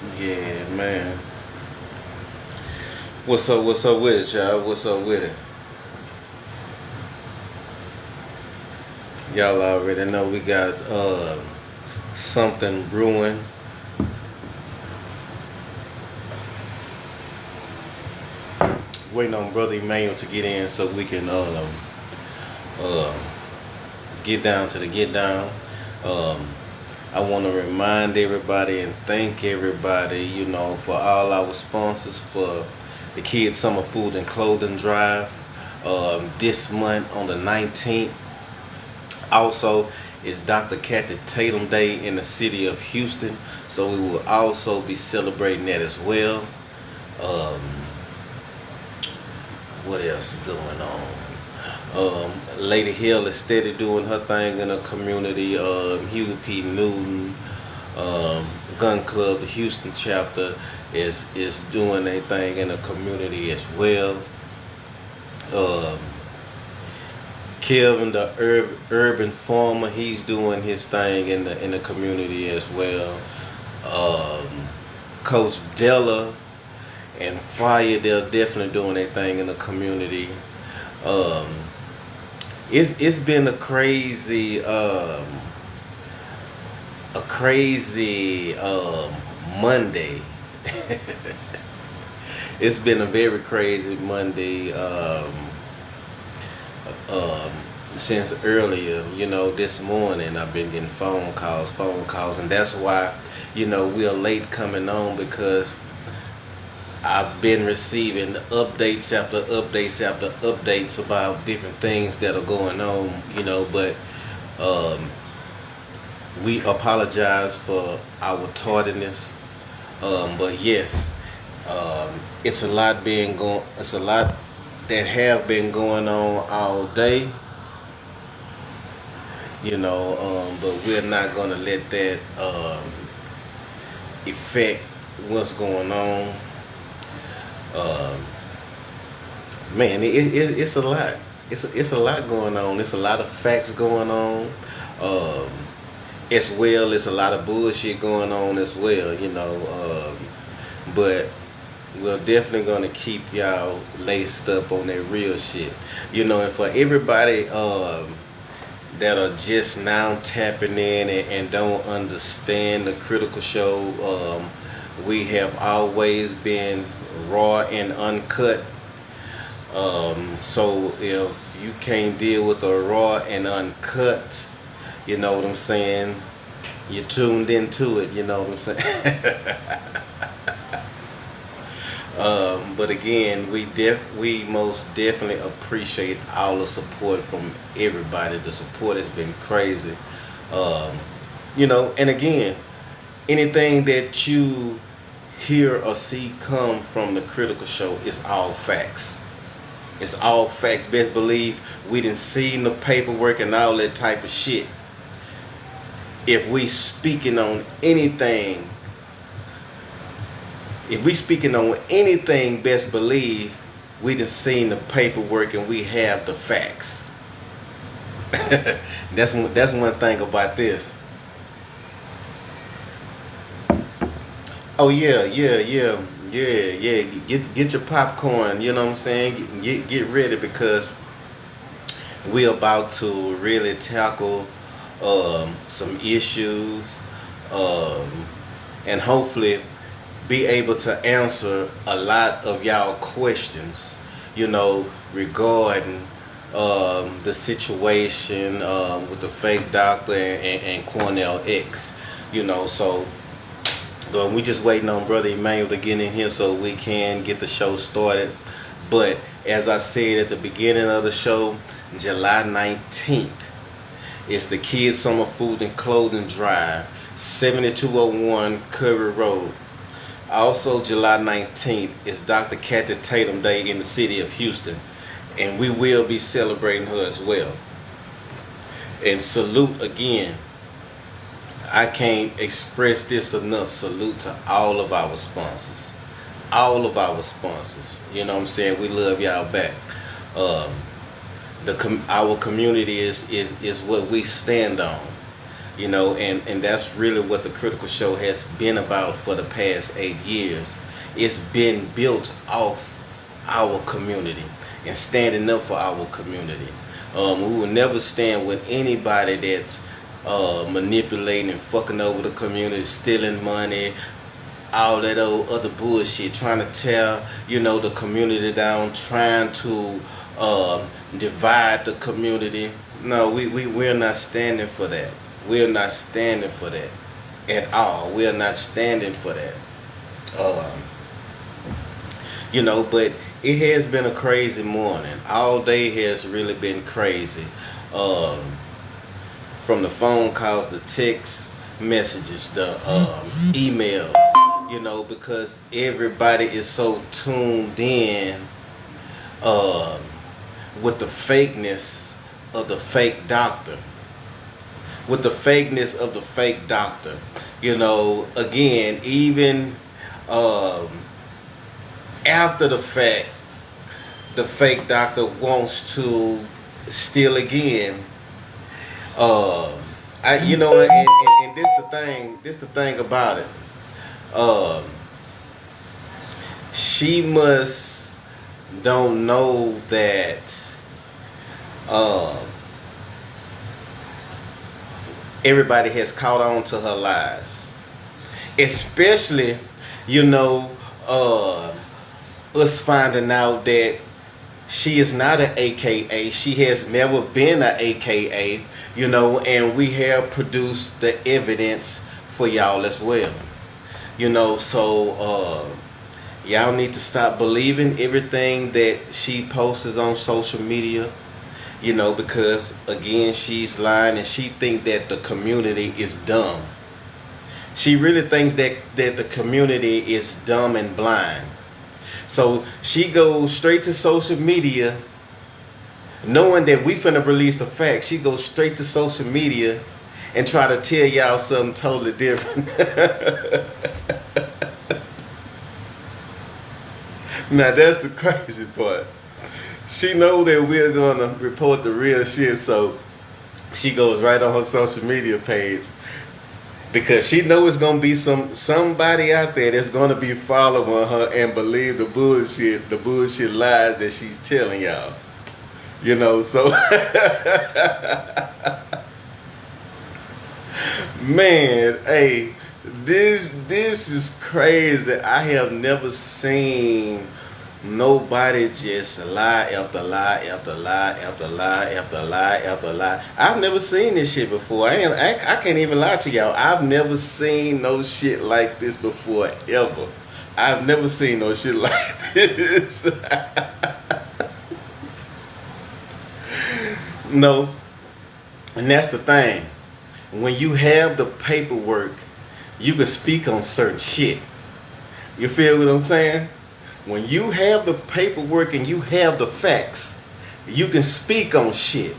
Yeah, man. What's up? What's up with it, y'all? What's up with it? Y'all already know we got something brewing. Waiting on Brother Emmanuel to get in so we can uh, get down to the get down. Um, I want to remind everybody and thank everybody, for all our sponsors for the Kids Summer Food and Clothing Drive this month on the 19th. Also, it's Dr. Kathy Tatum Day in the city of Houston, so we will also be celebrating that as well. Um, what else is going on? Lady Hill is steady doing her thing in the community. Huey P. Newton um, Gun Club, the Houston chapter, is doing their thing in the community as well. Um, Kevin, the urban farmer, he's doing his thing in the community as well. Um, Coach Della and Fire, they're definitely doing their thing in the community. Um, it's been a crazy Monday. It's been a very crazy Monday. Um, since earlier, this morning I've been getting phone calls, and that's why, we are late coming on because I've been receiving updates after updates after updates about different things that are going on, but um, we apologize for our tardiness. But yes, it's a lot that have been going on all day, but we're not gonna let that affect what's going on. Um, Man, it's a lot. It's a lot going on. It's a lot of facts going on. Um, as well as a lot of bullshit going on as well, but we're definitely gonna keep y'all laced up on that real shit, and for everybody that are just now tapping in and don't understand the critical show, we have always been raw and uncut. So if you can't deal with the raw and uncut, you know what I'm saying, you tuned into it, you know what I'm saying. But again, we most definitely appreciate all the support from everybody. The support has been crazy. Um, and again, anything that you hear or see come from the critical show is all facts. It's all facts. Best believe we didn't see the paperwork and all that type of shit. If we speaking on anything, best believe we done seen the paperwork and we have the facts. That's one thing about this. Oh yeah, yeah, yeah, yeah, yeah. Get your popcorn. You know what I'm saying? Get ready because we about to really tackle some issues, um, and hopefully be able to answer a lot of y'all questions, regarding the situation with the fake doctor and Cornell X, so we just waiting on Brother Emmanuel to get in here so we can get the show started. But as I said at the beginning of the show, July 19th, it's the Kids Summer Food and Clothing Drive, 7201 Curry Road. Also, July 19th is Dr. Kathy Tatum Day in the city of Houston, and we will be celebrating her as well. And salute again. I can't express this enough. Salute to all of our sponsors. All of our sponsors. You know what I'm saying? We love y'all back. Um, our community is what we stand on. and that's really what the Critical Show has been about for the past 8 years. It's been built off our community and standing up for our community. We will never stand with anybody that's manipulating and fucking over the community, stealing money, all that old other bullshit, trying to tear, the community down, trying to divide the community. No, we're not standing for that. We're not standing for that at all. We are not standing for that. Um, but it has been a crazy morning. All day has really been crazy. Um, from the phone calls, the text messages, the emails, because everybody is so tuned in uh, with the fakeness of the fake doctor. With the fakeness of the fake doctor. Again, even um, after the fact, the fake doctor wants to steal again. Um, and this the thing. This the thing about it. Um, she must don't know that um, everybody has caught on to her lies, especially you know uh, us finding out that she is not an AKA. She has never been an AKA, and we have produced the evidence for y'all as well. So y'all need to stop believing everything that she posts on social media, because again, she's lying and she think that the community is dumb. She really thinks that the community is dumb and blind. So she goes straight to social media knowing that we finna release the facts. She goes straight to social media and try to tell y'all something totally different. Now that's the crazy part. She know that we're gonna report the real shit, so she goes right on her social media page because she know it's gonna be somebody out there that's gonna be following her and believe the bullshit lies that she's telling y'all. So man, hey, this is crazy. I have never seen nobody just lie after lie after lie after lie after lie after lie. I've never seen this shit before. I can't even lie to y'all. I've never seen no shit like this before ever. I've never seen no shit like this. No, and that's the thing. When you have the paperwork, you can speak on certain shit. You feel what I'm saying? When you have the paperwork and you have the facts, you can speak on shit.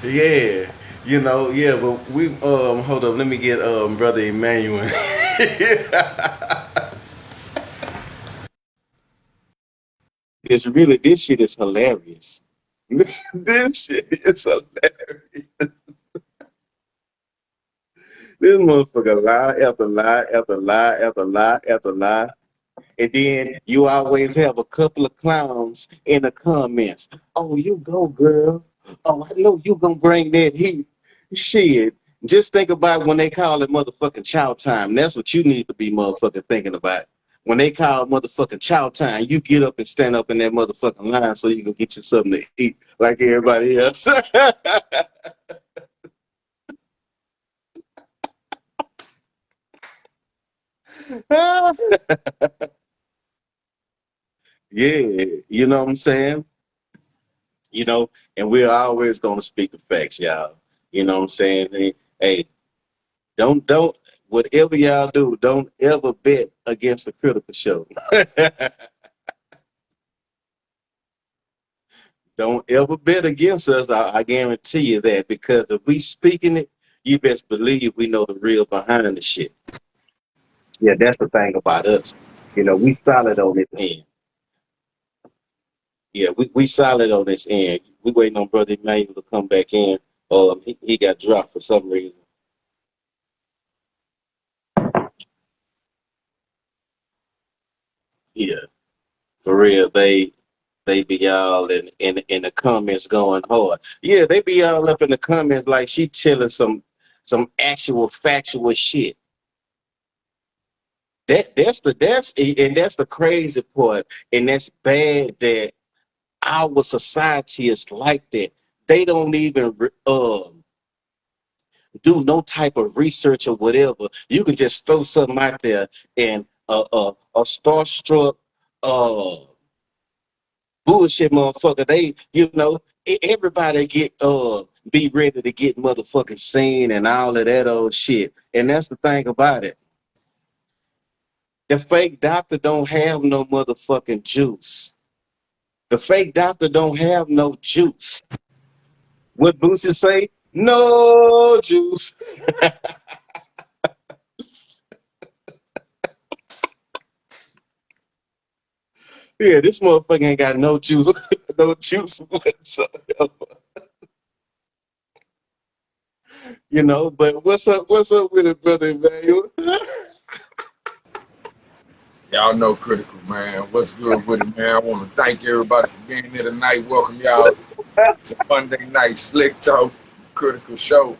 Yeah, yeah, but we hold up, let me get brother Emmanuel. This shit is hilarious. This shit is hilarious. This motherfucker lie after lie after lie after lie after lie. And then you always have a couple of clowns in the comments. Oh, you go, girl. Oh, I know you gonna bring that heat. Shit. Just think about when they call it motherfucking chow time. That's what you need to be motherfucking thinking about. When they call motherfucking chow time, you get up and stand up in that motherfucking line so you can get you something to eat like everybody else. Yeah, you know what I'm saying? you know, and we're always going to speak the facts, y'all. You know what I'm saying? Hey, don't, whatever y'all do, don't ever bet against the critical show. Don't ever bet against us. I guarantee you that because if we speaking it, you best believe we know the real behind the shit. Yeah, that's the thing about us. We solid on this end. Yeah, we solid on this end. We waiting on Brother Emmanuel to come back in. He got dropped for some reason. Yeah, for real. They be all in the comments going hard. Yeah, they be all up in the comments like she telling some actual factual shit. That's the crazy part, and that's bad that our society is like that. They don't even do no type of research or whatever. You can just throw something out there, and a starstruck uh bullshit motherfucker. Everybody get be ready to get motherfucking seen and all of that old shit. And that's the thing about it. The fake doctor don't have no motherfucking juice. The fake doctor don't have no juice. What Boosie say? No juice. Yeah, this motherfucker ain't got no juice. No juice whatsoever. But what's up with it, brother Emmanuel? Y'all know Critical, man. What's good with it, man? I want to thank everybody for being here tonight. Welcome y'all to Monday Night Slick Talk Critical Show.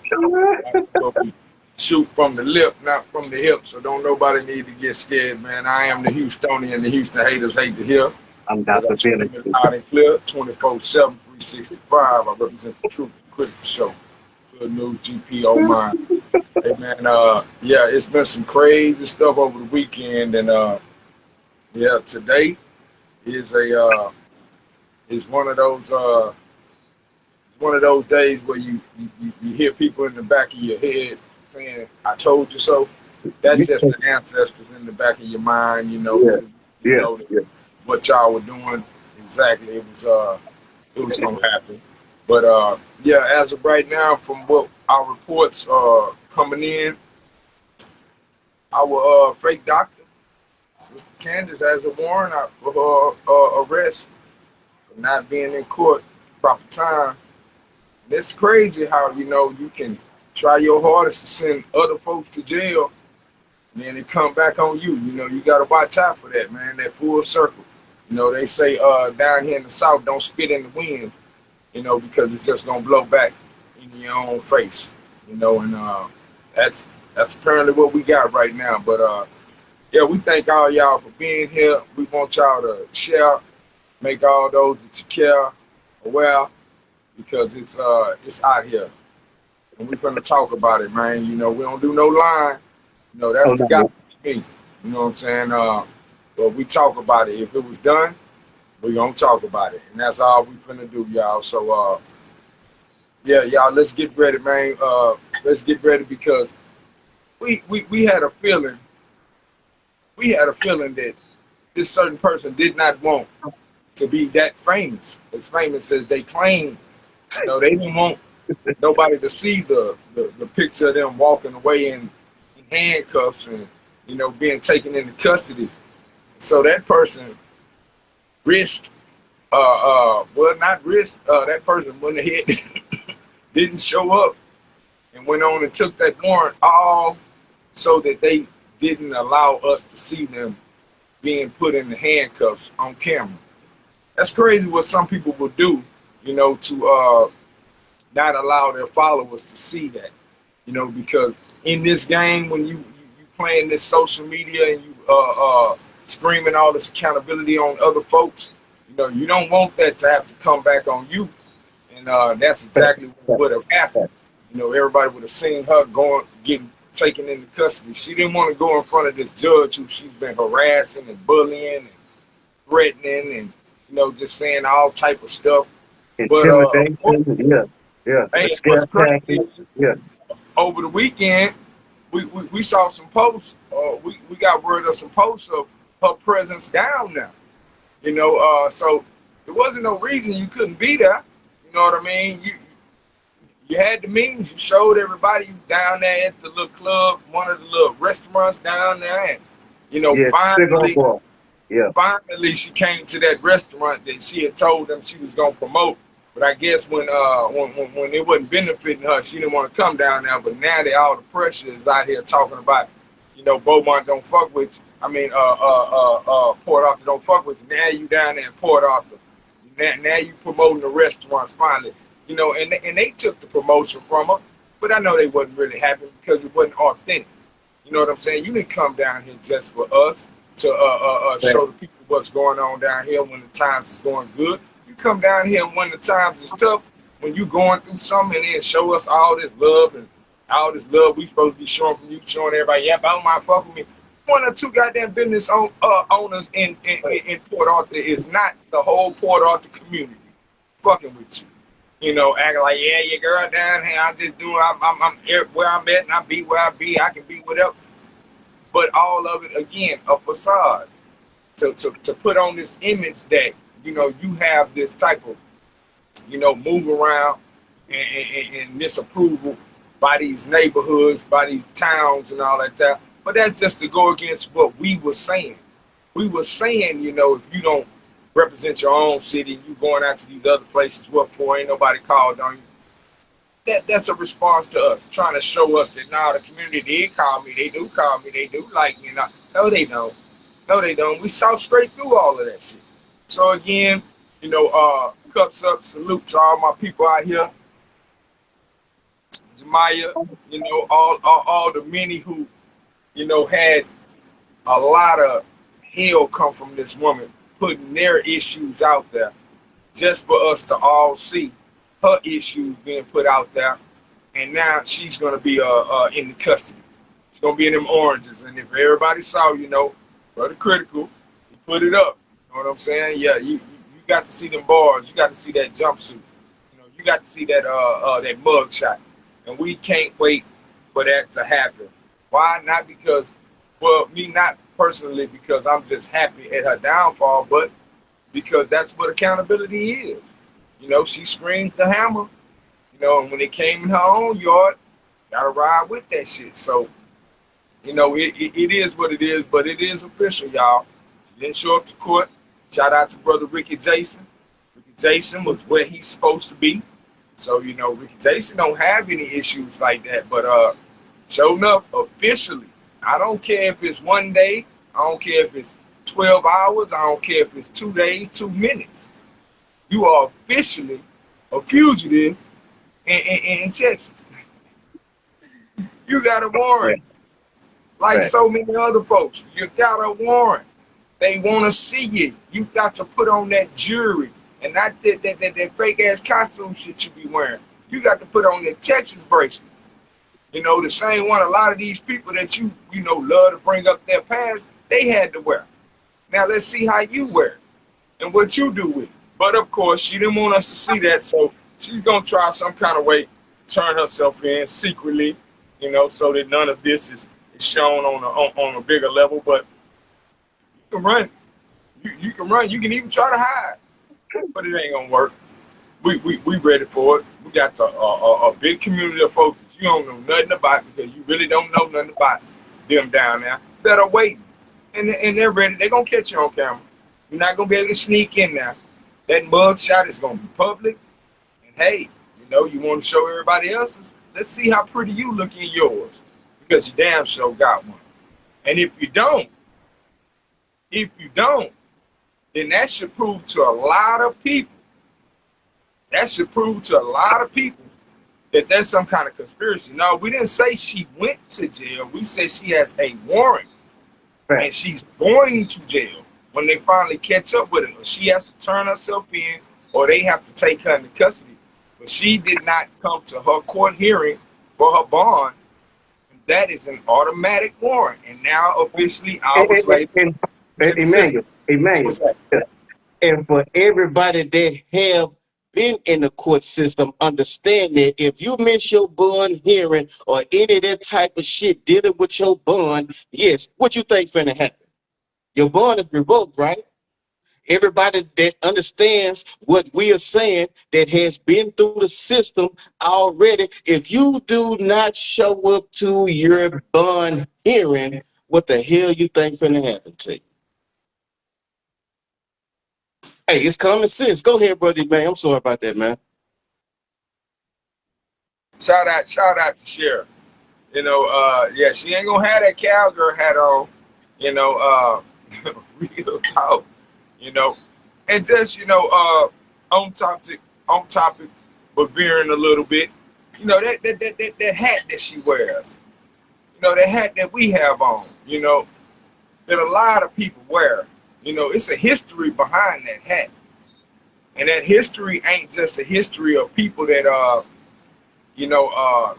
Where we shoot from the lip, not from the hip, so don't nobody need to get scared, man. I am the Houstonian. The Houston haters hate to hear. I'm But I Dr. Bennett. scream it loud and clear, 24/7, 365. I represent the Truth Critical Show. Good news, GP on mine. Hey, man, yeah, it's been some crazy stuff over the weekend, and yeah, today is a is one of those days where you hear people in the back of your head saying, "I told you so." That's just the ancestors in the back of your mind, Yeah, because you yeah, know that yeah. what y'all were doing exactly. It was gonna happen. But yeah, as of right now, from what our reports are coming in, our fake doctor, Sister Candace, has a warrant out for her arrest for not being in court proper time. And it's crazy how you can try your hardest to send other folks to jail, and then it come back on you. You got to watch out for that, man. That full circle. They say down here in the South, don't spit in the wind. Because it's just gonna blow back in your own face. And that's that's apparently what we got right now. But yeah, we thank all y'all for being here. We want y'all to share, make all those that you care aware, because it's out here, and we're gonna talk about it, man. We don't do no lying. That's Oh the no. gospel to me. You know what I'm saying? But we talk about it. If it was done, we gonna talk about it, and that's all we finna do, y'all. So yeah, y'all, let's get ready, man. Let's get ready because we had a feeling. We had a feeling that this certain person did not want to be that famous, as famous as they claim. They didn't want nobody to see the picture of them walking away in handcuffs and being taken into custody. So that person risked, well, not risked. That person went ahead, didn't show up, and went on and took that warrant all so that they didn't allow us to see them being put in the handcuffs on camera. That's crazy what some people will do, to not allow their followers to see that, because in this game, when you playing this social media and you screaming all this accountability on other folks, you don't want that to have to come back on you, and that's exactly what would have happened. Everybody would have seen her getting taken into custody. She didn't want to go in front of this judge who she's been harassing and bullying and threatening and just saying all type of stuff. But Intimidation, yeah, yeah. hey, The scare what's crazy? tactics, yeah. Over the weekend, we saw some posts. We got word of some posts of her presence down there. So there wasn't no reason you couldn't be there. You know what I mean? You had the means. You showed everybody you down there at the little club, one of the little restaurants down there, and Yeah, cigar finally, bar. Yeah. Finally, she came to that restaurant that she had told them she was gonna promote. But I guess when it wasn't benefiting her, she didn't want to come down there. But now that all the pressure is out here talking about, Beaumont don't fuck with you. I mean, Port Arthur don't fuck with you. Now you down there in Port Arthur. Now you promoting the restaurants finally. And they took the promotion from her. But I know they wasn't really happy because it wasn't authentic. You know what I'm saying? You didn't come down here just for us to Right. show the people what's going on down here when the times is going good. You come down here when the times is tough, when you going through something, and then show us all this love we supposed to be showing from you, showing everybody, yeah, but I don't mind fuck with me. One or two goddamn owners in Port Arthur is not the whole Port Arthur community fucking with you. Acting like, yeah, your girl down here, I'm just doing, I'm where I'm at, and I be where I be, I can be whatever. But all of it, again, a facade to put on this image that, you have this type of, move around and disapproval by these neighborhoods, by these towns and all that. But that's just to go against what we were saying. We were saying, if you don't represent your own city, you going out to these other places, what for? Ain't nobody called on you. That's a response to us, trying to show us that now the community did call me, they do call me, they do like me. No, they don't. No, they don't. We saw straight through all of that shit. So again, cups up, salute to all my people out here, Jemiah, all the many who, had a lot of hell come from this woman putting their issues out there just for us to all see her issues being put out there. And now she's gonna be in the custody. She's gonna be in them oranges. And if everybody saw, Brother Critical, he put it up. You know what I'm saying? Yeah, you got to see them bars. You got to see that jumpsuit. You got to see that mug shot. And we can't wait for that to happen. Why? Not because, well, me not personally because I'm just happy at her downfall, but because that's what accountability is. She screams the hammer. And when it came in her own yard, gotta ride with that shit. So, it is what it is, but it is official, y'all. She didn't show up to court. Shout out to brother Ricky Jason. Ricky Jason was where he's supposed to be. So, Ricky Jason don't have any issues like that. But showing up officially, I don't care if it's one day, I don't care if it's 12 hours, I don't care if it's 2 days, 2 minutes. You are officially a fugitive in Texas. You got a warrant. Right. Like Right. so many other folks, you got a warrant. They want to see you. You got to put on that jewelry and not that fake ass costume shit you be wearing. You got to put on that Texas bracelet. The same one a lot of these people that love to bring up their past, they had to wear. Now let's see how you wear it and what you do with it. But of course, she didn't want us to see that, so she's gonna try some kind of way to turn herself in secretly, so that none of this is shown on a bigger level. But you can run, you can run, you can even try to hide, but it ain't gonna work. We ready for it. We got a big community of folks that you don't know nothing about because you really don't know nothing about them down there that are waiting, and they're ready. They're gonna catch you on camera. You're not gonna be able to sneak in there. That mug shot is gonna be public. And hey, you want to show everybody else's. Let's see how pretty you look in yours, because you damn sure got one. And if you don't, then that should prove to a lot of people. That should prove to a lot of people that there's some kind of conspiracy. No, we didn't say she went to jail. We said she has a warrant Right. and she's going to jail when they finally catch up with her. She has to turn herself in or they have to take her into custody. But she did not come to her court hearing for her bond. That is an automatic warrant. And now officially And, hours later to the system. Emmanuel, Emmanuel, What's that? and for everybody that have been in the court system, understand that if you miss your bond hearing or any of that type of shit dealing with your bond, yes, what you think finna happen? Your bond is revoked, right? Everybody that understands what we are saying that has been through the system already, if you do not show up to your bond hearing, what the hell you think finna happen to you? Hey, it's common sense. Go ahead, brother, man. I'm sorry about that, man. Shout out to Sheriff. Yeah, she ain't gonna have that cowgirl hat on. You know, real talk. You know, and just on topic, but veering a little bit. That hat that she wears. That hat that we have on. That a lot of people wear. It's a history behind that hat, and that history ain't just a history of people that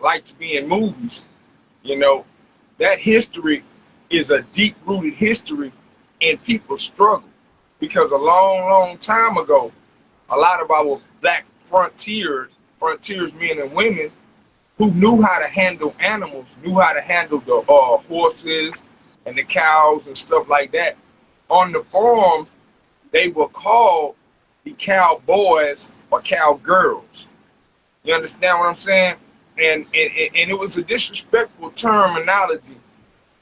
like to be in movies. You know, that history is a deep rooted history in people's struggle. Because a long, long time ago, a lot of our black frontiers men and women who knew how to handle animals, knew how to handle the horses and the cows and stuff like that. On the farms, they were called the cowboys or cowgirls. You understand what I'm saying? And it was a disrespectful terminology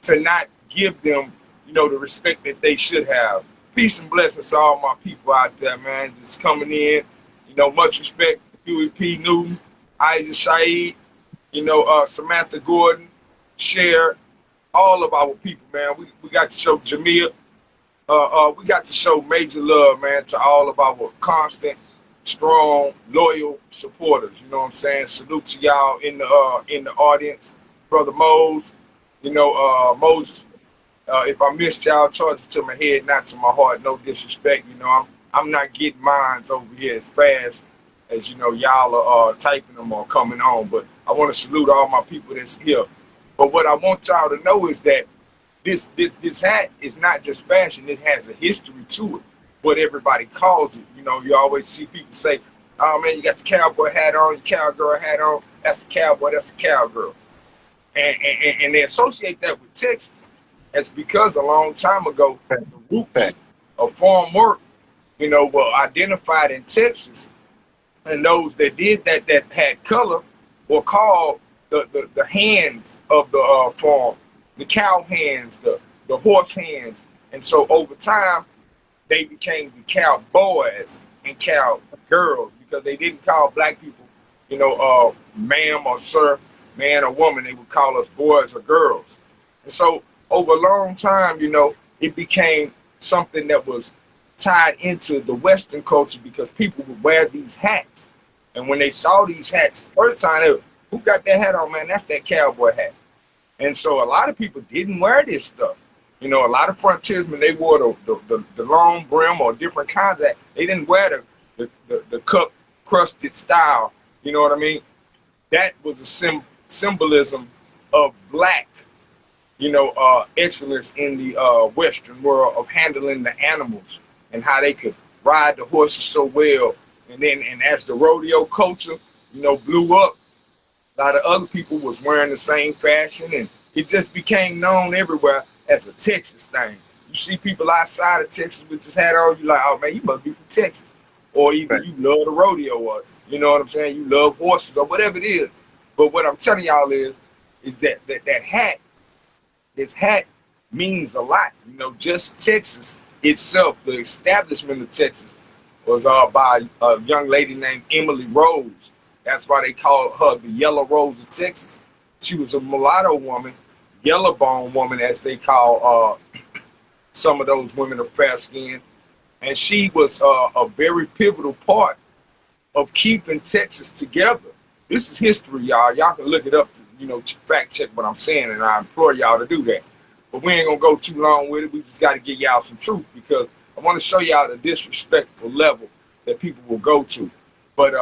to not give them, the respect that they should have. Peace and blessings to all my people out there, man, just coming in. Much respect, Huey P. Newton, Isaac Shaid, Samantha Gordon, Cher, all of our people, man. We got to show Jamia, we got to show major love, man, to all of our constant, strong, loyal supporters. You know what I'm saying? Salute to y'all in the audience, brother Mose. Moses. If I missed y'all, charge it to my head, not to my heart. No disrespect. I'm not getting mines over here as fast as y'all are typing them or coming on. But I want to salute all my people that's here. But what I want y'all to know is that this hat is not just fashion. It has a history to it. What everybody calls it. You always see people say, "Oh man, you got the cowboy hat on, your cowgirl hat on. That's a cowboy. That's a cowgirl." And they associate that with Texas. It's because a long time ago, the roots of farm work, were identified in Texas, and those that did that had color were called the hands of the farm, the cow hands, the horse hands, and so over time they became the cowboys and cowgirls because they didn't call black people, ma'am or sir, man or woman. They would call us boys or girls, and so over a long time, it became something that was tied into the Western culture because people would wear these hats. And when they saw these hats, first time, they were, who got that hat on, man? That's that cowboy hat. And so a lot of people didn't wear this stuff. A lot of frontiersmen, they wore the long brim or different kinds of hat. They didn't wear the cup crusted style. You know what I mean? That was a symbolism of black excellence in the Western world of handling the animals and how they could ride the horses so well. And as the rodeo culture, blew up, a lot of other people was wearing the same fashion, and it just became known everywhere as a Texas thing. You see people outside of Texas with this hat on, you like, oh man, you must be from Texas, or either you love the rodeo, or you know what I'm saying, you love horses, or whatever it is. But what I'm telling y'all is that hat. This hat means a lot. Just Texas itself, the establishment of Texas was by a young lady named Emily Rose. That's why they call her the Yellow Rose of Texas. She was a mulatto woman, yellow bone woman, as they call some of those women of fair skin. And she was a very pivotal part of keeping Texas together. This is history, y'all. Y'all can look it up, fact check what I'm saying, and I implore y'all to do that. But we ain't gonna go too long with it. We just got to give y'all some truth because I want to show y'all the disrespectful level that people will go to. But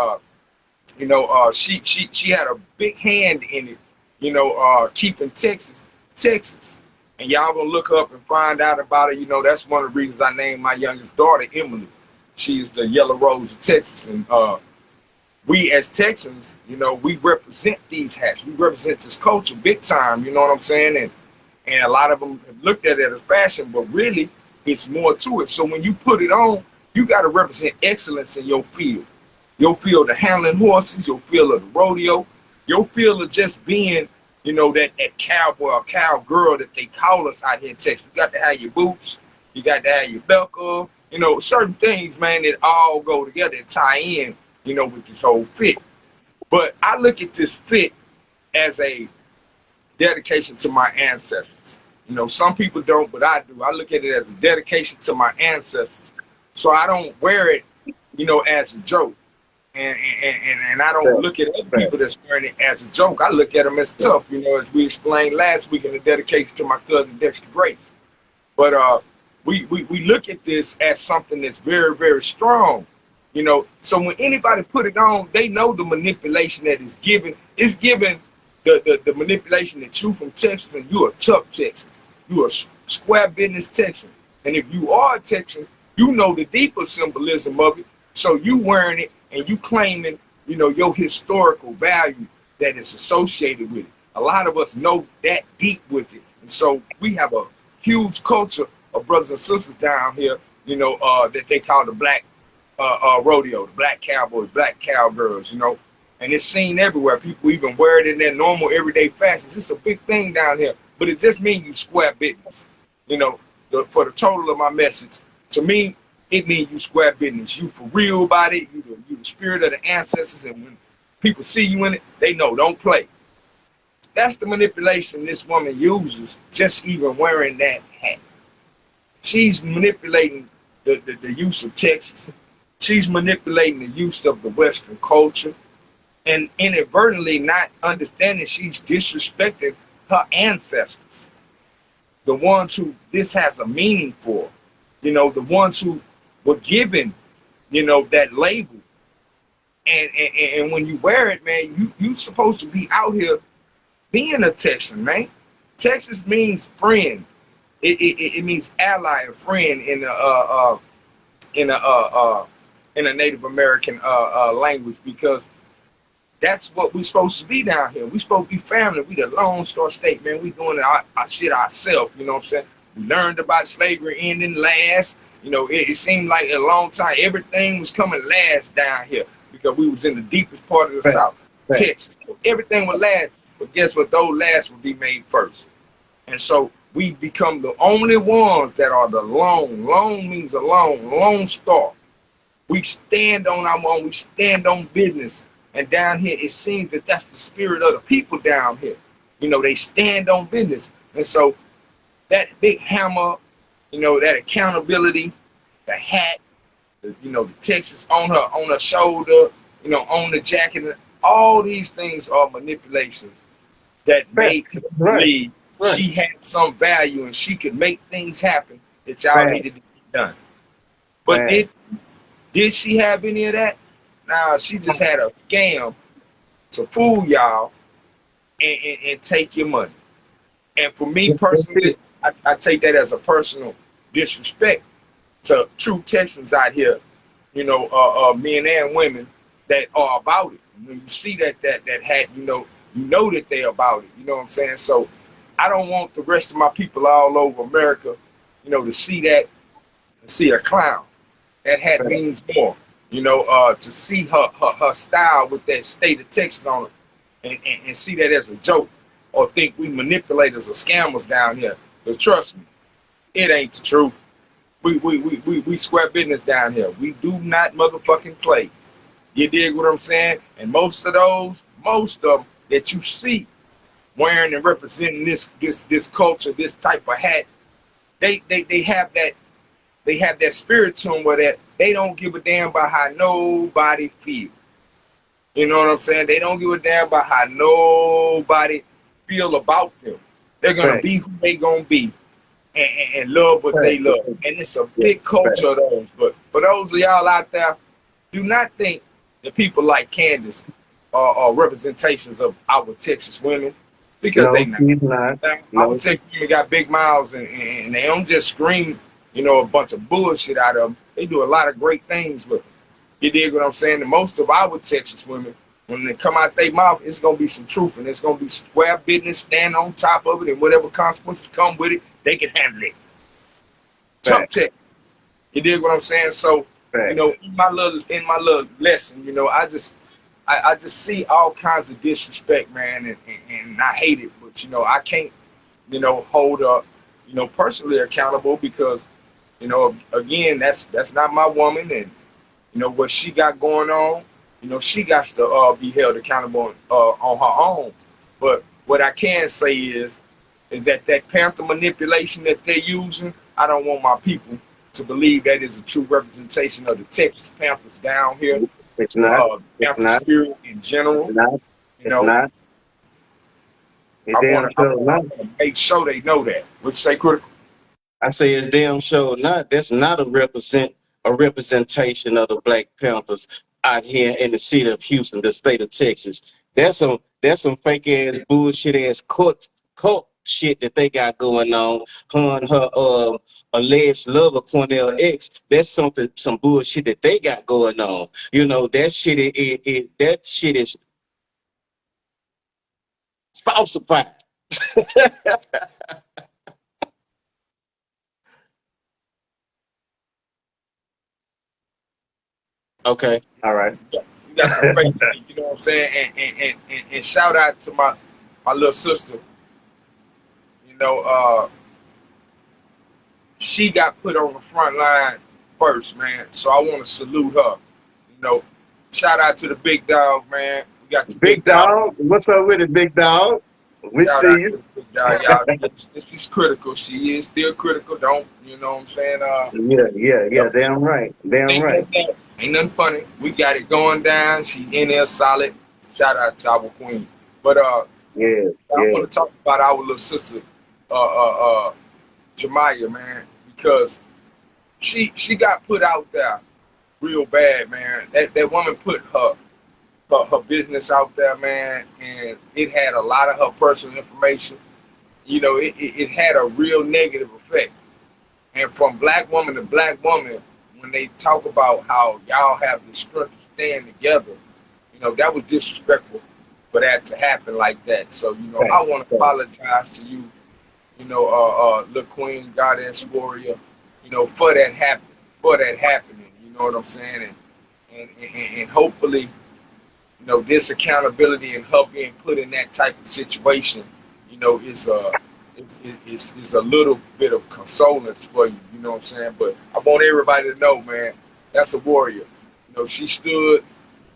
she had a big hand in it, keeping Texas. And y'all gonna look up and find out about it. That's one of the reasons I named my youngest daughter Emily. She is the Yellow Rose of Texas, and we as Texans, we represent these hats. We represent this culture big time. You know what I'm saying? And a lot of them have looked at it as fashion, but really, it's more to it. So when you put it on, you got to represent excellence in your field. Your field of handling horses, your field of the rodeo, your field of just being, that cowboy or cowgirl that they call us out here in Texas. You got to have your boots, you got to have your buckle, You know, certain things, man, that all go together and tie in, you know, with this whole fit. But I look at this fit as a dedication to my ancestors. You know, some people don't, but I do. I look at it as a dedication to my ancestors. So I don't wear it, you know, as a joke. And I don't look at other people that's wearing it as a joke. I look at them as tough, you know, as we explained last week in the dedication to my cousin Dexter Grace. But we look at this as something that's very, very strong, you know. So when anybody put it on, they know the manipulation that is given. It's given the manipulation that you from Texas and you're a tough Texan. You're a square business Texan. And if you are a Texan, you know the deeper symbolism of it. So you wearing it and you claiming, you know, your historical value that is associated with it. A lot of us know that deep with it. And so we have a huge culture of brothers and sisters down here, you know, that they call the black rodeo, the black cowboys, black cowgirls, you know, and it's seen everywhere. People even wear it in their normal everyday fashions. It's a big thing down here, but it just means you square business. You know, for the total of my message, to me, it means you square business. You for real about it. You the spirit of the ancestors, and when people see you in it, they know, don't play. That's the manipulation this woman uses, just even wearing that hat. She's manipulating the use of Texas. She's manipulating the use of the Western culture, and inadvertently not understanding she's disrespecting her ancestors, the ones who this has a meaning for, you know, the ones who were given, you know, that label. And when you wear it, man, you supposed to be out here being a Texan, man. Texas means friend. It means ally and friend in a Native American language, because that's what we're supposed to be down here. We're supposed to be family. We the Lone Star State, man. We doing our shit ourselves, you know what I'm saying? We learned about slavery ending last. You know, it seemed like a long time. Everything was coming last down here because we was in the deepest part of the South, Texas. So everything was last, but guess what? Those last would be made first. And so we become the only ones that are the lone. Lone means alone, lone star. We stand on our own. We stand on business. And down here, it seems that that's the spirit of the people down here. You know, they stand on business. And so that big hammer, you know, that accountability, the hat, you know, the Texas on her shoulder, you know, on the jacket, all these things are manipulations that made people believe she had some value and she could make things happen that y'all needed to be done. But did she have any of that? Nah, she just had a scam to fool y'all and take your money. And for me personally, I take that as a personal disrespect to true Texans out here, you know, men and women that are about it. When you see that hat, you know that they're about it. You know what I'm saying? So I don't want the rest of my people all over America, you know, to see that and see a clown. That hat means more. You know, to see her style with that state of Texas on it and see that as a joke, or think we manipulators or scammers down here. But trust me, it ain't the truth. We square business down here. We do not motherfucking play. You dig what I'm saying? And most of them that you see wearing and representing this culture, this type of hat, they have that spirit to them where that they don't give a damn about how nobody feels. You know what I'm saying? They don't give a damn about how nobody feel about them. They're gonna be who they gonna be and love what they love. And it's a big culture of those. But for those of y'all out there, do not think that people like Candace are representations of our Texas women, because they not. Our Texas women got big mouths and they don't just scream, you know, a bunch of bullshit out of them. They do a lot of great things with them. You dig what I'm saying? And most of our Texas women, when they come out their mouth, it's going to be some truth, and it's going to be square business, stand on top of it, and whatever consequences come with it, they can handle it. Tough Texas. You dig what I'm saying? So, you know, in my little lesson, you know, I just see all kinds of disrespect, man, and I hate it. But, you know, I can't, you know, hold up, you know, personally accountable, because You know, again, that's not my woman, and you know what she got going on. You know, she got to be held accountable on her own. But what I can say is that that Panther manipulation that they're using, I don't want my people to believe that is a true representation of the Texas Panthers down here, It's the not. It's Panther not. spirit in It's general. not. You It's know, not. It I damn want to, sure I not. want to make sure they know that. Which say critical. I say it's damn sure not. That's not a representation of the Black Panthers out here in the city of Houston, the state of Texas. That's some fake ass bullshit ass cult shit that they got going on. Her and her alleged lover Cornell X. That's some bullshit that they got going on. You know that shit that shit is falsified. Okay, all right. You got some fake, you know what I'm saying? And shout out to my little sister. You know, she got put on the front line first, man. So I want to salute her. You know, shout out to the big dog, man. We got the Big big dog. dog, what's up with it, big dog? We Shout see out you. to the big dog, y'all. This is critical. She is still critical. Don't you know what I'm saying? Yeah, yeah, You yeah. know, Damn right. Damn ain't right. nothing, ain't nothing funny. We got it going down. She in there solid. Shout out to our queen. But Yeah, I yeah. want to talk about our little sister, Jemiah, man, because she got put out there real bad, man. That woman put her business out there, man, and it had a lot of her personal information. You know, it had a real negative effect. And from black woman to black woman, when they talk about how y'all have the strength to stand together, you know, that was disrespectful for that to happen like that. So, you know, Right, I want to right. apologize to you, you know, the Queen, Goddess Warrior, you know, for that happening. You know what I'm saying? And hopefully, you know, this accountability and her being put in that type of situation, you know, is a little bit of consolence for you. You know what I'm saying? But I want everybody to know, man, that's a warrior. You know, she stood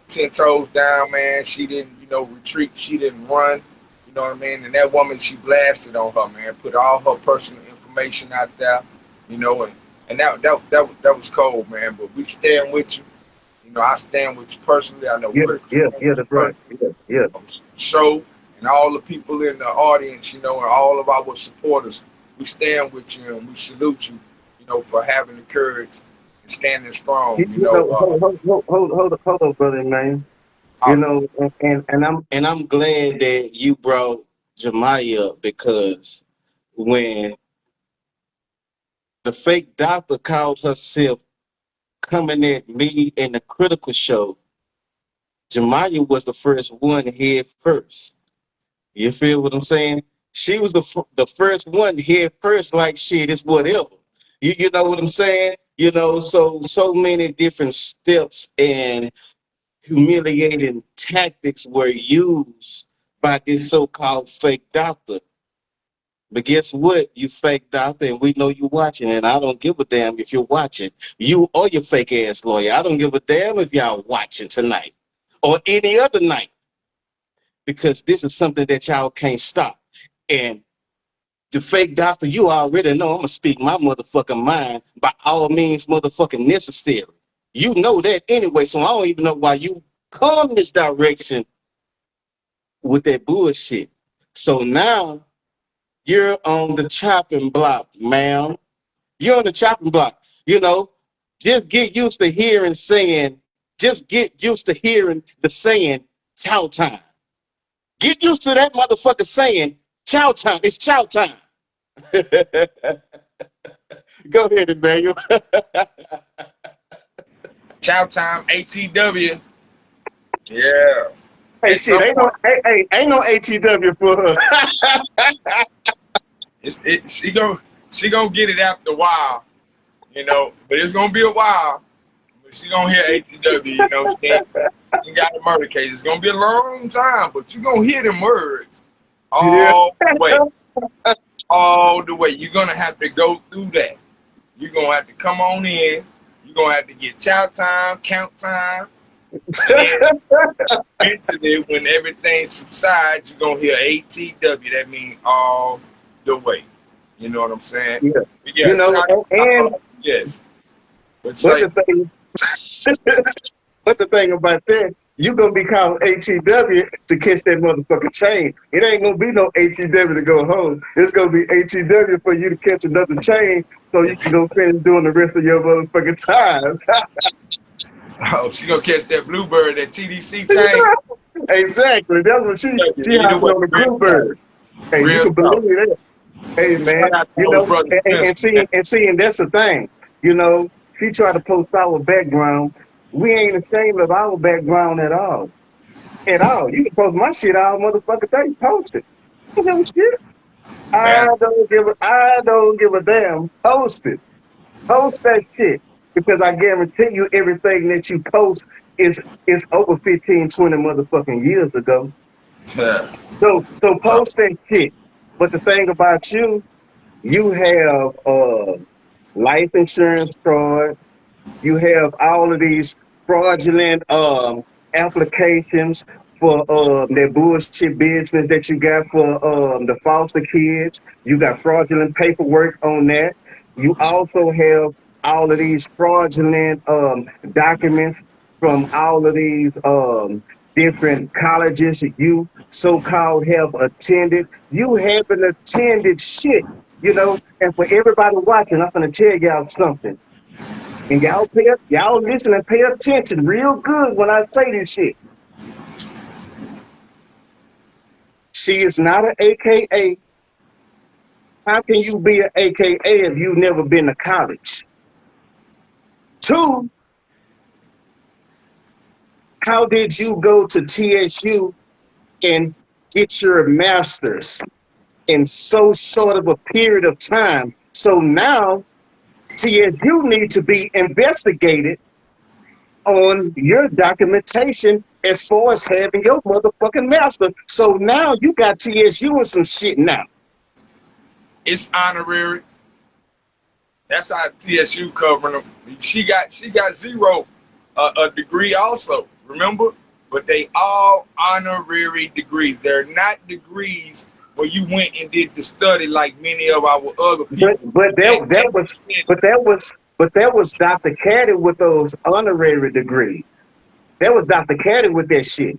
10 toes down, man. She didn't, you know, retreat. She didn't run. You know what I mean? And that woman, she blasted on her, man. Put all her personal information out there, you know, and that was cold, man. But we stand with you. You know, I stand with you personally. I know Yeah, critical yeah, stand yeah, with you that's right. personally. Yeah, yeah. Show and all the people in the audience, you know, and all of our supporters, we stand with you and we salute you, you know, for having the courage and standing strong. You You know, know, hold on, brother, man. You uh, know, and I'm glad that you brought Jemiah up because when the fake doctor called herself coming at me in the critical show, Jemiah was the first one head first. You feel what I'm saying? She was the first one head first, like shit, it's whatever. You know what I'm saying? You know, so many different steps and humiliating tactics were used by this so-called fake doctor. But guess what? You fake doctor, and we know you watching, and I don't give a damn if you're watching. You or your fake ass lawyer. I don't give a damn if y'all watching tonight or any other night because this is something that y'all can't stop. And the fake doctor, you already know I'm gonna speak my motherfucking mind by all means motherfucking necessary. You know that anyway, so I don't even know why you come this direction with that bullshit. So now you're on the chopping block, ma'am. You're on the chopping block. You know, just get used to hearing saying, just get used to hearing the saying, chow time. Get used to that motherfucker saying, chow time. It's chow time. Go ahead, Emmanuel. chow time, ATW. Yeah. Hey, At shit, some point, ain't no ATW for her. she gonna get it after a while, you know. But it's gonna be a while. But she gonna hear ATW, you know. She got a murder case. It's gonna be a long time, but you gonna hear them words Yeah. all the way, all the way. You're gonna have to go through that. you're gonna have to come on in. You're gonna have to get chow time, count time, and then eventually, when everything subsides, you're gonna hear ATW. That means all the way. You know what I'm saying? Yeah. But You yeah, know, shout and out. Yes. But what say, the thing, what the thing about that, you gonna be calling ATW to catch that motherfucking chain. It ain't gonna be no ATW to go home. It's gonna be ATW for you to catch another chain so you can go finish doing the rest of your motherfucking time. oh, she gonna catch that bluebird, that TDC chain. Exactly. That's what she Either hopping way, on the real talk. bluebird. Hey, you Real can talk. believe that. Hey man, Shout out to you those know, brothers and Spencer, man. see, and that's the thing. You know, she tried to post our background. We ain't ashamed of our background at all. At all. You can post my shit all motherfucking day. Post it. I don't give a shit. Man, I don't give a damn. Post it. Post that shit. Because I guarantee you everything that you post is over 15, 20 motherfucking years ago. So talk. post that shit. But the thing about you have life insurance fraud. You have all of these fraudulent applications for that bullshit business that you got for the foster kids. You got fraudulent paperwork on that. You also have all of these fraudulent documents from all of these different colleges that you so-called have attended. You haven't attended shit, you know. And for everybody watching, I'm gonna tell y'all something. And y'all listen and pay attention real good when I say this shit. She is not an AKA. How can you be an AKA if you've never been to college? Two, how did you go to TSU and get your master's in so short of a period of time? So now TSU need to be investigated on your documentation as far as having your motherfucking master. So now you got TSU and some shit now. It's honorary. That's how TSU covering them. She got zero a degree also. Remember, but they all honorary degrees. They're not degrees where you went and did the study like many of our other But people. but They that that was actually but that was but that was Dr. Caddy with those honorary degrees. That was Dr. Caddy with that shit.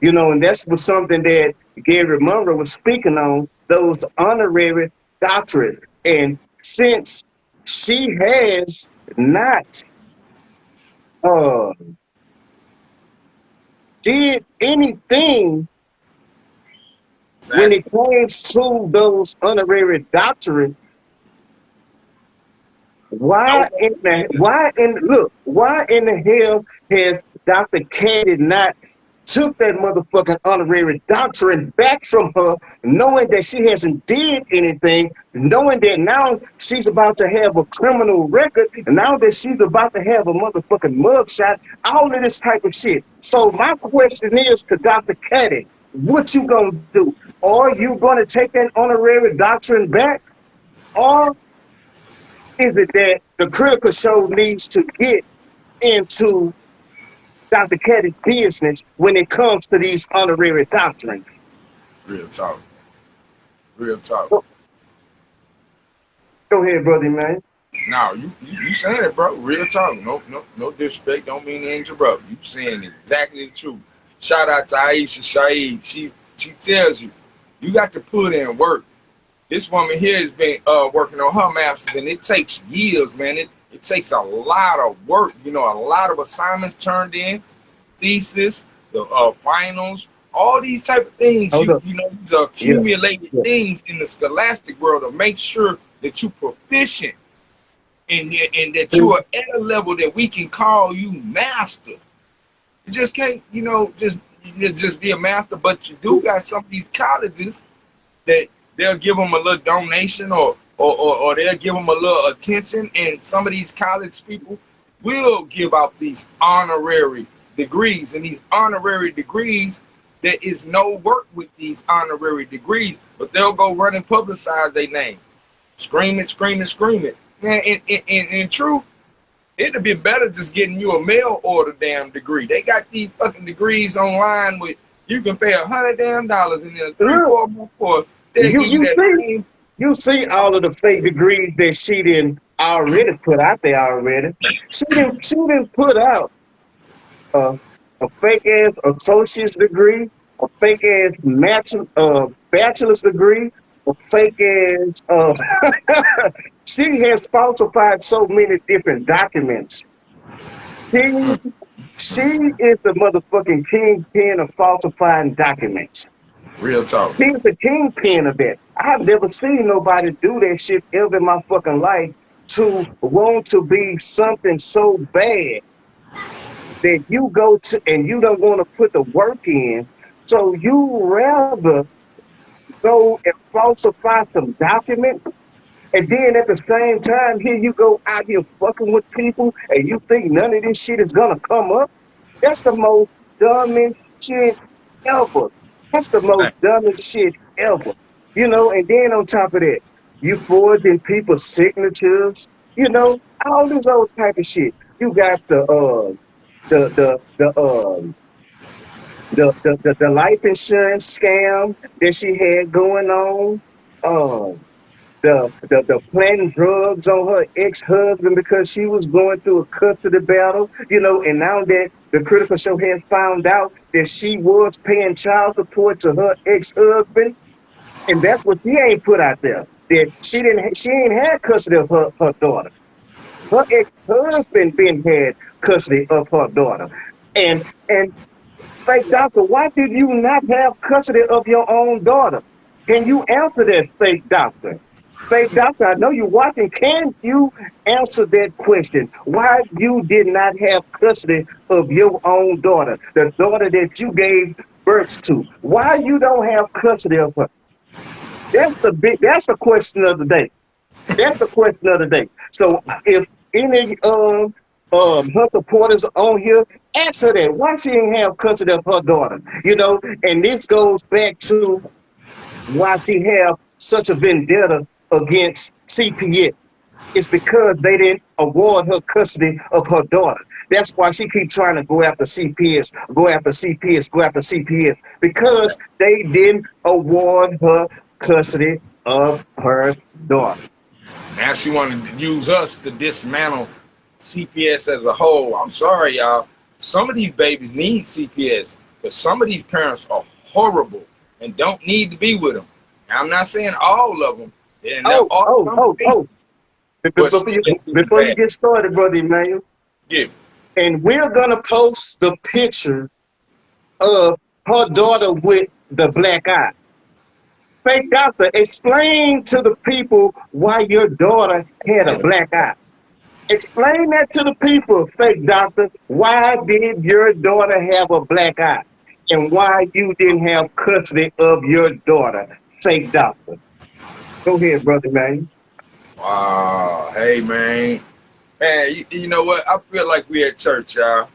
You know, and that's was something that Gary Munro was speaking on, those honorary doctorates. And since she has not uh did anything when exactly. it comes to those honorary doctorates, No one did. why in the hell has Dr. Caddy not took that motherfucking honorary doctorate back from her, knowing that she hasn't did anything, knowing that now she's about to have a criminal record, and now that she's about to have a motherfucking mugshot, all of this type of shit. So my question is to Dr. Caddy, what you gonna do? Are you gonna take that honorary doctorate back? Or is it that the critical show needs to get into Dr. Caddy's business when it comes to these honorary doctrines? Real talk. Real talk. Go, go ahead, brother, man. No, you saying it, bro. Real talk. No disrespect. Don't mean to interrupt. You saying exactly the truth. Shout out to Aisha Shaheed. She tells you, you got to put in work. This woman here has been working on her masters, and it takes years, man. It takes a lot of work. You know, a lot of assignments turned in, thesis, the finals, all these type of things. Hold up. You know, these Yeah, accumulated yeah. things in the scholastic world to make sure that you proficient and that you are at a level that we can call you master. You just can't, just be a master, but you do got some of these colleges that they'll give them a little donation or they'll give them a little attention, and some of these college people will give out these honorary degrees, and these honorary degrees, there is no work with these honorary degrees, but they'll go run and publicize their name, scream it, scream it, scream it. Man, in truth, it'd be better just getting you a mail order damn degree. They got these fucking degrees online with you can pay $100 and in a 3-4 month course they You give you you that see same. you see all of the fake degrees that she didn't already put out there already. She didn't put out uh, a fake ass associate's degree, a fake ass bachelor's degree, a fake ass she has falsified so many different documents. She she is the motherfucking kingpin of falsifying documents. Real talk. He's the kingpin of that. I've never seen nobody do that shit ever in my fucking life to want to be something so bad that you go to and you don't want to put the work in. So you rather go and falsify some documents and then at the same time here you go out here fucking with people and you think none of this shit is gonna come up. That's the most dumbest shit ever. That's the most dumbest shit ever. And then on top of that, you forging people's signatures, all this old type of shit. You got the the the um the life insurance scam that she had going on. The planting drugs on her ex-husband because she was going through a custody battle, and now that the critical show has found out that she was paying child support to her ex-husband, and that's what she ain't put out there. That she ain't had custody of her daughter. Her ex-husband been had custody of her daughter. And fake doctor, why did you not have custody of your own daughter? Can you answer that, fake doctor? Fake doctor, I know you're watching. Can you answer that question? Why you did not have custody of your own daughter, the daughter that you gave birth to? Why you don't have custody of her? That's the question of the day. That's the question of the day. So if any her supporters on here, ask her that. Why she didn't have custody of her daughter? And this goes back to why she have such a vendetta against CPS. It's because they didn't award her custody of her daughter. That's why she keeps trying to go after CPS, go after CPS, go after CPS, because they didn't award her custody of her daughter. Now she wanted to use us to dismantle CPS as a whole. I'm sorry, y'all. Some of these babies need CPS, but some of these parents are horrible and don't need to be with them. Now, I'm not saying all of them. Before you get started, brother Emmanuel, yeah. And we're gonna post the picture of her daughter with the black eye. Fake doctor, explain to the people why your daughter had a black eye. Explain that to the people, fake doctor. Why did your daughter have a black eye? And why you didn't have custody of your daughter, fake doctor. Go ahead, brother man. Wow. Hey, man. Man, you know what? I feel like we at church, y'all.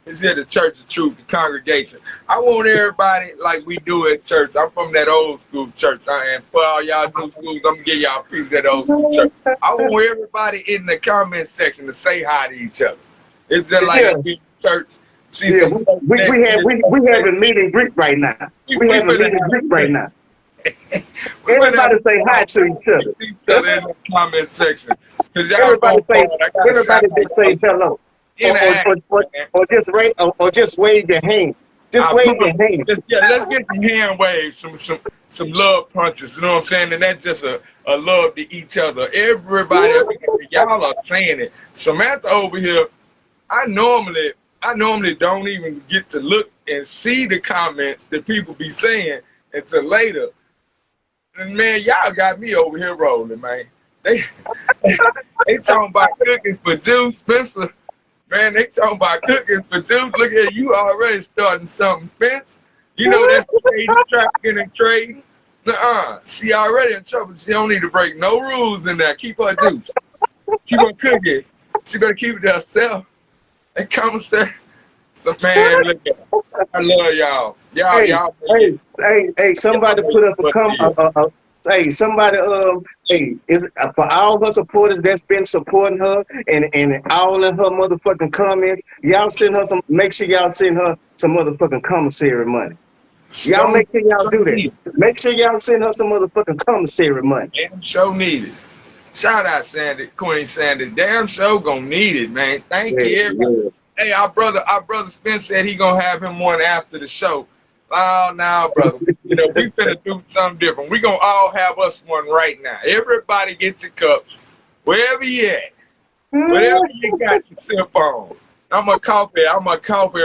It's here the church of truth, the congregation. I want everybody like we do at church. I'm from that old school church. And for all y'all new schools, I'm going to give y'all a piece of that old school church. I want everybody in the comment section to say hi to each other. It's just like a church. We have a meet and greet right now. We have a meet and greet right now. Everybody say hi to each other. In the comment section. Everybody say hello. Or just wave your hand. Just wave your hand. Let's get some hand waves, some love punches. You know what I'm saying? And that's just a love to each other. Everybody, y'all are saying it. Samantha over here, I normally don't even get to look and see the comments that people be saying until later. And man, y'all got me over here rolling, man. They talking about cooking for juice, Spencer. Man, they talking about cooking for juice. Look at you already starting something, Spence. You know that's trafficking and trading. She already in trouble. She don't need to break no rules in there. Keep her juice. Keep her cooking. She better keep it to herself. And commissary. So man, look at I love y'all. Y'all. Hey, somebody put up Hey, somebody, hey, is for all her supporters that's been supporting her and all in her motherfucking comments, y'all send her some. Make sure y'all send her some motherfucking commissary money. She Y'all gonna make sure y'all do that. need it. Make sure y'all send her some motherfucking commissary money. Damn show need it. Shout out Sandy, Queen Sandy. Damn show gonna need it, man. Thank Yeah, you, everybody. yeah. Hey, our brother Spence said he gonna have him one after the show. Oh, now, brother. You know, we finna do something different. We gonna all have us one right now. Everybody get your cups, wherever you at, whatever you got to sip on. I'm a coffee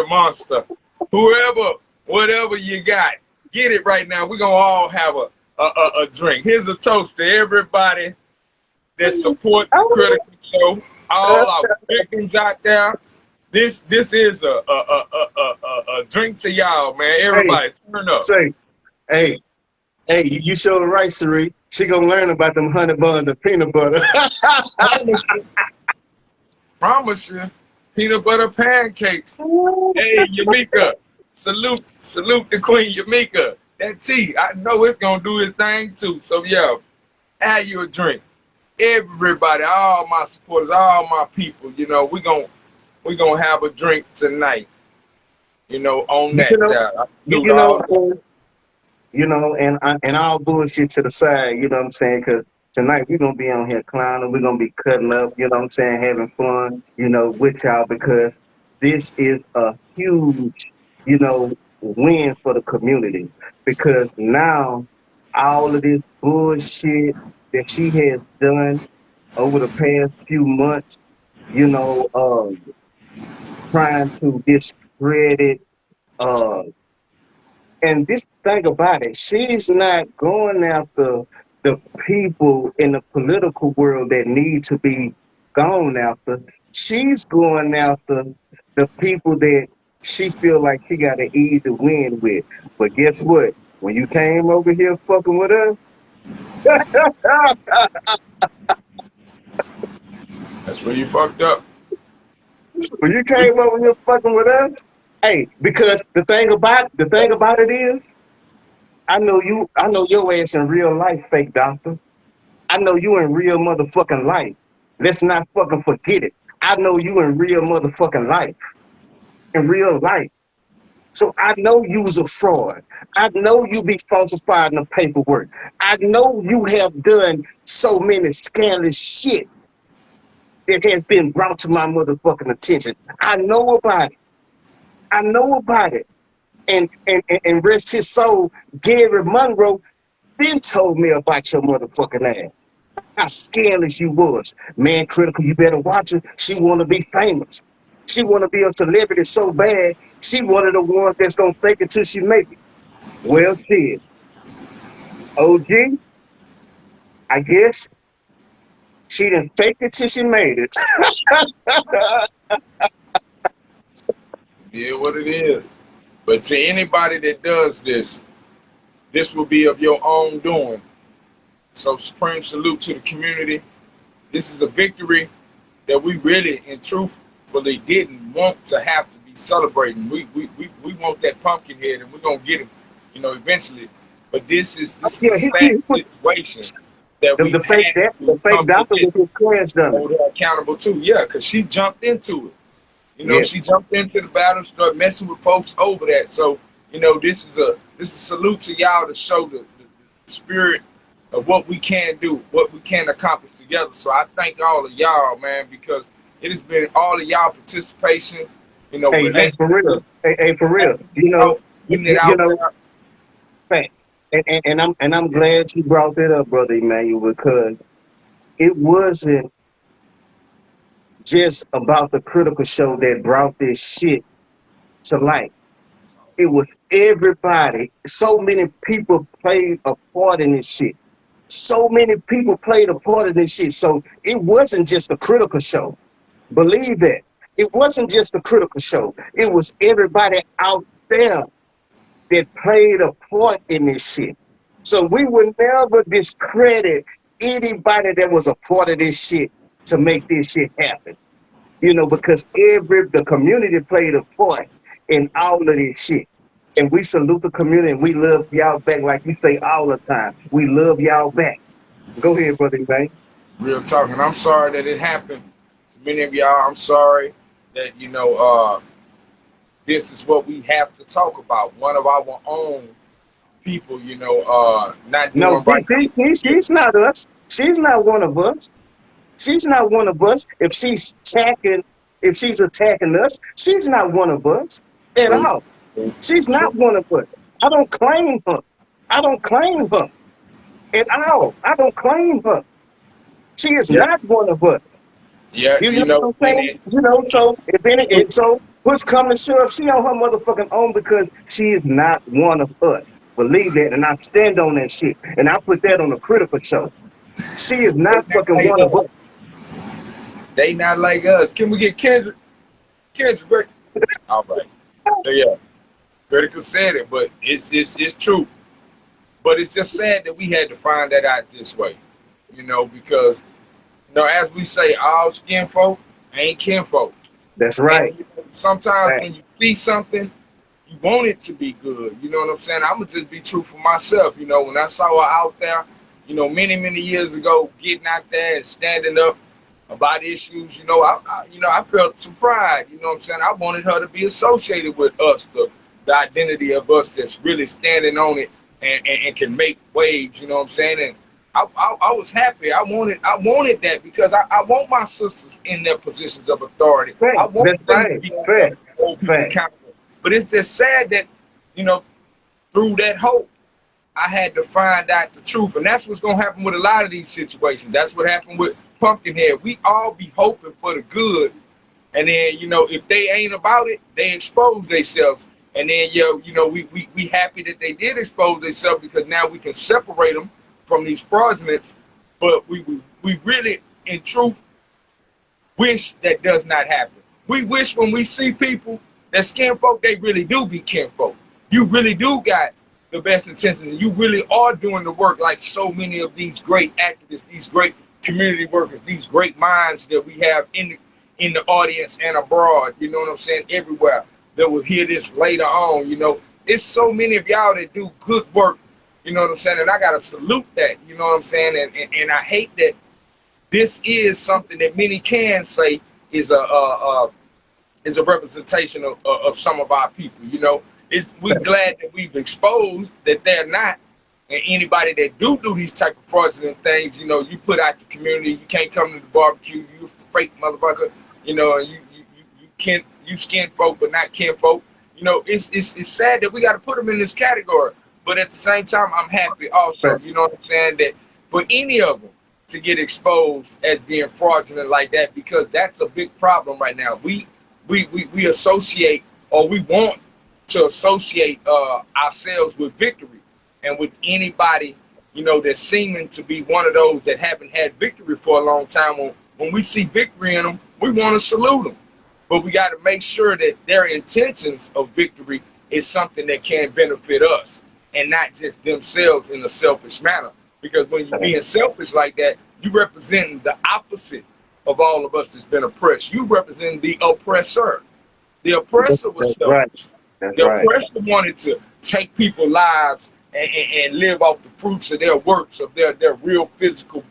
monster. Whoever, whatever you got, get it right now. We gonna all have a drink. Here's a toast to everybody that support the Critical Show. All our victims out there. This is a drink to y'all, man. Hey, Everybody, turn up. say, hey, hey, you showed right, Sheree. She gonna learn about them honey buns and peanut butter. Promise you, peanut butter pancakes. Hey, Yamika, salute the Queen Yamika. That tea, I know it's gonna do its thing too. So yeah, have you a drink. Everybody, all my supporters, all my people, you know, we gonna have a drink tonight. You know, on that. you know, I you, salute you know, all. and all bullshit to the side. You know what I'm saying? Because tonight we're gonna be on here clowning. We're gonna be cutting up. You know what I'm saying? Having fun. You know, with y'all because this is a huge, win for the community. Because now all of this bullshit that she has done over the past few months, you know, trying to discredit uh and this thing about it, she's not going after the people in the political world that need to be gone after. She's going after the people that she feel like she got an easy win with. But guess what? When you came over here fucking with us, That's where you fucked up. when you came over here fucking with us, hey, because the thing about it is, I know your ass in real life, fake doctor. I know you in real motherfucking life. Let's not fucking forget it. I know you in real motherfucking life. In real life. So I know you was a fraud. I know you be falsifying the paperwork. I know you have done so many scandalous shit that has been brought to my motherfucking attention. I know about it. I know about it. And rest his soul, Gary Monroe then told me about your motherfucking ass. How scandalous you was. Man, Critical, you better watch her. She want to be famous. She want to be a celebrity so bad. She one of the ones that's going to fake it till she make it. Well, shit. OG, I guess she didn't fake it till she made it. Yeah, what it is. But to anybody that does this, this will be of your own doing. So supreme salute to the community. This is a victory that we really and truthfully didn't want to have to be celebrating. We want that pumpkin head and we're gonna get him, you know, eventually. But this is Yeah, a sad he put situation that the we've had the to fake come to doctor get with his class done. hold her accountable to. Yeah, because she jumped into it. You know, Yeah. she jumped into the battle, started messing with folks over that. So, you know, this is a salute to y'all to show the spirit of what we can do, what we can accomplish together. So I thank all of y'all, man, because it has been all of y'all participation, you know, Hey, for real. relentlessly, Hey, for real. putting it You out know, there. facts. And I'm glad you brought that up, brother Emmanuel, because it wasn't just about the Critical Show that brought this shit to light. It was everybody. So many people played a part in this shit. So many people played a part in this shit. So it wasn't just the Critical Show. Believe that. It wasn't just the Critical Show. It was everybody out there that played a part in this shit. So we would never discredit anybody that was a part of this shit to make this shit happen. Because the community played a part in all of this shit. And we salute the community and we love y'all back like we say all the time. We love y'all back. Go ahead, brother man. Real talk. And I'm sorry that it happened to many of y'all. I'm sorry that, this is what we have to talk about. One of our own people, not No, doing right. she's not us. She's not one of us. She's not one of us. If she's attacking us, she's not one of us at True, all. true, She's true. not one of us. I don't claim her. I don't claim her at all. I don't claim her. She is Yeah, not one of us. yeah, You know what I'm and saying? So if any, so what's coming short, she on her motherfucking own because she is not one of us. Believe that, and I stand on that shit, and I put that on a critical show. She is not fucking one of us. they not like us. Can we get Kendrick? Kendrick, right? All right. So yeah, critical said it, but it's true. But it's just sad that we had to find that out this way, because as we say, all skin folk ain't kinfolk. That's And right. sometimes Right. when you see something, you want it to be good. You know what I'm saying? I'm gonna just be true for myself. When I saw her out there, many years ago, getting out there and standing up about issues, I felt some pride. You know what I'm saying? I wanted her to be associated with us, the identity of us that's really standing on it and can make waves. You know what I'm saying? And I was happy. I wanted that because I want my sisters in their positions of authority. Fact. I want That's them to right. be able to Fact. hold people Fact. accountable. But it's just sad that, you know, through that hope, I had to find out the truth. And that's what's going to happen with a lot of these situations. That's what happened with Pumpkinhead. We all be hoping for the good. And then, if they ain't about it, they expose themselves. And then, we happy that they did expose themselves because now we can separate them from these fraudulence. But we really, in truth, wish that does not happen. We wish when we see people that skin folk, they really do be kinfolk. You really do got the best intentions. You really are doing the work like so many of these great activists, these great community workers, these great minds that we have in the audience and abroad. You know what I'm saying? Everywhere that will hear this later on. It's so many of y'all that do good work. You know what I'm saying? And I gotta salute that. You know what I'm saying? And I hate that this is something that many can say is a representation of some of our people. We glad that we've exposed that they're not, and anybody that do these type of fraudulent things, you put out the community. You can't come to the barbecue. You fake motherfucker. And you skin folk but not kin folk. It's sad that we got to put them in this category. But at the same time, I'm happy also. Fact. You know what I'm saying? That for any of them to get exposed as being fraudulent like that, because that's a big problem right now. We associate, or we want to associate ourselves with victory, and with anybody that's seeming to be one of those that haven't had victory for a long time. When we see victory in them, we want to salute them, but we got to make sure that their intentions of victory is something that can benefit us and not just themselves in a selfish manner. Because when you're being selfish like that, you represent the opposite of all of us that's been oppressed. You represent the oppressor. The oppressor was That's selfish. right. That's The right. oppressor wanted to take people's lives and live off the fruits of their works, of their real physical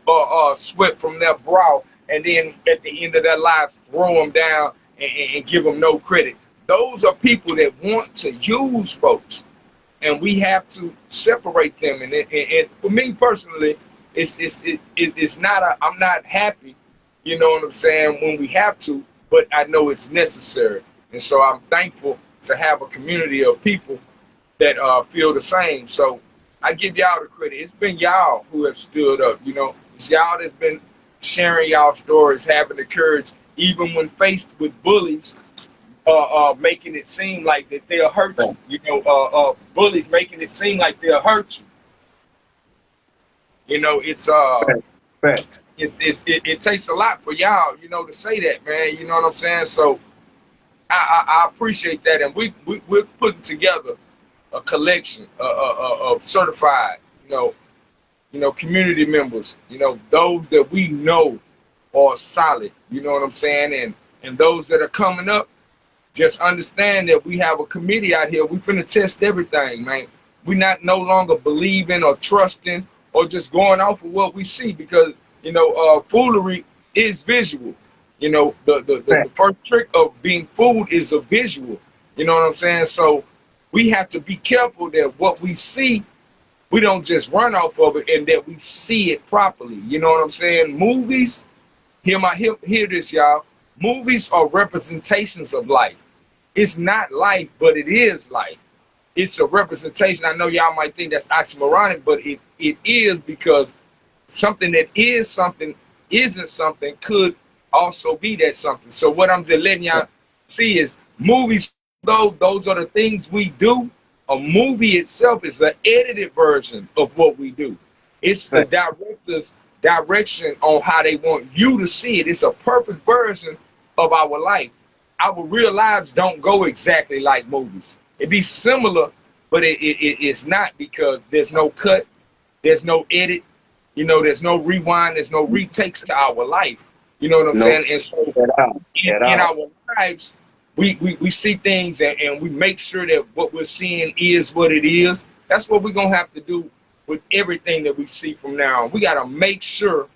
sweat from their brow, and then at the end of their lives throw them down and give them no credit. Those are people that want to use folks, and we have to separate them. And for me personally, it's not I'm not happy, you know what I'm saying, when we have to, but I know it's necessary, and so I'm thankful to have a community of people that feel the same. So I give y'all the credit. It's been y'all who have stood up. It's y'all that's been sharing y'all stories, having the courage, even when faced with bullies, making it seem like that they'll hurt Fact. you. Bullies making it seem like they'll hurt you. It's Fact. Fact. it takes a lot for y'all, to say that, man. You know what I'm saying? So I appreciate that, and we're putting together a collection of certified, community members, those that we know are solid. You know what I'm saying? And those that are coming up, just understand that we have a committee out here. We finna test everything, man. We not no longer believing or trusting or just going off of what we see, because foolery is visual. The first trick of being fooled is a visual. You know what I'm saying? So we have to be careful that what we see, we don't just run off of it, and that we see it properly. You know what I'm saying? Movies, hear this, y'all. Movies are representations of life. It's not life, but it is life. It's a representation. I know y'all might think that's oxymoronic, but it is, because something that is something isn't something could also be that something. So what I'm just letting y'all see is movies, though those are the things we do, a movie itself is an edited version of what we do. It's the director's direction on how they want you to see it. It's a perfect version of our life. Our real lives don't go exactly like movies. It be similar, but it's not, because there's no cut, there's no edit, there's no rewind, there's no retakes to our life. You know what I'm saying? And so in our lives, we see things, and we make sure that what we're seeing is what it is. That's what we're going to have to do with everything that we see from now on. We got to make sure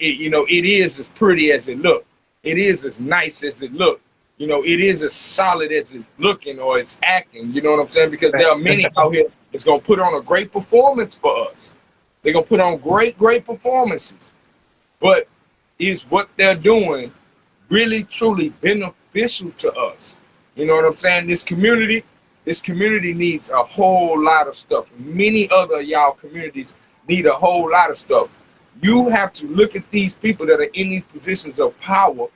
it is as pretty as it looks. It is as nice as it looks. It is as solid as it's looking or it's acting. You know what I'm saying? Because there are many out here that's going to put on a great performance for us. They're going to put on great performances. But is what they're doing really, truly beneficial to us? You know what I'm saying? This community needs a whole lot of stuff. Many other y'all communities need a whole lot of stuff. You have to look at these people that are in these positions of power.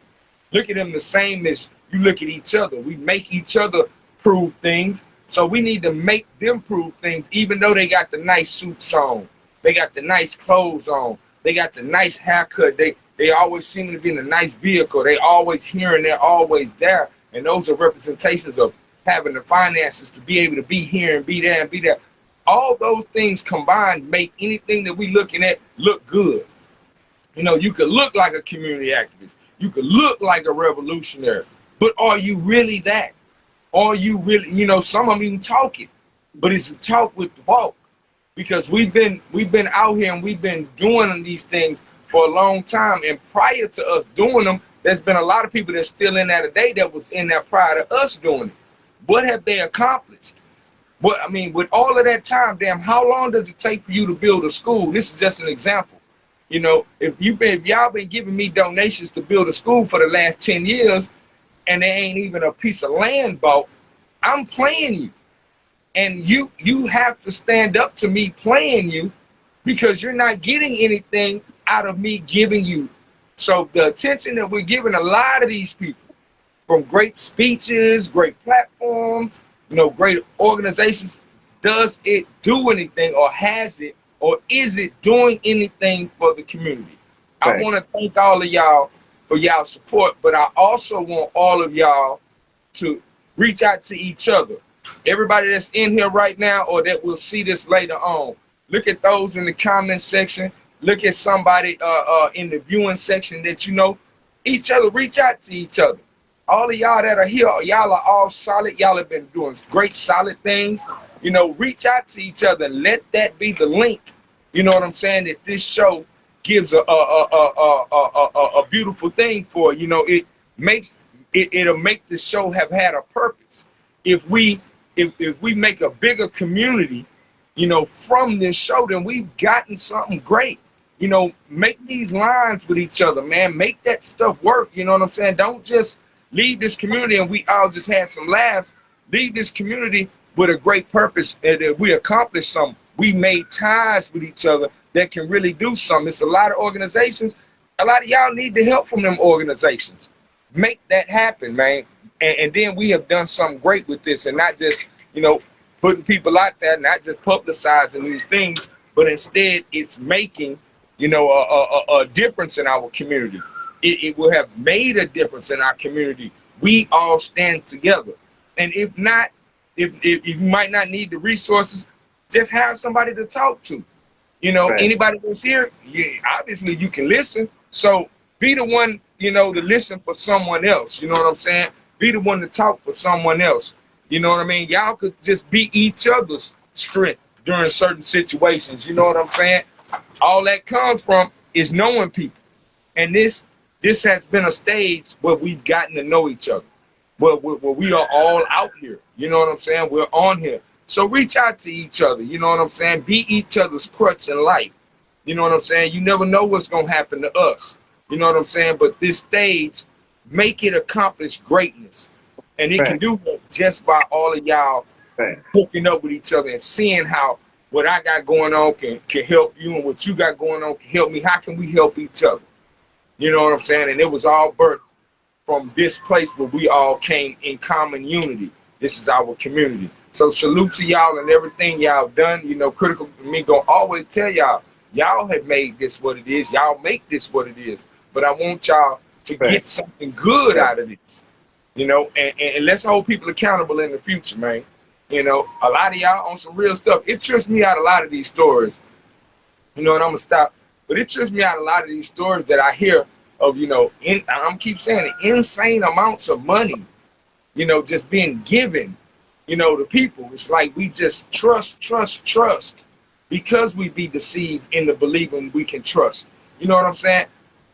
Look at them the same as you look at each other. We make each other prove things. So we need to make them prove things, even though they got the nice suits on. They got the nice clothes on. They got the nice haircut. They always seem to be in a nice vehicle. They always here and they're always there. And those are representations of having the finances to be able to be here and be there and be there. All those things combined make anything that we looking at look good. You could look like a community activist. You could look like a revolutionary. But are you really that? Are you really, some of them even talk it, but it's a talk with the walk. Because we've been out here and we've been doing these things for a long time. And prior to us doing them, there's been a lot of people that's still in there today that was in there prior to us doing it. What have they accomplished? With all of that time, damn, how long does it take for you to build a school? This is just an example. If y'all been giving me donations to build a school for the last 10 years, and there ain't even a piece of land bought, I'm playing you. And you have to stand up to me playing you, because you're not getting anything out of me giving you. So the attention that we're giving a lot of these people, from great speeches, great platforms, great organizations, does it do anything, or has it, or is it doing anything for the community? Right. I want to thank all of y'all for y'all support, but I also want all of y'all to reach out to each other. Everybody that's in here right now, or that will see this later on, look at those in the comment section. Look at somebody in the viewing section that each other. Reach out to each other. All of y'all that are here, y'all are all solid. Y'all have been doing great, solid things. Reach out to each other. Let that be the link. You know what I'm saying? That this show gives a beautiful thing for. It makes it'll make the show have had a purpose. If we make a bigger community, from this show, then we've gotten something great. Make these lines with each other, man. Make that stuff work. You know what I'm saying? Don't just leave this community and we all just had some laughs. Leave this community with a great purpose, and that we accomplished something. We made ties with each other that can really do something. It's a lot of organizations. A lot of y'all need the help from them organizations. Make that happen, man. And then we have done something great with this, and not just, putting people out there, not just publicizing these things, but instead it's making, a difference in our community. It will have made a difference in our community. We all stand together. And if not, if you might not need the resources, just have somebody to talk to. Right. Anybody that's here, obviously you can listen. So be the one, to listen for someone else. You know what I'm saying? be the one to talk for someone else. You know what I mean? Y'all could just be each other's strength during certain situations. You know what I'm saying? All that comes from is knowing people. And this has been a stage where we've gotten to know each other. Where we are all out here. You know what I'm saying? We're on here. So reach out to each other. You know what I'm saying? Be each other's crutch in life. You know what I'm saying? You never know what's going to happen to us. You know what I'm saying? But this stage, make it accomplish greatness. And it can do that just by all of y'all hooking up with each other and seeing how what I got going on can help you and what you got going on can help me. How can we help each other? You know what I'm saying? And it was all birthed from this place where we all came in common unity. This is our community. So salute to y'all and everything y'all done. You know, Critical Me gonna always tell y'all, y'all have made this what it is. Y'all make this what it is. But I want y'all to get something good out of this. You know, and let's hold people accountable in the future, man. You know, a lot of y'all on some real stuff. It trips me out a lot of these stories. You know, and I'm gonna stop. But it trips me out a lot of these stories that I hear of, you know, I'm keep saying it, insane amounts of money, you know, just being given, you know, to people. It's like we just trust because we be deceived into believing we can trust. You know what I'm saying?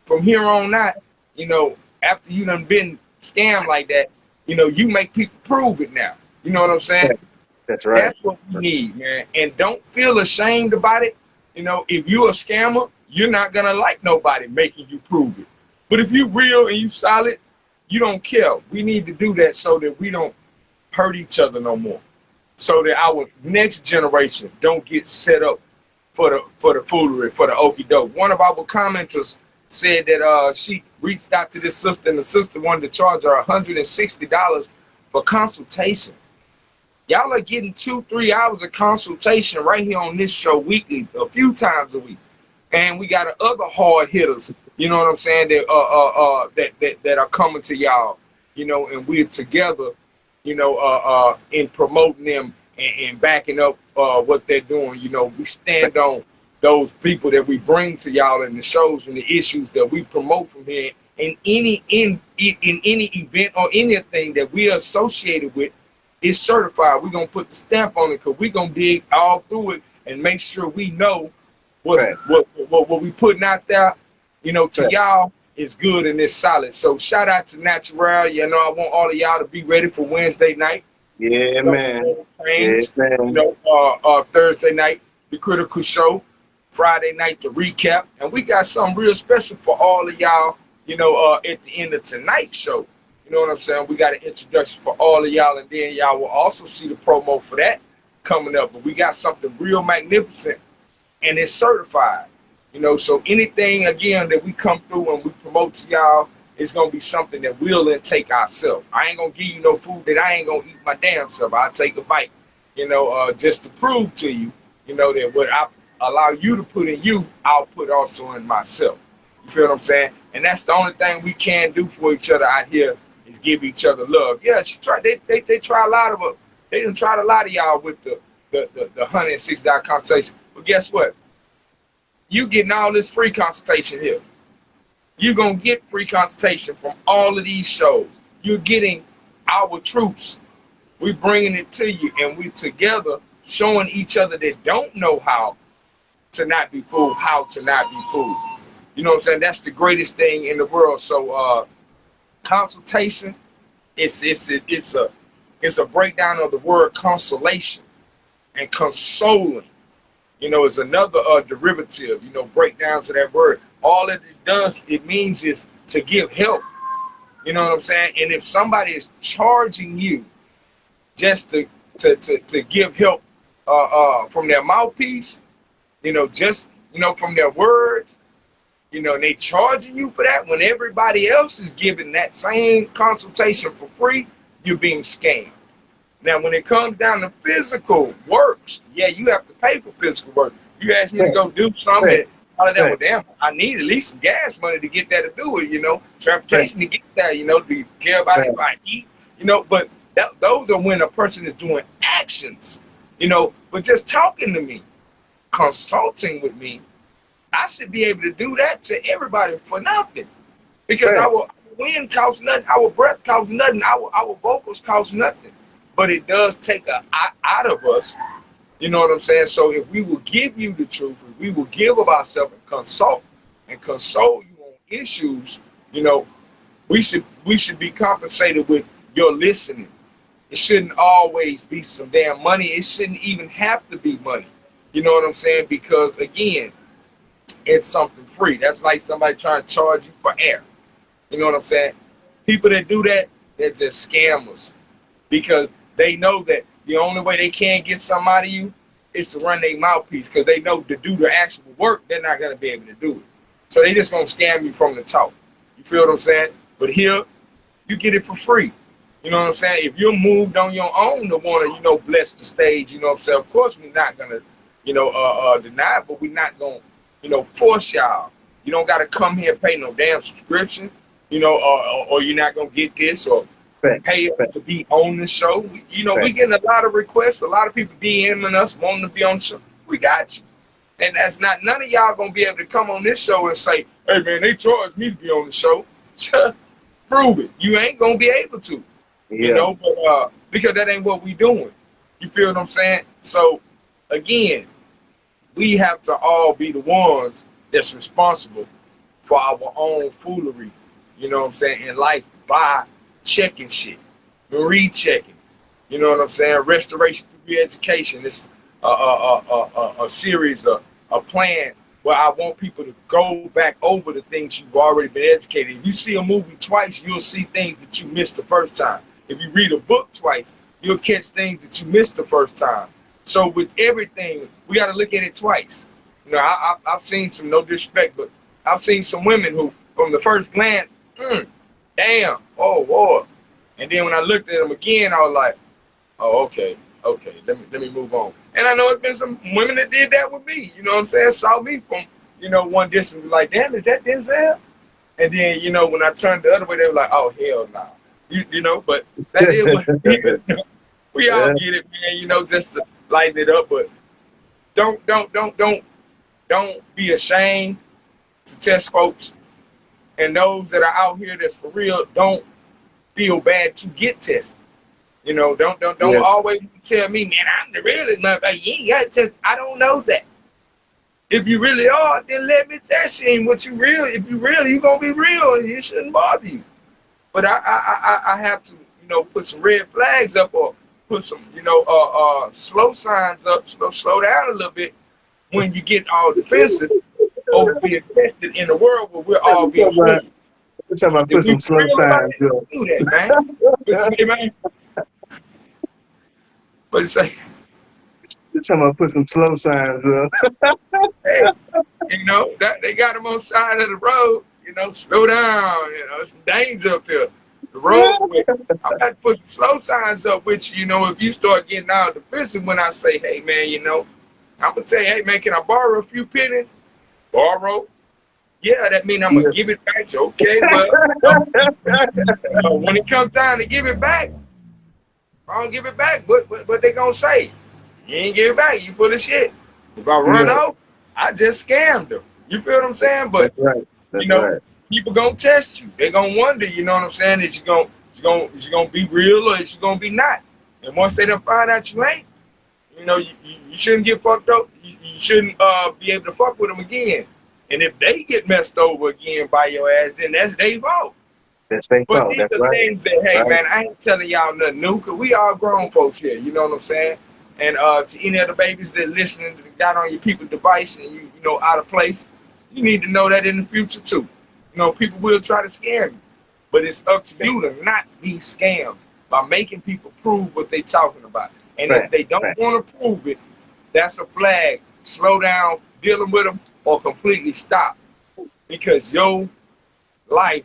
From here on out, you know, after you done been scammed like that, you know, you make people prove it now. You know what I'm saying? That's right. That's what we need, man. And don't feel ashamed about it. You know, if you're a scammer, you're not gonna like nobody making you prove it. But if you real and you solid, you don't care. We need to do that so that we don't hurt each other no more. So that our next generation don't get set up for the foolery, for the okie doke. One of our commenters said that she reached out to this sister and the sister wanted to charge her $160 for consultation. Y'all are getting 2-3 hours of consultation right here on this show weekly, a few times a week. And we got other hard hitters, you know what I'm saying, that are coming to y'all, you know, and we're together, you know, in promoting them and backing up what they're doing. You know, we stand on those people that we bring to y'all in the shows and the issues that we promote from here. And in any event or anything that we are associated with is certified. We're gonna put the stamp on it because we're gonna dig all through it and make sure we know what we putting out there, you know, to y'all is good and it's solid. So shout out to Natural. You know, I want all of y'all to be ready for Wednesday night. Yeah, man. You know, Thursday night, the Critical Show. Friday night, the recap. And we got something real special for all of y'all, you know, at the end of tonight's show. You know what I'm saying? We got an introduction for all of y'all, and then y'all will also see the promo for that coming up. But we got something real magnificent, and it's certified. You know, so anything, again, that we come through and we promote to y'all, it's going to be something that we'll intake ourselves. I ain't going to give you no food that I ain't going to eat my damn self. I'll take a bite, you know, just to prove to you, you know, that what I allow you to put in you, I'll put also in myself. You feel what I'm saying? And that's the only thing we can do for each other out here is give each other love. Yeah, they try a lot of us. They done tried a lot of y'all with the $106 consultation. But guess what? You getting all this free consultation here. You're going to get free consultation from all of these shows. You're getting our truths. We're bringing it to you, and we together showing each other that don't know how to not be fooled, how to not be fooled. You know what I'm saying? That's the greatest thing in the world. So consultation, it's a breakdown of the word consolation, and consoling, you know, is another derivative, you know, breakdowns of that word. All that it does, it means is to give help. You know what I'm saying? And if somebody is charging you just to give help from their mouthpiece, you know, just, you know, from their words, you know, and they charging you for that when everybody else is giving that same consultation for free, you're being scammed. Now, when it comes down to physical works, yeah, you have to pay for physical work. You ask me to go do something, all of that, well, damn, I need at least some gas money to get there to do it, you know, transportation to get there, you know, to care about if I eat, you know, but those are when a person is doing actions, you know, but just talking to me, consulting with me, I should be able to do that to everybody for nothing, because I will wind costs nothing. Our breath costs nothing. Our vocals cost nothing. But it does take a out of us. You know what I'm saying? So if we will give you the truth, if we will give of ourselves and console you on issues, you know, we should be compensated with your listening. It shouldn't always be some damn money. It shouldn't even have to be money. You know what I'm saying? Because again, it's something free. That's like somebody trying to charge you for air. You know what I'm saying? People that do that, they're just scammers because they know that the only way they can get something out of you is to run their mouthpiece because they know to do the actual work, they're not going to be able to do it. So they just going to scam you from the talk. You feel what I'm saying? But here, you get it for free. You know what I'm saying? If you're moved on your own to want to, you know, bless the stage, you know what I'm saying? Of course, we're not going to, you know, deny it, but we're not going to, you know, force y'all. You don't got to come here and pay no damn subscription, you know, or you're not going to get this or pay us to be on the show. You know, we getting a lot of requests. A lot of people DMing us wanting to be on the show. We got you. And that's not, none of y'all going to be able to come on this show and say, hey, man, they charged me to be on the show. Prove it. You ain't going to be able to. You know, but because that ain't what we doing. You feel what I'm saying? So, again, we have to all be the ones that's responsible for our own foolery, you know what I'm saying, in life by checking shit, rechecking, you know what I'm saying, restoration through re-education. It's a series, a plan where I want people to go back over the things you've already been educated. If you see a movie twice, you'll see things that you missed the first time. If you read a book twice, you'll catch things that you missed the first time. So with everything, we got to look at it twice. You know, I've seen some, no disrespect, but I've seen some women who, from the first glance, damn, oh Lord. And then when I looked at them again, I was like, oh, okay, let me move on. And I know it's been some women that did that with me. You know what I'm saying? Saw me from, you know, one distance, like, damn, is that Denzel? And then, you know, when I turned the other way, they were like, oh, hell no. You know, but that is what it is. You know? We all get it, man, you know, just to lighten it up. But don't be ashamed to test folks. And those that are out here that's for real, don't feel bad to get tested. You know, don't always tell me, man, I'm the realest motherfucker. You ain't got to test. I don't know that. If you really are, then let me test you. And what you real, if you real, you gonna be real, and it shouldn't bother you. But I have to, you know, put some red flags up or put some, you know, slow signs up, slow down a little bit when you get all defensive over being tested in a world where we're all being human. Let's talk about put some slow signs up. Do that, man. But say, man. But say, Let's talk about put some slow signs up. hey, you know, that they got them on the side of the road. You know, slow down. You know, some danger up here. The road, I got to put some slow signs up with you. You know, if you start getting out defensive when I say, hey, man, you know, I'm going to tell you, hey, man, can I borrow a few pennies? Borrow? Yeah, that means I'm going to give it back to you. Okay, well, when it comes time to give it back, I don't give it back. What they going to say? You ain't give it back. You full of shit. If I run out, I just scammed them. You feel what I'm saying? But, you know, people going to test you. They going to wonder, you know what I'm saying? Is you gonna be real or is you going to be not? And once they done find out you ain't, you know, you shouldn't get fucked up. You shouldn't be able to fuck with them again. And if they get messed over again by your ass, then that's their fault. That's their fault. But these are things that, hey, man, I ain't telling y'all nothing new, because we all grown folks here. You know what I'm saying? And to any of the babies that listening that got on your people's device and you know, out of place, you need to know that in the future too. You know, people will try to scam you, but it's up to you to not be scammed by making people prove what they're talking about. And if they don't want to prove it, that's a flag. Slow down dealing with them or completely stop. Because your life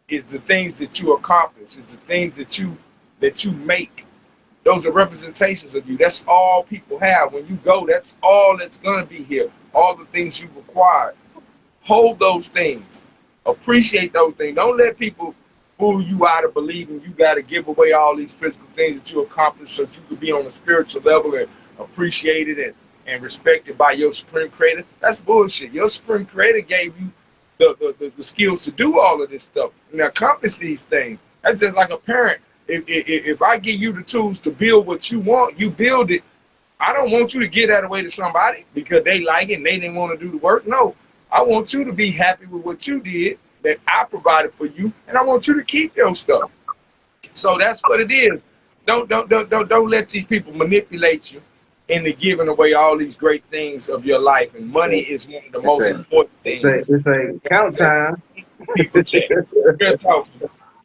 is the things that you accomplish, is the things that you make. Those are representations of you. That's all people have. When you go, that's all that's going to be here. All the things you've acquired. Hold those things. Appreciate those things. Don't let people fool you out of believing you got to give away all these physical things that you accomplished so that you could be on a spiritual level and appreciated and respected by your supreme creator. That's bullshit. Your supreme creator gave you the skills to do all of this stuff and accomplish these things. That's just like a parent. If I give you the tools to build what you want, you build it. I don't want you to give that away to somebody because they like it and they didn't want to do the work. No, I want you to be happy with what you did, that I provided for you, and I want you to keep your stuff. So that's what it is. Don't let these people manipulate you into giving away all these great things of your life. And money is one of the most important things. It's a count time. People check. Real talk.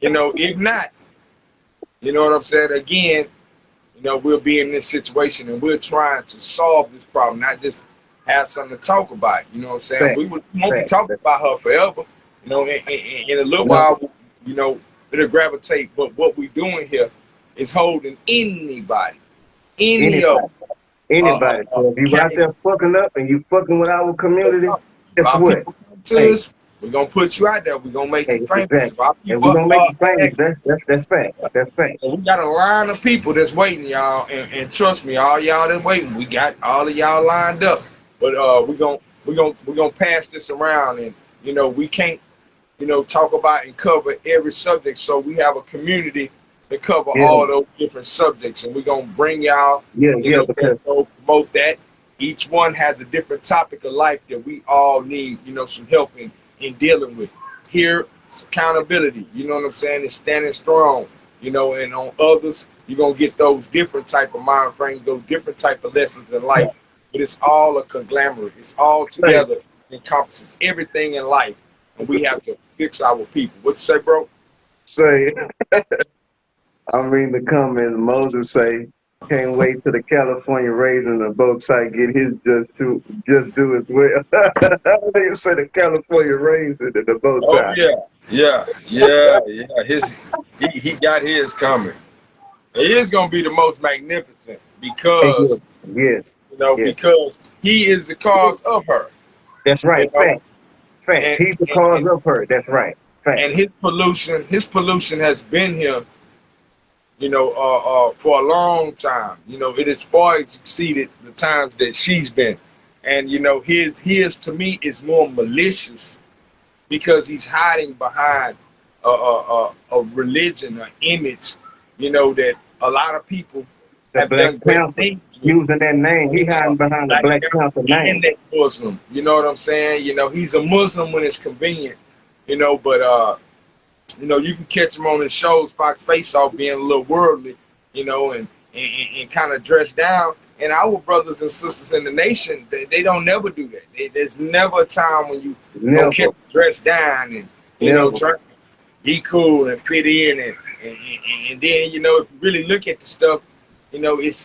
You know, if not, you know what I'm saying? Again, you know, we'll be in this situation and we're trying to solve this problem, not just have something to talk about. You know what I'm saying? Fact. We won't be talking about her forever. You know, in a little No. while, you know, it'll gravitate. But what we're doing here is holding anybody, any of Anybody. So if you out there fucking up and you fucking with our community, guess our what? people come to us, we're gonna put you out there. We're gonna make you famous. Exactly. If our And people we're gonna make you famous. are That's fact. That's fact. So we got a line of people that's waiting, y'all, and trust me, all y'all that's waiting, we got all of y'all lined up. But we're gonna pass this around, and you know we can't, you know, talk about and cover every subject. So we have a community to cover all those different subjects, and we're gonna bring y'all, Because promote that. Each one has a different topic of life that we all need, you know, some help in dealing with. Here, it's accountability. You know what I'm saying? It's standing strong. You know, and on others, you're gonna get those different type of mind frames, those different type of lessons in life. But it's all a conglomerate. It's all together. It encompasses everything in life, and we have to fix our people. What you say, bro? say, I'm reading the comments. Moses say, can't wait till the California raisin the boat site get his just do as well. They say the California raisin and the boat Oh site. yeah. He got his coming. It is gonna be the most magnificent because Yes. you know because he is the cause of her. That's right. You know? Fact. He's the cause of her. That's right. Fact. And his pollution has been here, you know, for a long time. You know, it has far exceeded the times that she's been. And you know, his to me is more malicious because he's hiding behind a religion, an image, you know, that a lot of people The have Black done great Panther things with. using that name. He hiding behind the Black Panther name. And that Muslim, you know what I'm saying? You know, he's a Muslim when it's convenient, you know, but you know, you can catch him on his shows, Fox Face Off, being a little worldly, you know, and kind of dressed down. And our brothers and sisters in the nation, they don't never do that. There's never a time when you don't get dressed down and, you know, try to be cool and fit in. And then, you know, if you really look at the stuff, you know, it's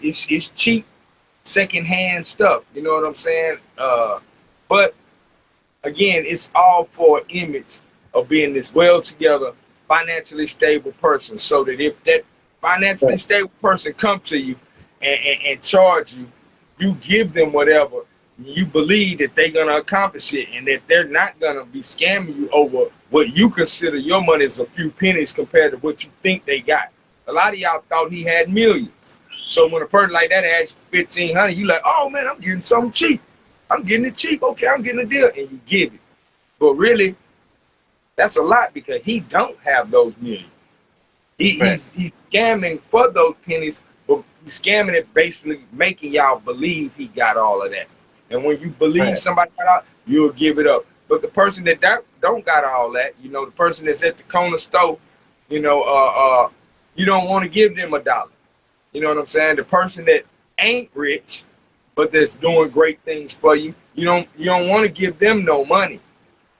cheap, secondhand stuff. You know what I'm saying? But again, it's all for image of being this well together, financially stable person. So that if that financially stable person come to you and charge you, you give them whatever you believe that they're gonna accomplish it, and that they're not gonna be scamming you over what you consider your money is a few pennies compared to what you think they got. A lot of y'all thought he had millions. So when a person like that asks $1,500, you like, oh man, I'm getting something cheap. I'm getting it cheap. Okay, I'm getting a deal, and you give it. But really, that's a lot because he don't have those millions. He's scamming for those pennies, but he's scamming it basically making y'all believe he got all of that. And when you believe somebody got all, you'll give it up. But the person that don't got all that, you know, the person that's at the corner store, you know, you don't want to give them $1. You know what I'm saying? The person that ain't rich, but that's doing great things for you, you don't want to give them no money.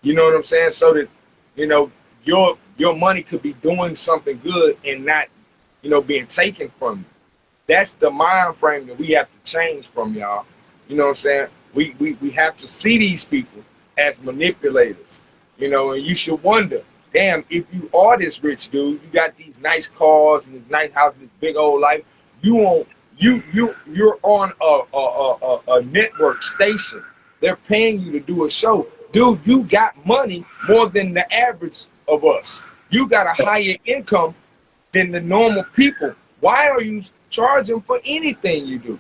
You know what I'm saying? So that, you know, your money could be doing something good and not, you know, being taken from you. That's the mind frame that we have to change from, y'all. You know what I'm saying? We have to see these people as manipulators, you know, and you should wonder, damn, if you are this rich dude, you got these nice cars and these nice houses, this big old life, you're on a network station. They're paying you to do a show. Dude, you got money more than the average of us. You got a higher income than the normal people. Why are you charging for anything you do?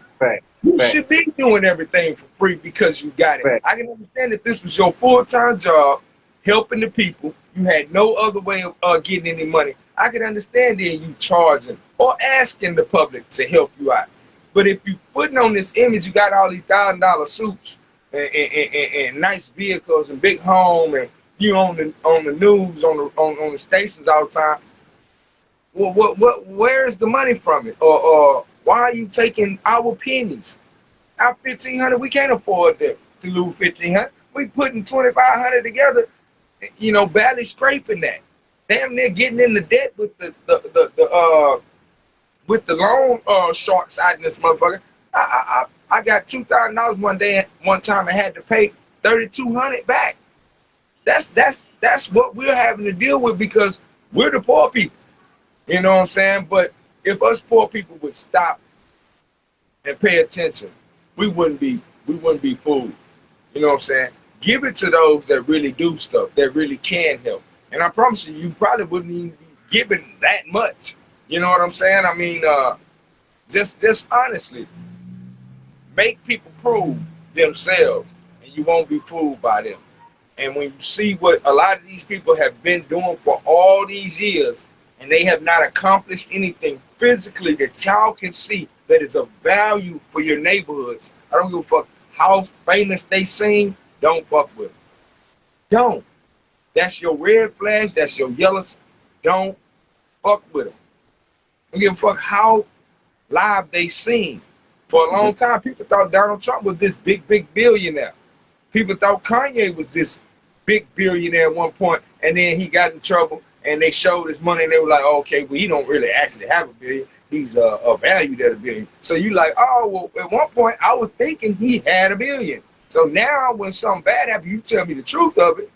You should be doing everything for free because you got it. I can understand if this was your full-time job, helping the people. You had no other way of getting any money. I could understand then you charging or asking the public to help you out. But if you putting on this image, you got all these $1,000 suits and nice vehicles and big home, and you on the news on the stations all the time. Well, where is the money from it? Or why are you taking our pennies? Our 1,500, we can't afford to lose 1,500. We putting 2,500 together, barely scraping that. Damn near getting into debt with the loan sharks out in this motherfucker. I got $2,000 one time, and had to pay 3,200 back. That's what we're having to deal with because we're the poor people. You know what I'm saying? But if us poor people would stop and pay attention, we wouldn't be fooled. You know what I'm saying? Give it to those that really do stuff, that really can help. And I promise you, you probably wouldn't even be giving that much. You know what I'm saying? I mean, just honestly, make people prove themselves, and you won't be fooled by them. And when you see what a lot of these people have been doing for all these years, and they have not accomplished anything physically that y'all can see that is of value for your neighborhoods, I don't give a fuck how famous they seem, don't fuck with them. Don't. That's your red flash, that's your yellow. Don't fuck with them. Don't give a fuck how live they seem. For a long time, people thought Donald Trump was this big billionaire. People thought Kanye was this big billionaire at one point, and then he got in trouble, and they showed his money, and they were like, oh, okay, well, he don't really actually have $1 billion. He's valued at $1 billion. So you like, oh, well, at one point, I was thinking he had $1 billion. So now when something bad happens, you tell me the truth of it.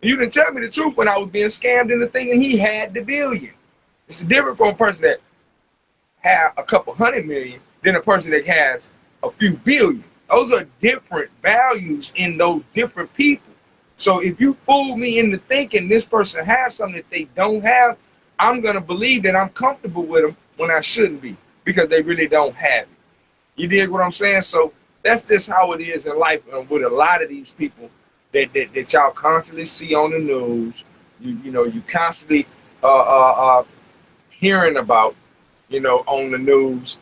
You didn't tell me the truth when I was being scammed into thinking he had the $1 billion. It's different from a person that had a couple $100 million than a person that has a few billion. Those are different values in those different people. So if you fool me into thinking this person has something that they don't have, I'm going to believe that I'm comfortable with them when I shouldn't be, because they really don't have it. You dig what I'm saying? So that's just how it is in life with a lot of these people that y'all constantly see on the news. You constantly hearing about, on the news.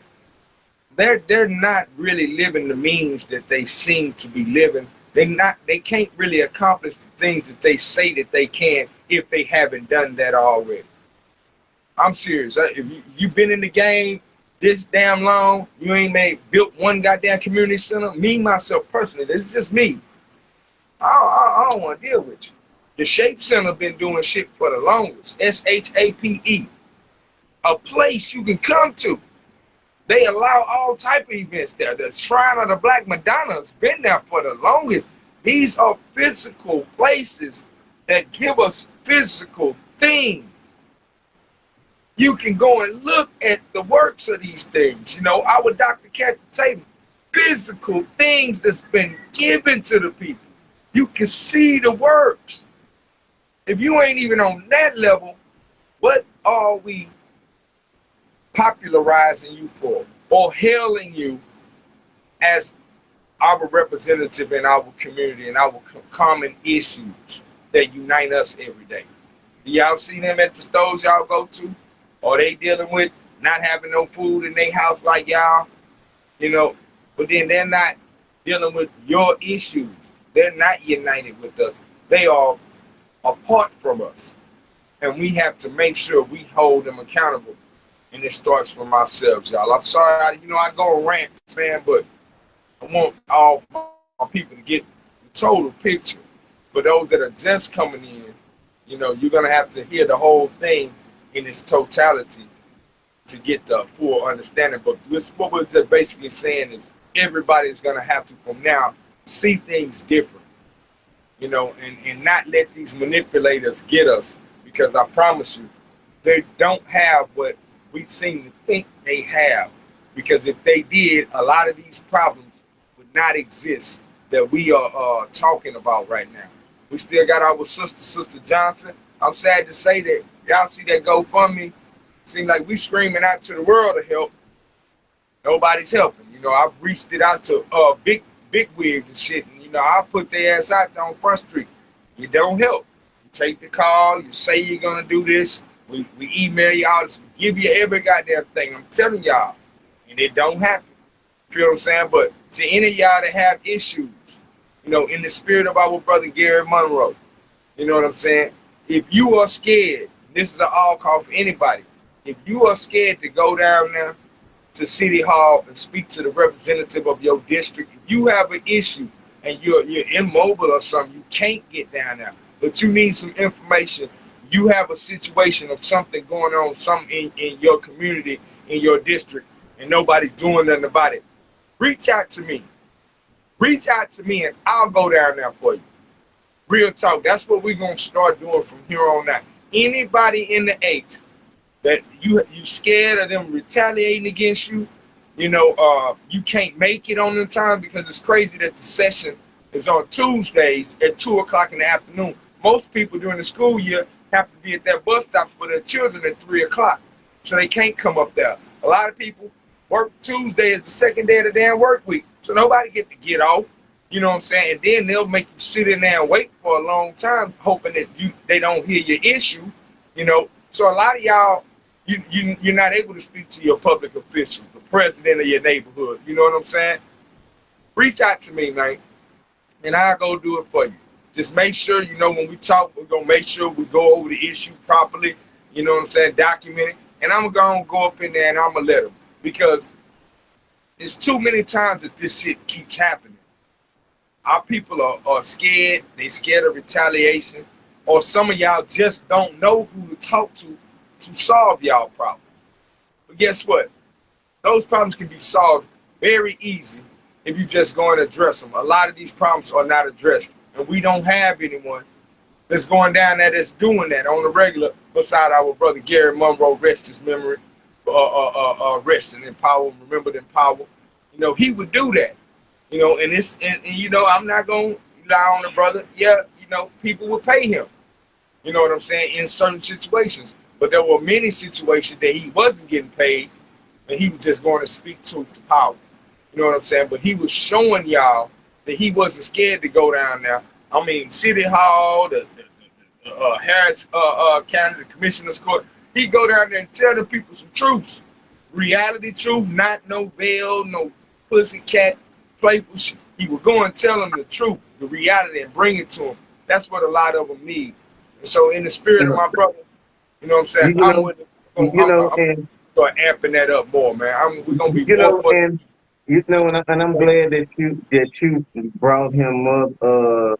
They're not really living the means that they seem to be living. They can't really accomplish the things that they say that they can if they haven't done that already. I'm serious. If you've been in the game this damn long, you ain't built one goddamn community center. Me, myself, personally, this is just me. I don't want to deal with you. The Shape Center been doing shit for the longest. SHAPE. A place you can come to. They allow all type of events there. The Shrine of the Black Madonna has been there for the longest. These are physical places that give us physical things. You can go and look at the works of these things. Our Dr. Kathy Tatum, physical things that's been given to the people. You can see the works. If you ain't even on that level, what are we popularizing you for, or hailing you as our representative in our community and our common issues that unite us every day? Do y'all see them at the stores y'all go to? Or they dealing with not having no food in their house like y'all? But then they're not dealing with your issues. They're not united with us. They are apart from us. And we have to make sure we hold them accountable. And it starts from ourselves, y'all. I'm sorry, I go on rants, man, but I want all my people to get the total picture. For those that are just coming in, you're going to have to hear the whole thing in its totality to get the full understanding. But what we're just basically saying is everybody's going to have to, from now, see things different, and not let these manipulators get us, because I promise you, they don't have what we seem to think they have. Because if they did, a lot of these problems would not exist that we are talking about right now. We still got our Sister Johnson. I'm sad to say that y'all see that GoFundMe. Seems like we screaming out to the world to help. Nobody's helping. I've reached it out to big wigs and shit, and I put their ass out there on Front Street. You don't help. take the call. You say you're gonna do this. We email y'all. Give you every goddamn thing. I'm telling y'all, and it don't happen. Feel what I'm saying? But to any of y'all that have issues, in the spirit of our brother Gary Monroe, you know what I'm saying? If you are scared, this is an all call for anybody. If you are scared to go down there to City Hall and speak to the representative of your district, if you have an issue and you're immobile or something, you can't get down there, but you need some information, you have a situation of something going on, something in your community, in your district, and nobody's doing nothing about it, reach out to me. Reach out to me and I'll go down there for you. Real talk. That's what we're going to start doing from here on out. Anybody in the H that you scared of them retaliating against you, you can't make it on the time, because it's crazy that the session is on Tuesdays at 2 o'clock in the afternoon. Most people during the school year have to be at that bus stop for their children at 3 o'clock, so they can't come up there. A lot of people work Tuesday as the second day of the damn work week, so nobody get off. You know what I'm saying? And then they'll make you sit in there and wait for a long time, hoping that they don't hear your issue. So a lot of y'all, you're not able to speak to your public officials, the president of your neighborhood. You know what I'm saying? Reach out to me, man, and I'll go do it for you. Just make sure, when we talk, we're going to make sure we go over the issue properly. You know what I'm saying? Document it. And I'm going to go up in there and I'm going to let them. Because it's too many times that this shit keeps happening. Our people are scared. They scared of retaliation. Or some of y'all just don't know who to talk to solve y'all problem. But guess what? Those problems can be solved very easy if you just go and address them. A lot of these problems are not addressed. And we don't have anyone that's going down there that's doing that on the regular beside our brother Gary Monroe, rest his memory, resting in power, remembered in power. He would do that. And I'm not going to lie on the brother. Yeah, people would pay him. You know what I'm saying? In certain situations. But there were many situations that he wasn't getting paid and he was just going to speak to the power. You know what I'm saying? But he was showing y'all that he wasn't scared to go down there. I mean, City Hall, the Harris County, the Commissioner's Court, he go down there and tell the people some truths. Reality truth, not no veil, no pussycat, playful shit. He would go and tell them the truth, the reality, and bring it to them. That's what a lot of them need. And so in the spirit of my brother, you know what I'm saying, I'm and start amping that up more, man. We're going to be you more know, and and I'm glad that you brought him up uh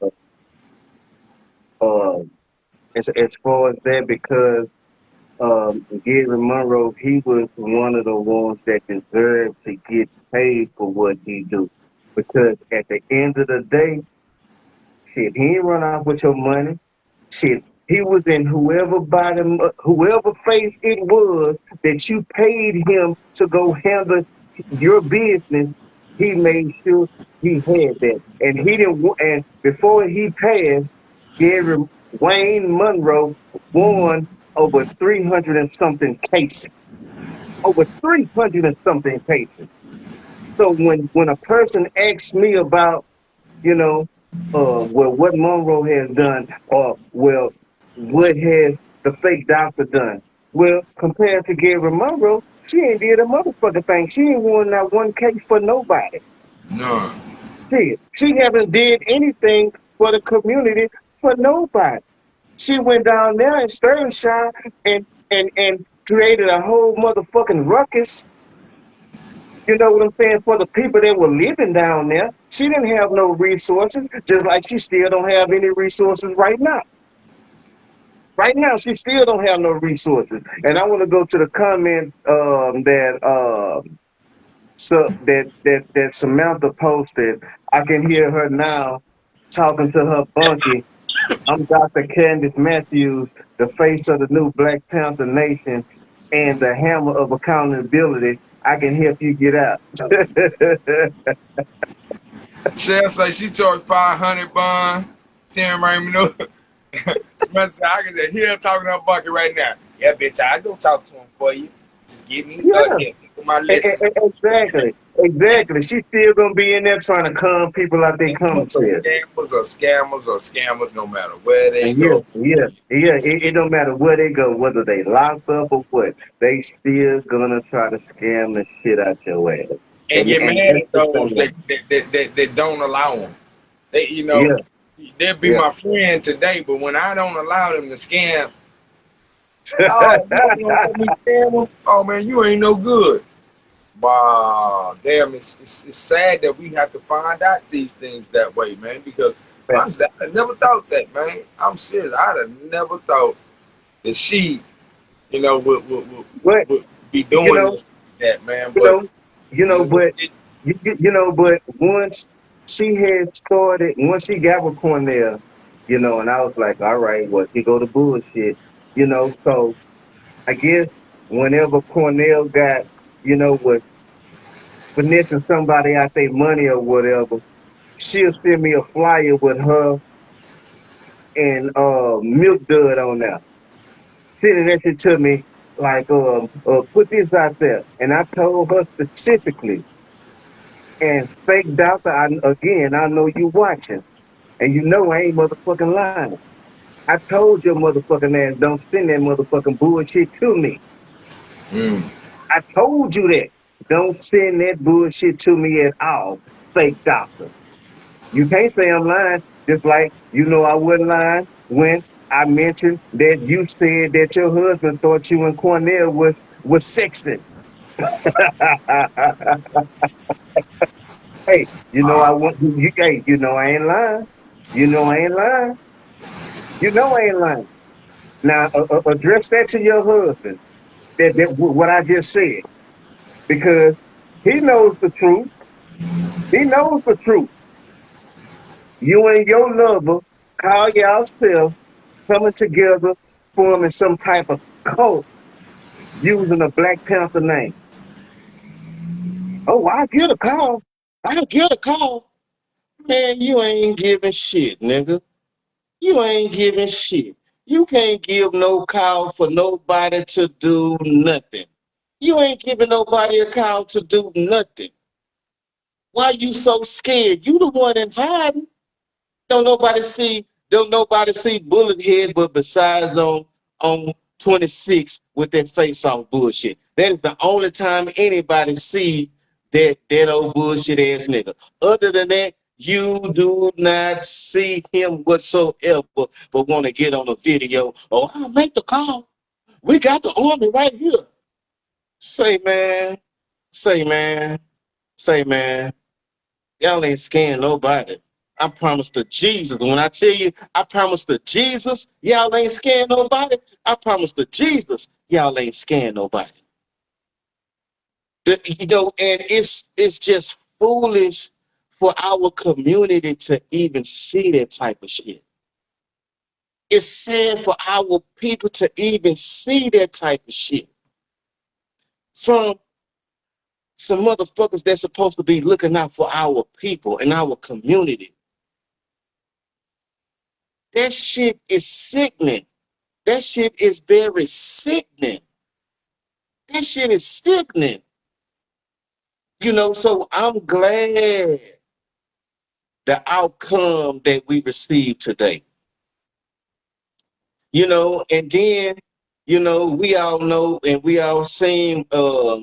as far as that, because Gary Monroe, he was one of the ones that deserved to get paid for what he do. Because at the end of the day, shit, he ain't run off with your money. Shit, he was in whoever face it was that you paid him to go handle your business. He made sure he had that, and he didn't. And before he passed, Gary Wayne Monroe won over 300 and something cases. Over 300 and something cases. So when a person asks me about, what Monroe has done, or what has the fake doctor done? Well, compared to Gary Monroe, she ain't did a motherfucking thing. She ain't won that one case for nobody. no. She haven't did anything for the community for nobody. She went down there in Sterlingshire and created a whole motherfucking ruckus. You know what I'm saying? For the people that were living down there, she didn't have no resources, just like she still don't have any resources right now. Right now, she still don't have no resources. And I want to go to the comment that Samantha posted. I can hear her now talking to her bunkie. I'm Dr. Candace Matthews, the face of the new Black Panther Nation and the hammer of accountability. I can help you get out. Shell say she charged 500 bond. Tim Raymond. Samantha said, I can just hear her talking to her bucket right now. Yeah, bitch, I go talk to him for you. Just give me Yeah, my list. exactly. Exactly. She's still gonna be in there trying to calm people out they commentary. Scammers or scammers or scammers, no matter where they And yeah, go. yeah, yeah. It don't matter where they go, whether they locked up or what, they still gonna try to scam the shit out your ass. And get And mad that's at the those thing. that don't allow them. They, Yeah, they'll be yeah. my friend today, but when I don't allow them to scam, oh, you ain't gonna let me scam them? Oh man, you ain't no good. Wow, damn, it's sad that we have to find out these things that way, man. Because honestly, I never thought that, man. I'm serious. I'd have never thought that she, but would be you doing know, this, that, man. you But know, you it know, is what but it is. but once she had started, once she got with Cornell, and I was like, all right, well, she go to bullshit, So I guess whenever Cornell got, was finessing somebody out their money or whatever, she'll send me a flyer with her and Milk Dud on there, sending that shit to me like, put this out there. And I told her specifically, and fake doctor, I know you watching, and you know I ain't motherfucking lying. I told your motherfucking ass don't send that motherfucking bullshit to me. Mm. I told you that. Don't send that bullshit to me at all, fake doctor. You can't say I'm lying, just like I wasn't lying when I mentioned that you said that your husband thought you and Cornell was sexing. Hey, I Uh, want you. Hey, I ain't lying. I ain't lying. I ain't lying. Now address that to your husband. What I just said, because he knows the truth. He knows the truth. You and your lover call yourself coming together, forming some type of cult using a Black Panther name. Oh, I get a call. I get a call. Man, you ain't giving shit, nigga. You ain't giving shit. You can't give no call for nobody to do nothing. You ain't giving nobody a call to do nothing. Why you so scared? You the one in hiding. Don't nobody see bullet head but besides on 26 with that face off bullshit. That is the only time anybody see that old bullshit ass nigga. Other than that, you do not see him whatsoever but want to get on a video. Oh, I'll make the call. We got the army right here. Say man, say man, say man. Y'all ain't scaring nobody. I promise to Jesus. When I tell you, I promise to Jesus, y'all ain't scaring nobody. I promise to Jesus, y'all ain't scaring nobody. And it's just foolish for our community to even see that type of shit. It's sad for our people to even see that type of shit from some motherfuckers that's supposed to be looking out for our people and our community. That shit is sickening. That shit is very sickening. That shit is sickening. So I'm glad the outcome that we received today. And then, we all know and we all seen,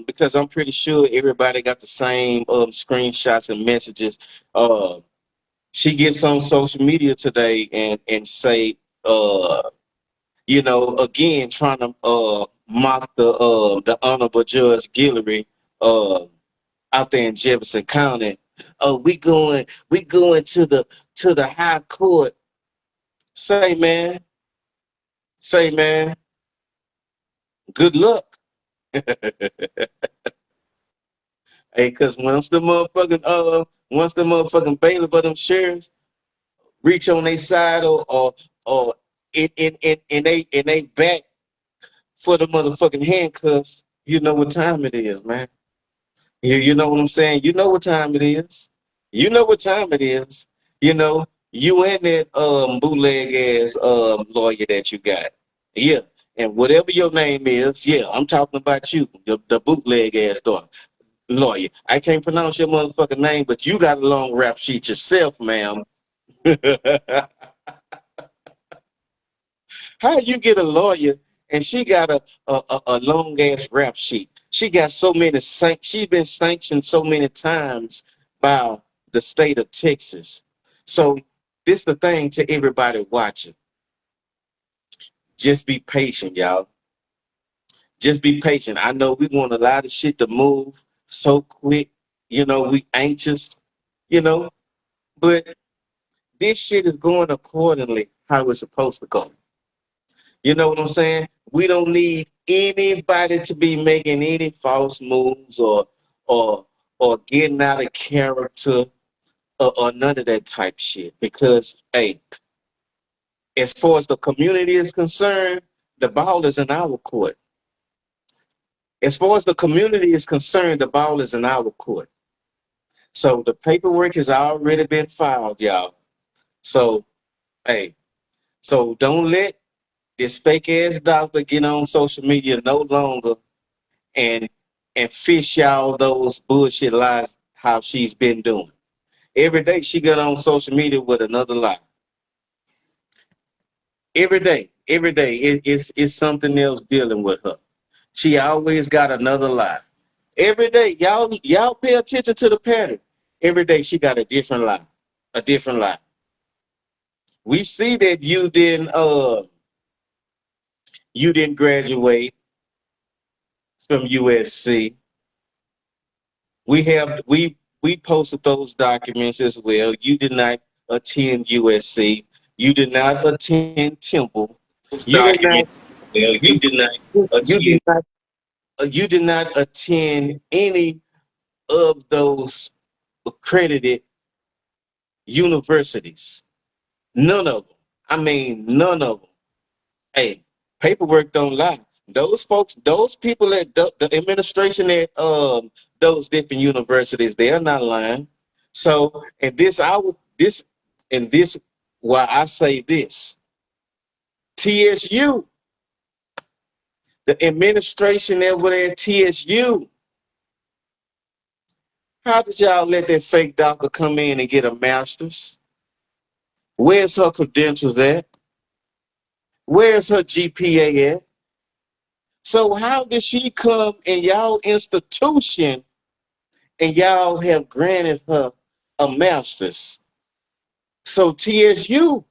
because I'm pretty sure everybody got the same screenshots and messages. She gets on social media today and say, again trying to mock the Honorable Judge Guillory uh, out there in Jefferson County. Oh, we going to the high court. Say man, say man, good luck. Hey, cause once the motherfucking bailiff of them sheriffs reach on their side or in they back for the motherfucking handcuffs, you know what time it is, man. You know what I'm saying? You know what time it is. You know what time it is. You and that bootleg ass lawyer that you got. Yeah. And whatever your name is, yeah, I'm talking about you, the bootleg ass dog. lawyer. I can't pronounce your motherfucking name, but you got a long rap sheet yourself, ma'am. How you get a lawyer and she got a long ass rap sheet? She got so many she's been sanctioned so many times by the state of Texas. So this the thing to everybody watching. Just be patient, y'all. Just be patient. I know we want a lot of shit to move so quick. You know, we anxious, you know, but this shit is going accordingly how it's supposed to go. You know what I'm saying? We don't need anybody to be making any false moves or or getting out of character or none of that type shit. Because hey, as far as the community is concerned, the ball is in our court. As far as the community is concerned, the ball is in our court. So the paperwork has already been filed, y'all. So hey, so don't let this fake ass doctor get on social media no longer and fish y'all those bullshit lies how she's been doing. Every day she got on social media with another lie. Every day it's something else dealing with her. She always got another lie. Every day, y'all pay attention to the pattern. Every day she got a different lie, a different lie. We see that you didn't graduate from USC. We posted those documents as well. You did not attend USC. You did not attend Temple. Those You did not. documents. Well, You, you did not you attend. did not. You did not attend any of those accredited universities. None of them. I mean, none of them. Hey, paperwork don't lie. Those folks, those people at the administration at those different universities, they are not lying. So, and this I would this and this why I say this. TSU, the administration over there at TSU, how did y'all let that fake doctor come in and get a master's? Where's her credentials at? Where's her GPA at? So how did she come in y'all institution and y'all have granted her a master's? So TSU,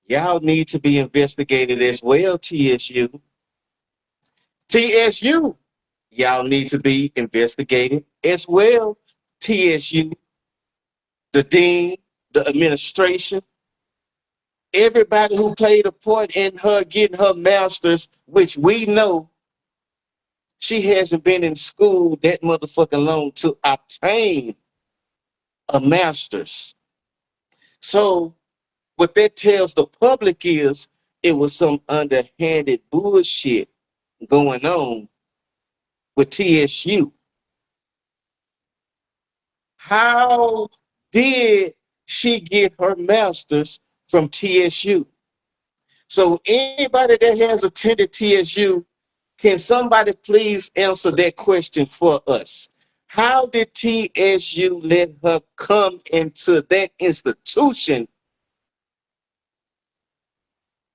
y'all need to be investigated as well, TSU. TSU, y'all need to be investigated as well, TSU. The dean, the administration, everybody who played a part in her getting her master's, which we know she hasn't been in school that motherfucking long to obtain a master's. So what that tells the public is it was some underhanded bullshit going on with TSU. How did she get her master's from TSU? So anybody that has attended TSU, can somebody please answer that question for us? How did TSU let her come into that institution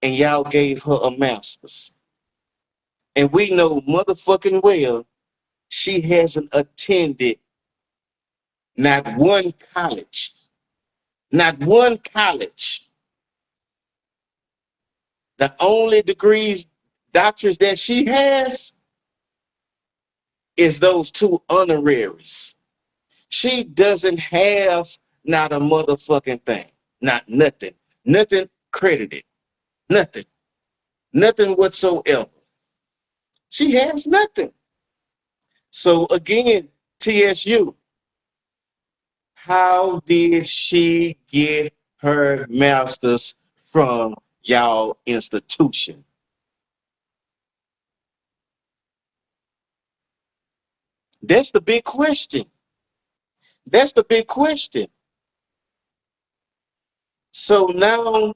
and y'all gave her a master's? And we know motherfucking well she hasn't attended not one college. Not one college. The only degrees, doctors that she has is those two honoraries. She doesn't have not a motherfucking thing. Not nothing. Nothing credited. Nothing. Nothing whatsoever. She has nothing. So again, TSU, how did she get her master's from y'all institution? That's the big question. That's the big question. So now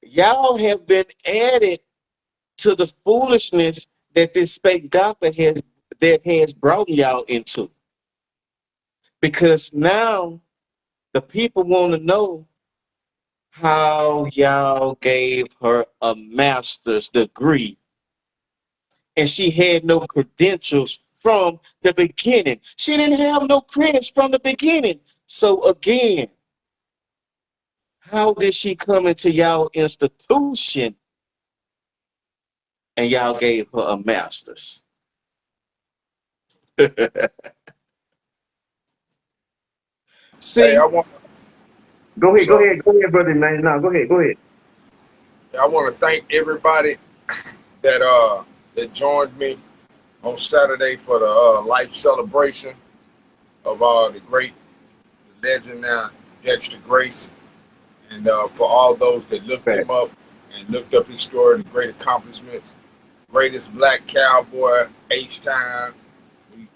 y'all have been added to the foolishness that this fake doctor has brought y'all into. because now the people want to know how y'all gave her a master's degree and she had no credentials from the beginning. She didn't have no credits from the beginning. So again, how did she come into y'all institution and y'all gave her a master's? Hey, See, go ahead, go so ahead, go ahead, brother man. No, go ahead, go ahead. I want to thank everybody that joined me on Saturday for the life celebration of the great legend now, Dexter Grace, and for all those that looked Fact. him up and looked up his story, the great accomplishments, greatest black cowboy, H-Time. We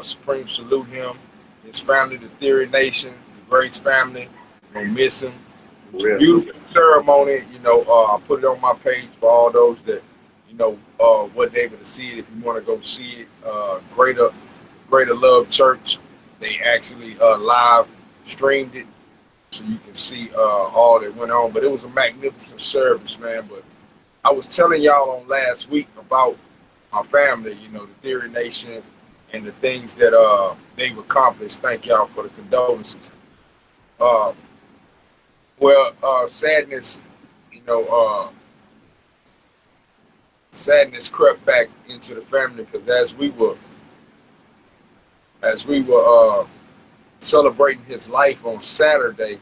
supreme salute him, his family, the Theory Nation, the Grace family. We'll miss him. It was a Real. beautiful ceremony. I put it on my page for all those that, wasn't able to see it. If you want to go see it, Greater Love Church, they actually live streamed it, so you can see all that went on. But it was a magnificent service, man. But I was telling y'all on last week about my family, the Theory Nation, and the things that they've accomplished. Thank y'all for the condolences. Uh, sadness, you know, uh, sadness crept back into the family because as we were celebrating his life on Saturday,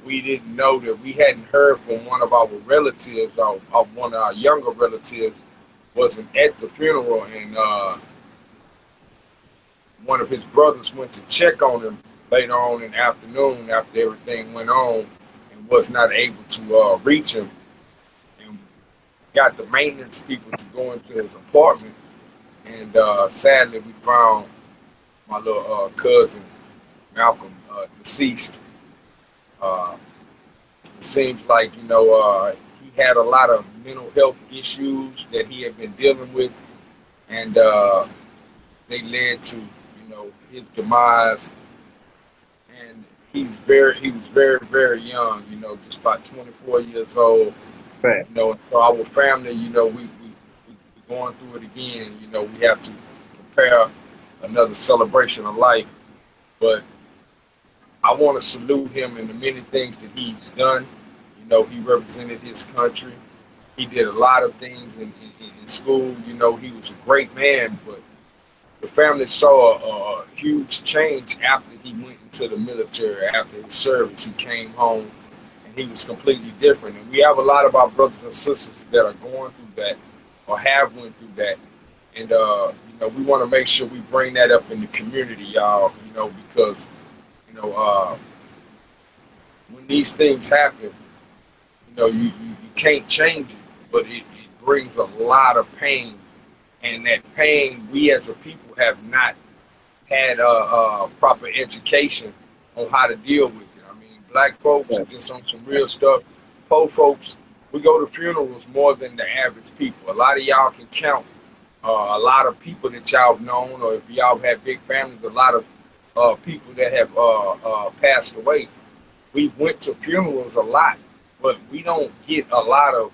we didn't know that we hadn't heard from one of our relatives, one of our younger relatives, wasn't at the funeral, and one of his brothers went to check on him later on in the afternoon after everything went on, and was not able to reach him, and got the maintenance people to go into his apartment, and sadly we found my little cousin Malcolm deceased. Uh, it seems like he had a lot of mental health issues that he had been dealing with, and they led to his demise. And he was very very young, just about 24 years old. Fact. So our family, we going through it again. We have to prepare another celebration of life. But I want to salute him in the many things that he's done. He represented his country. He did a lot of things in school. He was a great man, but the family saw a huge change after he went into the military. After his service, he came home and he was completely different. And we have a lot of our brothers and sisters that are going through that or have went through that. And we want to make sure we bring that up in the community, y'all. Because you know uh, when these things happen, you can't change it, but it brings a lot of pain, and that pain we as a people have not had proper education on how to deal with it. I mean, black folks Fact. just on some real stuff. Po folks, we go to funerals more than the average people. A lot of y'all can count a lot of people that y'all have known, or if y'all have big families, a lot of people that have passed away. We went to funerals a lot, but we don't get a lot of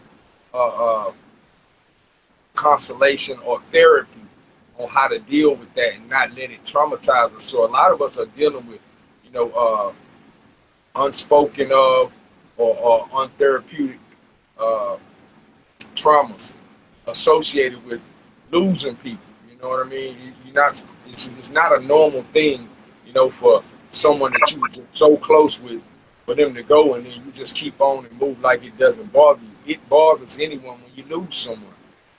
uh, uh, consolation or therapy on how to deal with that and not let it traumatize us. So a lot of us are dealing with, you know, unspoken of or untherapeutic uh, traumas associated with losing people. You know what I mean? You're not. It's not a normal thing, for someone that you were just so close with, for them to go and then you just keep on and move like it doesn't bother you. It bothers anyone when you lose someone.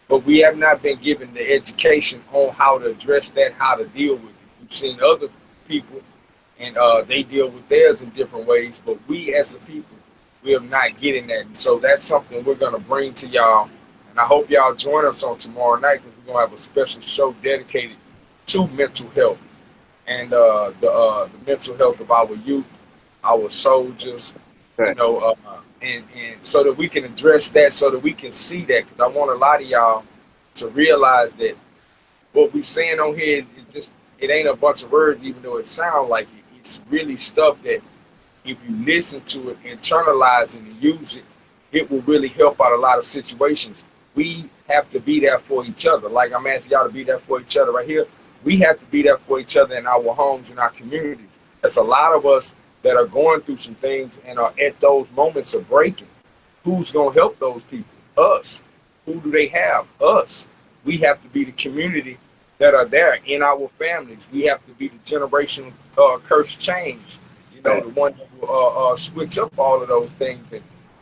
But we have not been given the education on how to address that, how to deal with it. We've seen other people and they deal with theirs in different ways, but we as a people, we are not getting that. And so that's something we're going to bring to y'all. And I hope y'all join us on tomorrow night because we're going to have a special show dedicated to mental health and the mental health of our youth, our soldiers, Fact. and so that we can address that, so that we can see that. Because I want a lot of y'all to realize that what we're saying on here is just it ain't a bunch of words, even though it sounds like it. It's really stuff that if you listen to it, internalize it, and use it, it will really help out a lot of situations. We have to be there for each other. Like I'm asking y'all to be there for each other right here. We have to be there for each other in our homes and our communities. There's a lot of us that are going through some things and are at those moments of breaking. Who's going to help those people? Us. Who do they have? Us. We have to be the community that are there in our families. We have to be the generational curse change. You know, the one that will switch up all of those things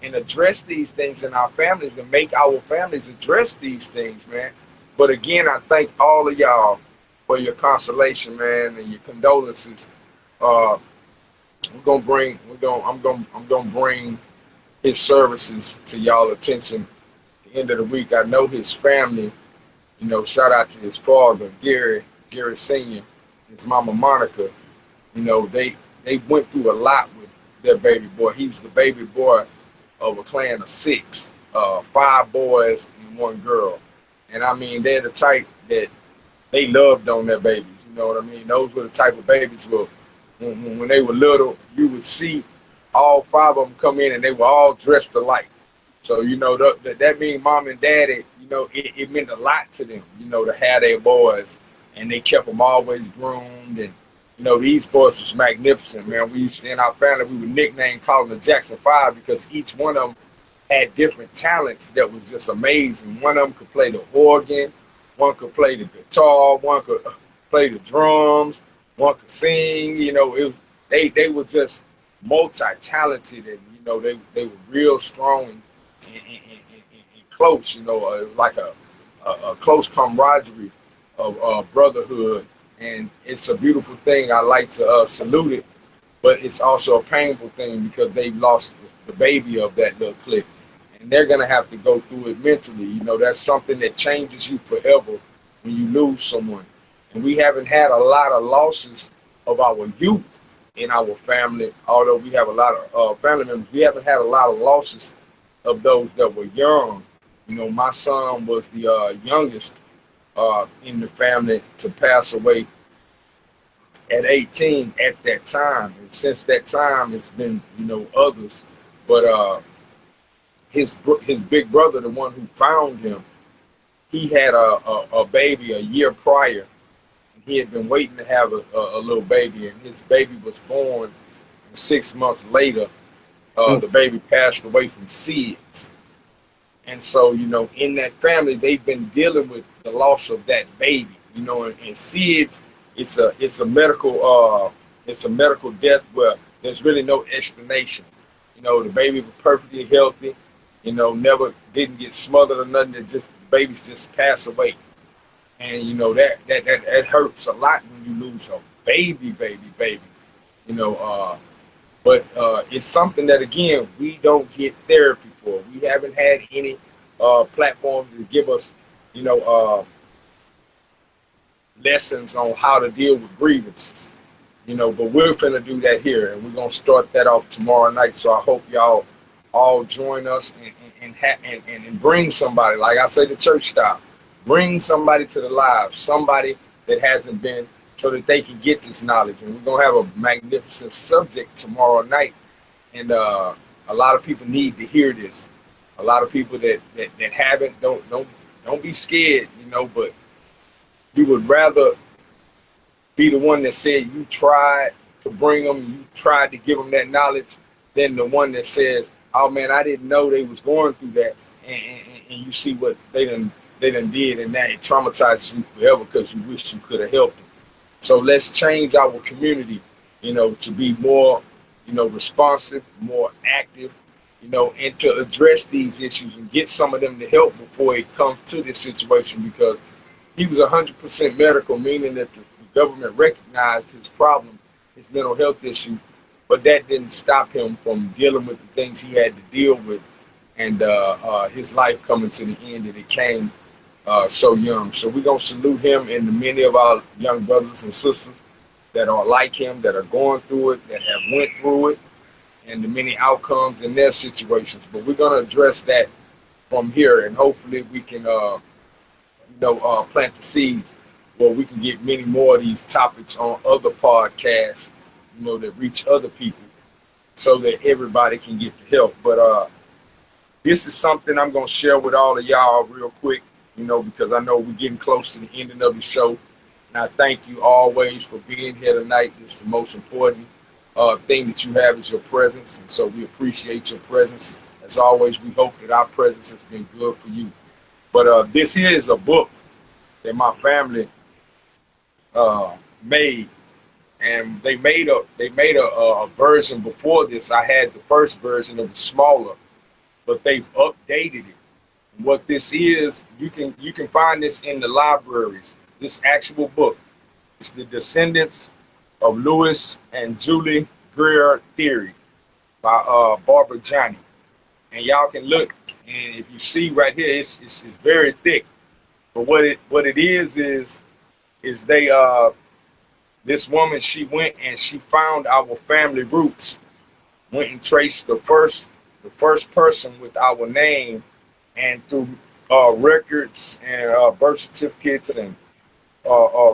and address these things in our families and make our families address these things, man. But again, I thank all of y'all for your consolation, man, and your condolences. Uh, I'm gonna bring his services to y'all attention. At the end of the week, I know his family. You know, shout out to his father, Gary Senior, his mama Monica. You know, they went through a lot with their baby boy. He's the baby boy of a clan of six, 5 boys and 1 girl. And I mean, they're the type that they loved on their babies. You know what I mean? Those were the type of babies where when they were little, you would see all 5 of them come in and they were all dressed alike. So, you know, that means mom and daddy, you know, it meant a lot to them, you know, to have their boys. And they kept them always groomed. And, you know, these boys was magnificent, man. We used to, in our family, we would nickname calling the Jackson 5 because each one of them had different talents that was just amazing. One of them could play the organ, one could play the guitar, one could play the drums, one could sing. You know, it was they were just multi-talented, and you know they were real strong and close. You know, it was like a close camaraderie of brotherhood, and it's a beautiful thing. I like to salute it, but it's also a painful thing because they've lost the baby of that little clique. And they're going to have to go through it mentally. You know, that's something that changes you forever when you lose someone. And we haven't had a lot of losses of our youth in our family, although we have a lot of family members. We haven't had a lot of losses of those that were young. You know, my son was the youngest in the family to pass away at 18 at that time. And since that time, it's been, you know, others. But his big brother, the one who found him, he had a baby a year prior. And he had been waiting to have a little baby. And his baby was born. And 6 months later, the baby passed away from SIDS. And so, you know, in that family, they've been dealing with the loss of that baby. You know, and SIDS, it's a medical death where there's really no explanation. You know, the baby was perfectly healthy. You know, never didn't get smothered or nothing. It just babies just pass away, and you know that hurts a lot when you lose a baby. You know, but it's something that again we don't get therapy for. We haven't had any platforms to give us, you know, lessons on how to deal with grievances. You know, but we're finna do that here, and we're gonna start that off tomorrow night. So I hope y'all all join us and bring somebody. Like I say, the church style, bring somebody to the live, somebody that hasn't been, so that they can get this knowledge. And we're gonna have a magnificent subject tomorrow night, and a lot of people need to hear this. A lot of people that haven't, don't be scared, you know, but you would rather be the one that said you tried to bring them, you tried to give them that knowledge, than the one that says, "Oh man, I didn't know they was going through that," and you see what they done did, and that it traumatizes you forever because you wish you could have helped them. So let's change our community, you know, to be more, you know, responsive, more active, you know, and to address these issues and get some of them to help before it comes to this situation, because he was 100% medical, meaning that the government recognized his problem, his mental health issue, but that didn't stop him from dealing with the things he had to deal with, and his life coming to the end, and it came so young. So we're going to salute him and the many of our young brothers and sisters that are like him, that are going through it, that have went through it, and the many outcomes in their situations. But we're going to address that from here, and hopefully we can, you know, plant the seeds well, we can get many more of these topics on other podcasts, that reach other people so that everybody can get the help. But this is something I'm going to share with all of y'all real quick, because I know we're getting close to the ending of the show. And I thank you always for being here tonight. It's the most important thing that you have is your presence. And so we appreciate your presence. As always, we hope that our presence has been good for you. But this here is a book that my family made, and they made a version before this. I had the first version, it was smaller, but they've updated it. And what this is, you can find this in the libraries. This actual book is The Descendants of Louis and Julie Greer Theory by Barbara Johnny. And y'all can look, and if you see right here, it's very thick. But what it is they this woman, she went and she found our family roots, went and traced the first person with our name, and through records and birth certificates and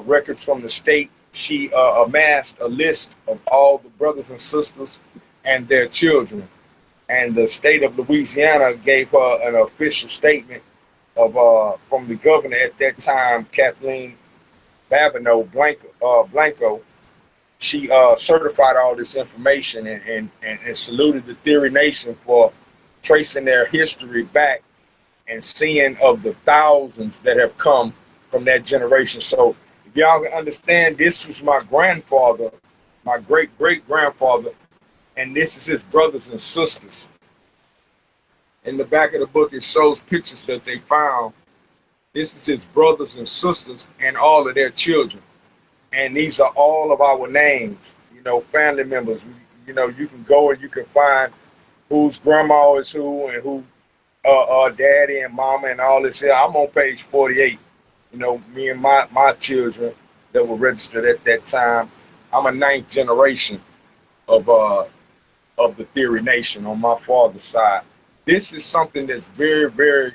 records from the state, she amassed a list of all the brothers and sisters and their children. And the state of Louisiana gave her an official statement of from the governor at that time, Kathleen Babineau Blanco. She certified all this information and saluted the Theory Nation for tracing their history back and seeing of the thousands that have come from that generation. So if y'all can understand, this was my grandfather, my great-great-grandfather, and this is his brothers and sisters. In the back of the book, it shows pictures that they found. This is his brothers and sisters and all of their children. And these are all of our names, family members. You can go and you can find whose grandma is who and who daddy and mama and all this here. I'm on page 48. Me and my children that were registered at that time. I'm a ninth generation of the Theory Nation on my father's side. This is something that's very, very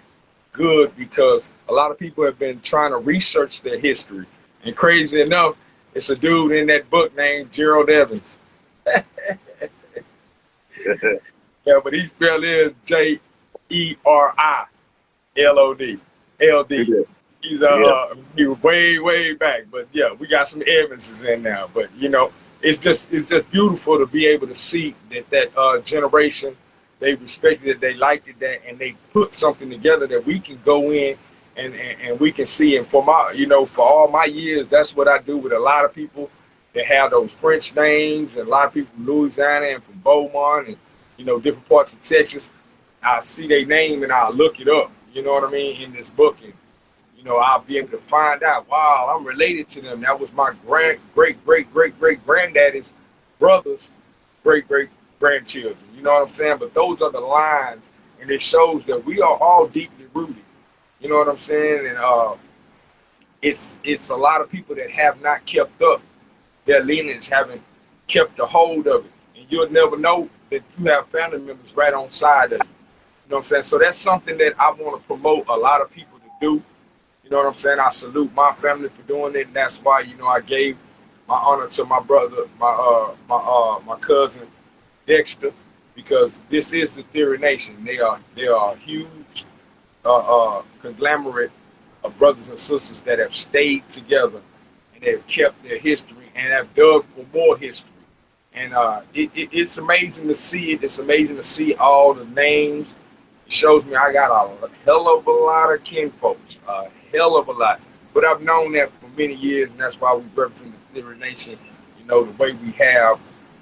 good because a lot of people have been trying to research their history. And crazy enough, it's a dude in that book named Gerald Evans. Yeah, but he spelled it Jerilod. LD. He was way back. But yeah, we got some Evanses in now. But it's just beautiful to be able to see that generation, they respected it, they liked it, that, and they put something together that we can go in and we can see. And for for all my years, that's what I do with a lot of people that have those French names, and a lot of people from Louisiana and from Beaumont and different parts of Texas. I see their name and I'll look it up, in this book, and I'll be able to find out, wow, I'm related to them. That was my great-great-great-great-granddaddy's brother's great-great-grandchildren. You know what I'm saying? But those are the lines, and it shows that we are all deeply rooted. You know what I'm saying? And it's a lot of people that have not kept up their lineage, haven't kept a hold of it. And you'll never know that you have family members right on side of you. You know what I'm saying? So that's something that I want to promote a lot of people to do. You know what I'm saying? I salute my family for doing it, and that's why I gave my honor to my brother, my cousin Dexter, because this is the Theory Nation. They are a huge conglomerate of brothers and sisters that have stayed together and they've kept their history and have dug for more history. And it's amazing to see it. It's amazing to see all the names. It shows me I got a hell of a lot of kinfolks, a hell of a lot. But I've known that for many years, and that's why we represent the Theory Nation, the way we have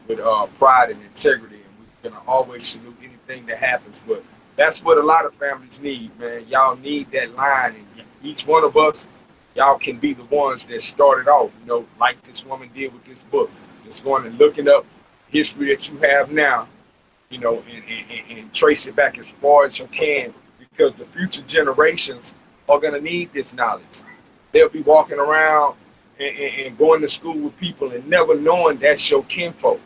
with pride and integrity. And we're going to always salute anything that happens. But that's what a lot of families need, man. Y'all need that line. And each one of us, y'all can be the ones that started off, like this woman did with this book. Just going and looking up history that you have now, and trace it back as far as you can, because the future generations are going to need this knowledge. They'll be walking around and going to school with people and never knowing that's your kinfolk.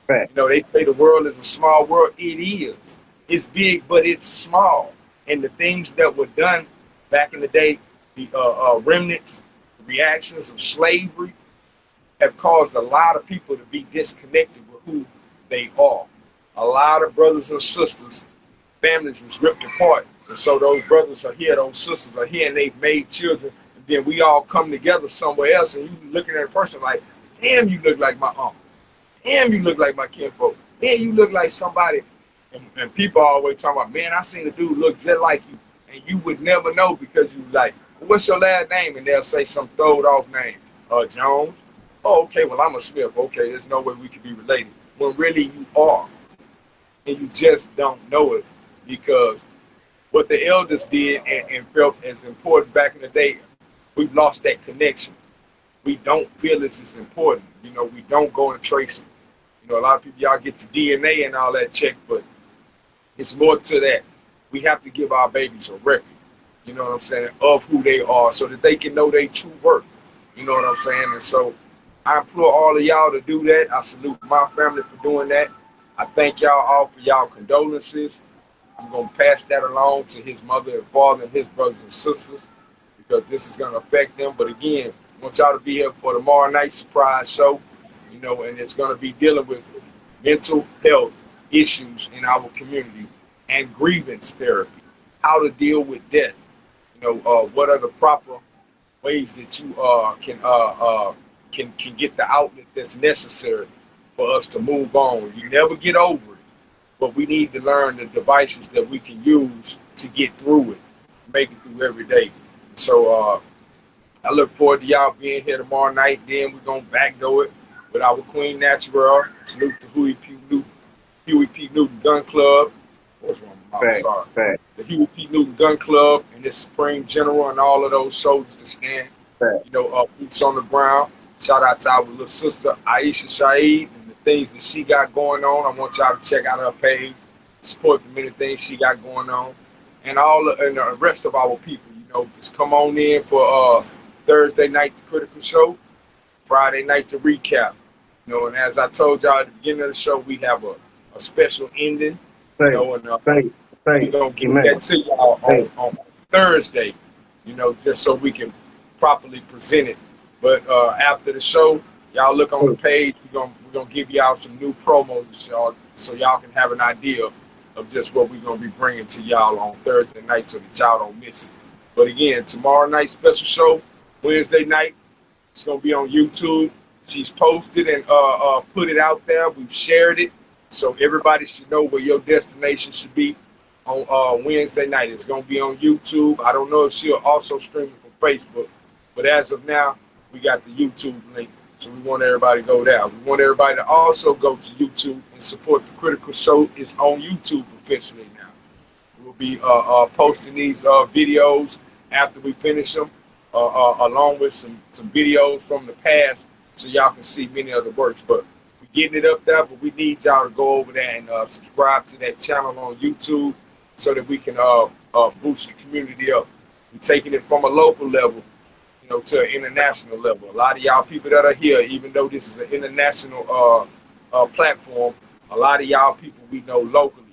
Right. They say the world is a small world. It is. It's big, but it's small. And the things that were done back in the day, the remnants, reactions of slavery have caused a lot of people to be disconnected with who they are. A lot of brothers and sisters, families was ripped apart. And so those brothers are here, those sisters are here, and they've made children. And then we all come together somewhere else, and you looking at a person like, damn, you look like my uncle. Damn, you look like my kinfolk. Man, you look like somebody. And people always talking about, man, I seen a dude look just like you. And you would never know because you like, what's your last name? And they'll say some throwed off name. Jones. Oh, okay, well, I'm a Smith. Okay, there's no way we could be related. When really you are. And you just don't know it because what the elders did and felt as important back in the day, we've lost that connection. We don't feel it's as important. You know, we don't go and trace it. You know, a lot of people, y'all get your DNA and all that checked, but it's more to that. We have to give our babies a record, you know what I'm saying, of who they are so that they can know their true worth. You know what I'm saying? And so I implore all of y'all to do that. I salute my family for doing that. I thank y'all all for y'all condolences. I'm going to pass that along to his mother and father and his brothers and sisters because this is going to affect them. But again, I want y'all to be here for tomorrow night's surprise show, you know, and it's going to be dealing with mental health issues in our community and grievance therapy, how to deal with death, you know, what are the proper ways that you can get the outlet that's necessary for us to move on. You never get over it, but we need to learn the devices that we can use to get through it, make it through every day. So I look forward to y'all being here tomorrow night. Then we're gonna backdoor it with our Queen Natural. Salute to Huey P. Newton Gun Club. What's wrong with my mouth? Sorry. Fact. The Huey P. Newton Gun Club and the Supreme General and all of those soldiers that stand, you know, boots on the ground. Shout out to our little sister Aisha Shaheed and the things that she got going on. I want y'all to check out her page, support the many things she got going on, and the rest of our people. You know, just come on in for Thursday night the Critical Show, Friday night to recap. You know, and as I told y'all at the beginning of the show, we have a special ending. You know, and we're gonna get that to y'all on Thursday. You know, just so we can properly present it. But after the show, y'all look on the page. We're gonna give y'all some new promos, y'all, so y'all can have an idea of just what we're gonna be bringing to y'all on Thursday night, so that y'all don't miss it. But again, tomorrow night special show, Wednesday night, it's gonna be on YouTube. She's posted and put it out there. We've shared it, so everybody should know where your destination should be on Wednesday night. It's gonna be on YouTube. I don't know if she'll also stream it from Facebook, but as of now, we got the YouTube link, so we want everybody to go there. We want everybody to also go to YouTube and support the Critical Show. It's on YouTube officially now. We'll be posting these videos after we finish them, along with some videos from the past, so y'all can see many of the works. But we're getting it up there, but we need y'all to go over there and subscribe to that channel on YouTube so that we can boost the community up. We're taking it from a local level, you know, to an international level. A lot of y'all people that are here, even though this is an international platform, a lot of y'all people we know locally.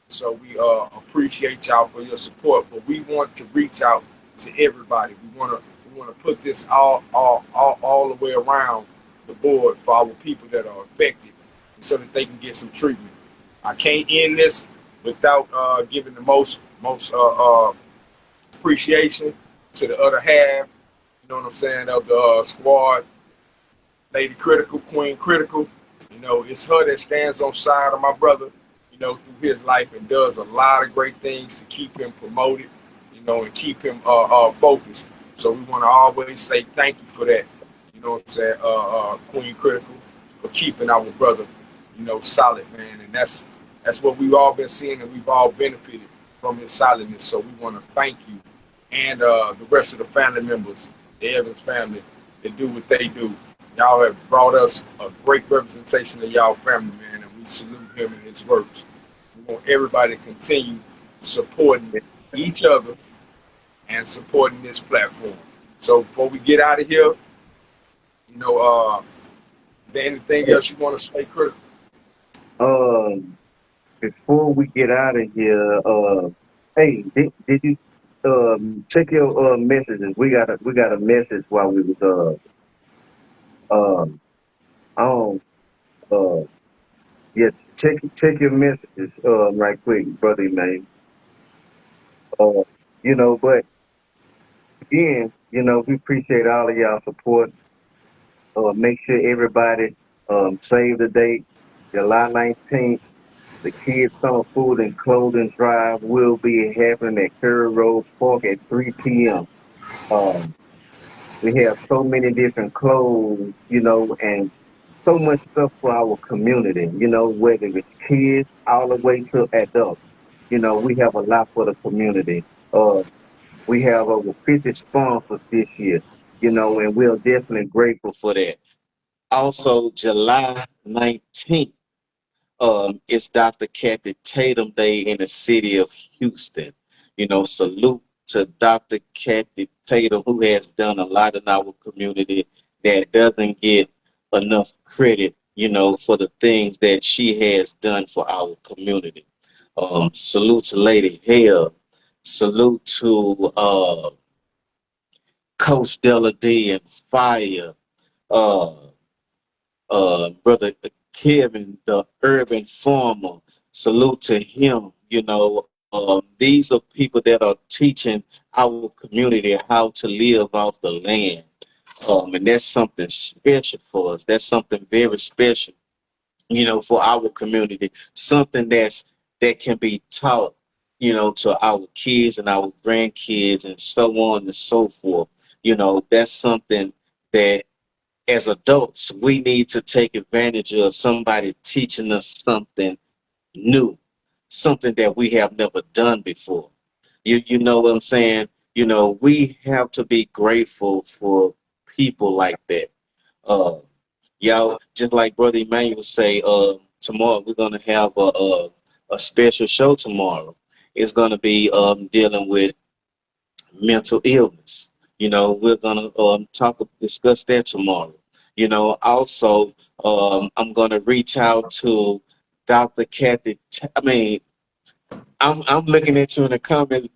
So we appreciate y'all for your support, but we want to reach out to everybody. We want to put this all the way around the board for our people that are affected, so that they can get some treatment. I can't end this without giving the most appreciation to the other half. You know what I'm saying, of the squad, Lady Critical, Queen Critical. You know, it's her that stands on side of my brother, you know, through his life and does a lot of great things to keep him promoted, you know, and keep him focused. So we want to always say thank you for that. You know what I'm saying, Queen Critical, for keeping our brother, you know, solid, man. And that's what we've all been seeing, and we've all benefited from his solidness. So we want to thank you and the rest of the family members, the Evans family, that do what they do. Y'all have brought us a great representation of y'all family, man, and we salute him and his works. We want everybody to continue supporting each other and supporting this platform. So before we get out of here, you know, is there anything else you want to say, Critical? Before we get out of here, hey, did you check your messages. We got a message while we was on. Uh, yeah, check your messages right quick, brother man. Uh, but again, we appreciate all of y'all support. Make sure everybody save the date, July 19th. The Kids Summer Food and Clothing Drive will be happening at Curry Road Park at 3 p.m. Um, we have so many different clothes, and so much stuff for our community, whether it's kids all the way to adults. We have a lot for the community. Uh, we have over 50 sponsors this year, and we're definitely grateful for that. Also, July 19th, it's Dr. Kathy Tatum Day in the city of Houston. Salute to Dr. Kathy Tatum, who has done a lot in our community that doesn't get enough credit, for the things that she has done for our community. Salute to Lady Hale. Salute to Coach Della D and Fire. Uh, Brother Kevin, the urban farmer. Salute to him. These are people that are teaching our community how to live off the land. And that's something special for us. That's something very special, for our community. Something that can be taught, to our kids and our grandkids and so on and so forth. That's something that as adults, we need to take advantage of somebody teaching us something new, something that we have never done before. You know what I'm saying? We have to be grateful for people like that. Uh, y'all, just like Brother Emmanuel say, tomorrow we're gonna have a special show tomorrow. It's gonna be dealing with mental illness. We're gonna discuss that tomorrow. Also, I'm gonna reach out to Dr. Kathy. I'm looking at you in the comments,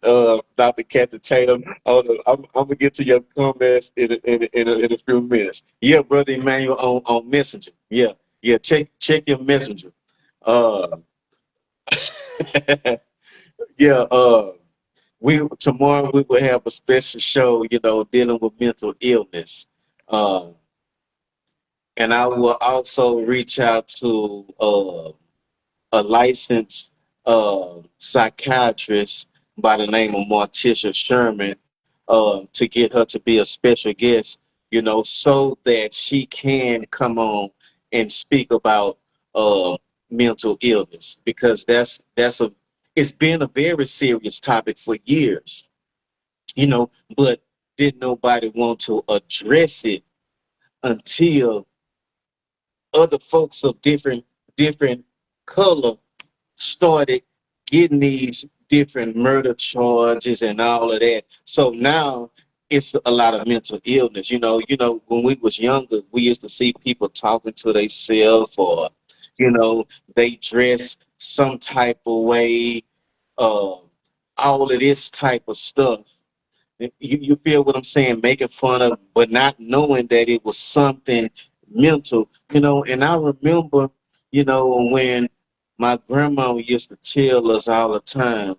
Dr. Kathy Tatum. I'm gonna get to your comments in a few minutes. Yeah, brother Emmanuel on Messenger. Yeah, yeah. Check your Messenger. Uh, yeah. We tomorrow we will have a special show, dealing with mental illness. Uh, and I will also reach out to a licensed psychiatrist by the name of Morticia Sherman to get her to be a special guest, so that she can come on and speak about uh, mental illness because that's a it's been a very serious topic for years, but didn't nobody want to address it until other folks of different color started getting these different murder charges and all of that. So now it's a lot of mental illness. When we was younger, we used to see people talking to themselves or, they dress some type of way, uh, all of this type of stuff. You feel what I'm saying? Making fun of, but not knowing that it was something mental, And I remember, when my grandma used to tell us all the time,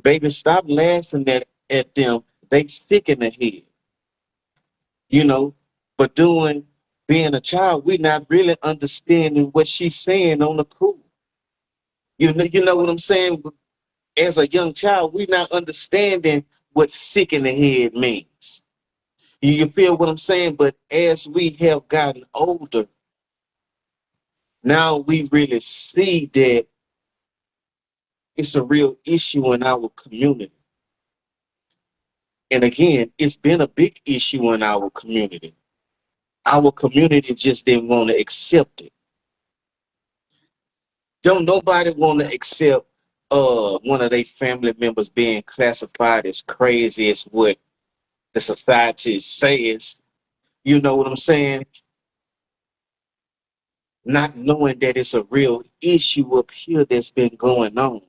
baby, stop laughing at them. They sick in the head, you know. But being a child, we not really understanding what she's saying on the cool. You know what I'm saying? As a young child, we not understanding what sick in the head means. You feel what I'm saying? But as we have gotten older, now we really see that it's a real issue in our community. And again, it's been a big issue in our community. Our community just didn't want to accept it. Don't nobody want to accept one of their family members being classified as crazy as what the society says. You know what I'm saying? Not knowing that it's a real issue up here that's been going on.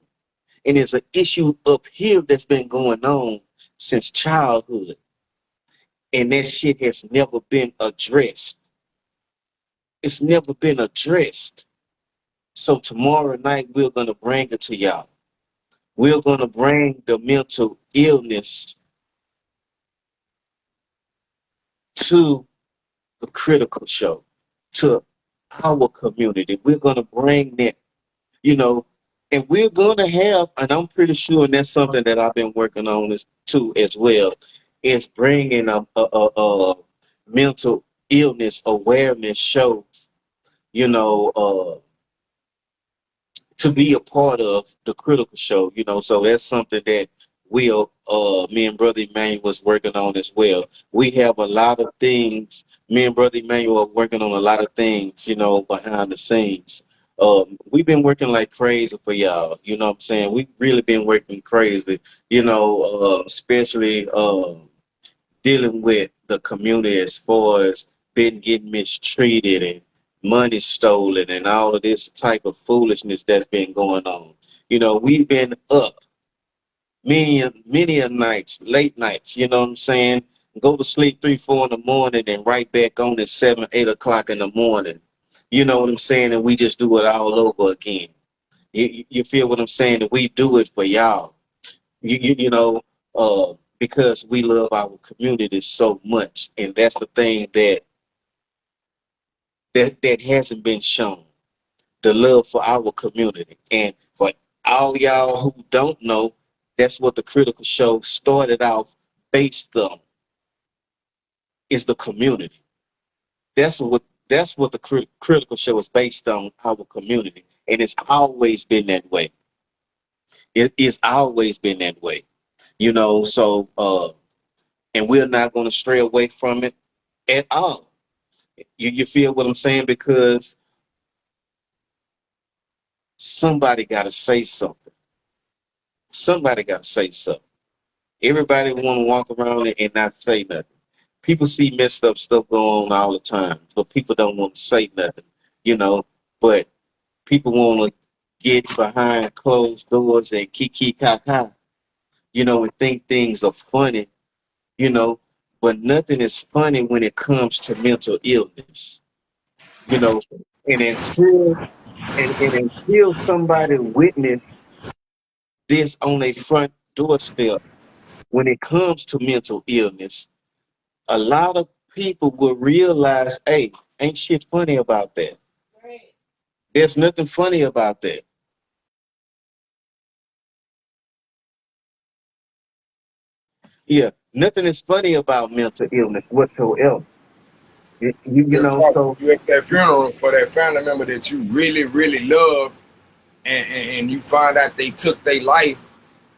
And it's an issue up here that's been going on since childhood, and that shit has never been addressed. It's never been addressed. So tomorrow night we're gonna bring it to y'all. We're gonna bring the mental illness to the critical show, to our community. We're gonna bring that, you know, and we're gonna have, and I'm pretty sure, and that's something that I've been working on is too as well, is bringing a mental illness awareness show, you know, to be a part of the critical show, you know. So that's something that we'll me and Brother Emmanuel was working on as well. We have a lot of things, me and Brother Emmanuel are working on a lot of things, you know, behind the scenes. We've been working like crazy for y'all, you know what I'm saying? We've really been working crazy, you know, especially dealing with the community as far as been getting mistreated and money stolen and all of this type of foolishness that's been going on. You know, we've been up many a nights, late nights, you know what I'm saying? Go to sleep 3, 4 in the morning and right back on at 7, 8 o'clock in the morning. You know what I'm saying? And we just do it all over again. You feel what I'm saying? That we do it for y'all. You know, because we love our community so much, and that's the thing that hasn't been shown. The love for our community, and for all y'all who don't know, that's what the critical show started off based on, is the community. That's what the critical show is based on, our community, and it's always been that way. It's always been that way, you know. So and we're not going to stray away from it at all. You feel what I'm saying? Because somebody got to say something. Somebody got to say something. Everybody want to walk around and not say nothing. People see messed up stuff going on all the time, but people don't want to say nothing, you know. But people want to get behind closed doors and kiki kaka, you know, and think things are funny, you know. But nothing is funny when it comes to mental illness, you know. And until somebody witness this on a front doorstep, when it comes to mental illness, a lot of people will realize, hey, ain't shit funny about that. There's nothing funny about that. Yeah, nothing is funny about mental illness whatsoever. You You're know, talking, so you at that funeral for that family member that you really, really love, and you find out they took their life,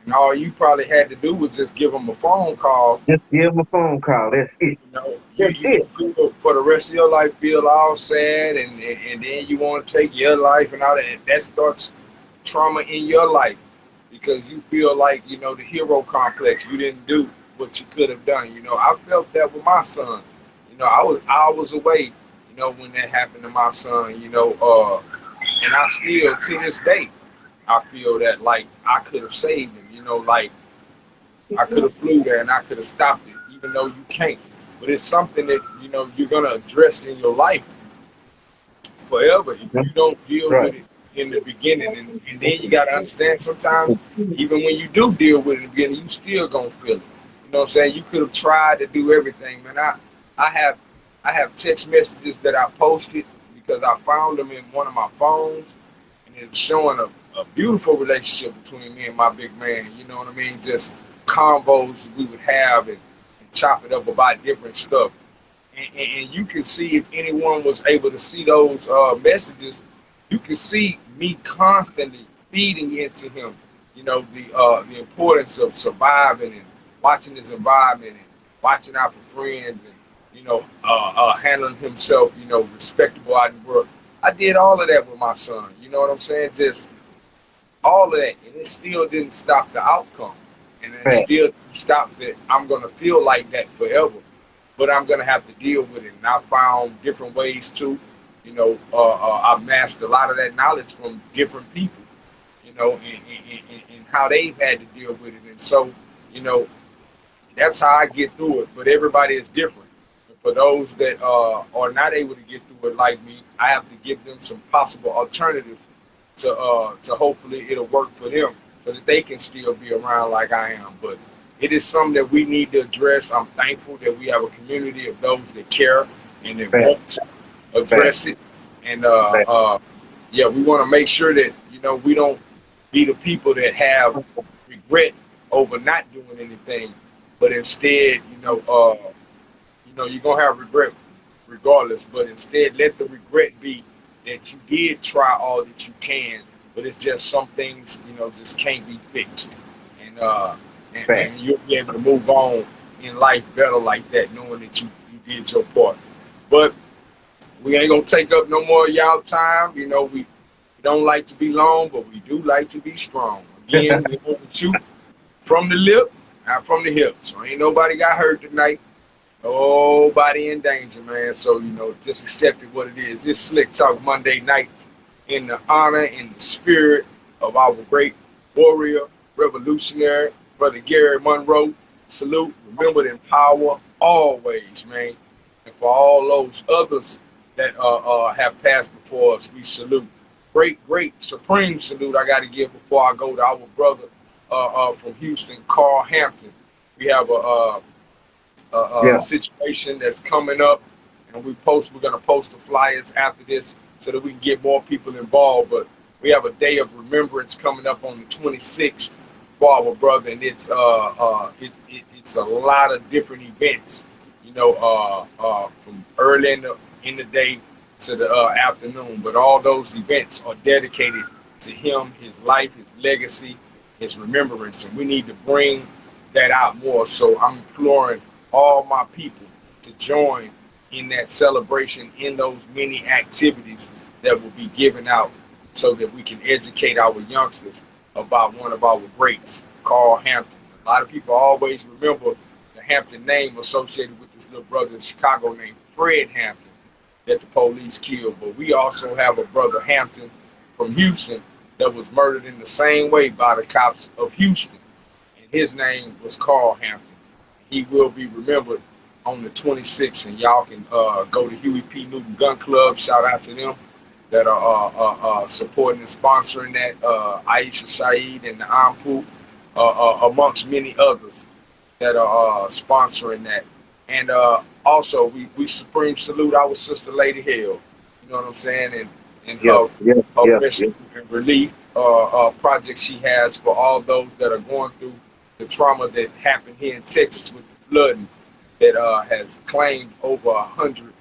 and all you probably had to do was just give them a phone call. just give them a phone call. That's it. You know, That's you it. feel for the rest of your life feel all sad, and then you want to take your life and all that. And that starts trauma in your life because you feel like, you know, the hero complex. You didn't do what you could have done. You know, I felt that with my son. You know, I was hours away. You know, when that happened to my son. You know, and I still to this day I feel that like I could have saved him. You know, like I could have flew there and I could have stopped it, even though you can't. But it's something that, you know, you're gonna address in your life forever if you don't deal Right. with it in the beginning. And then you gotta understand sometimes even when you do deal with it in the beginning, you still gonna feel it. You know what I'm saying? You could have tried to do everything, man. I have I have text messages that I posted because I found them in one of my phones, and it's showing a beautiful relationship between me and my big man. You know what I mean? Just combos we would have, and chop it up about different stuff. And you can see if anyone was able to see those messages, you can see me constantly feeding into him. You know, the importance of surviving and watching his environment and watching out for friends and, you know, handling himself, you know, respectable out in the world. I did all of that with my son. You know what I'm saying? Just all of that, and it still didn't stop the outcome, and it Right. still didn't stop that I'm gonna feel like that forever, but I'm gonna have to deal with it. And I found different ways to, you know, I mastered a lot of that knowledge from different people, you know, and how they've had to deal with it. And so, you know, That's how I get through it. But everybody is different. And for those that are not able to get through it like me, I have to give them some possible alternatives to hopefully it'll work for them so that they can still be around like I am. But it is something that we need to address. I'm thankful that we have a community of those that care and that Fact, want to fact, address it. And fact. yeah, we want to make sure that we don't be the people that have regret over not doing anything, but instead, you're gonna have regret regardless. But instead, let the regret be that you did try all that you can, but it's just some things just can't be fixed, and Fact. you'll be able to move on in life better like that, knowing that you did your part. But we ain't gonna take up no more of y'all time. We don't like to be long, but we do like to be strong. Again, we want to shoot from the lip, not from the hip. So ain't nobody got hurt tonight. Nobody in danger, man. So, just accept it what it is. It's Slick Talk Monday nights in the honor and the spirit of our great warrior, revolutionary, Brother Gary Monroe. Salute, remember to empower always, man. And for all those others that have passed before us, we salute. Great, great, supreme salute I got to give before I go to our brother from Houston, Carl Hampton. We have a Yeah. situation that's coming up, and we're gonna post the flyers after this so that we can get more people involved. But we have a day of remembrance coming up on the 26th for our brother, and it's a lot of different events, from early in the day to the afternoon. But all those events are dedicated to him, his life, his legacy, his remembrance, and we need to bring that out more. So I'm imploring all my people to join in that celebration, in those many activities that will be given out so that we can educate our youngsters about one of our greats, Carl Hampton. A lot of people always remember the Hampton name associated with this little brother in Chicago named Fred Hampton that the police killed. But we also have a brother Hampton from Houston that was murdered in the same way by the cops of Houston. And his name was Carl Hampton. He will be remembered on the 26th, and y'all can go to Huey P. Newton Gun Club. Shout out to them that are supporting and sponsoring that. Aisha Shaheed and the Ampu, amongst many others that are sponsoring that. And also, we supreme salute our sister Lady Hale. You know what I'm saying? And Yeah. Yeah. her Yeah. rescue Yeah. and relief project she has for all those that are going through the trauma that happened here in Texas with the flooding that has claimed over 100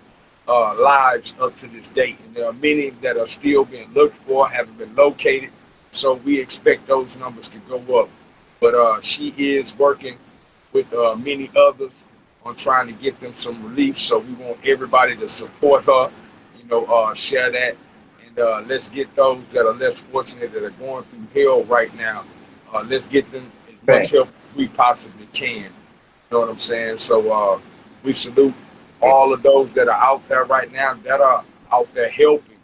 lives up to this date. And there are many that are still being looked for, haven't been located. So we expect those numbers to go up. But she is working with many others on trying to get them some relief. So we want everybody to support her, share that. And let's get those that are less fortunate that are going through hell right now. Let's get them as much Fact. help as we possibly can. You know what I'm saying? So we salute all of those that are out there right now that are out there helping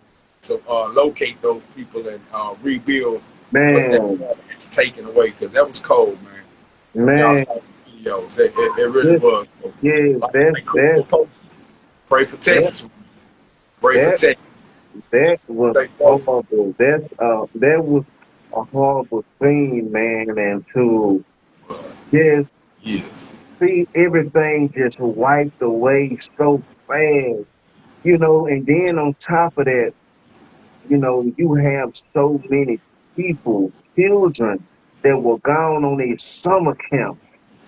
to locate those people and rebuild what that Man. has taken away. Because that was cold, man. Y'all Man. saw the videos. It really This, was. yeah. Like Cooper Pope, pray for That Texas. Pray for that Texas. that was Stay focused. horrible. That was a horrible thing, man. And to just Yes. see everything just wiped away so fast, and then on top of that, you have so many people, children that were gone on a summer camp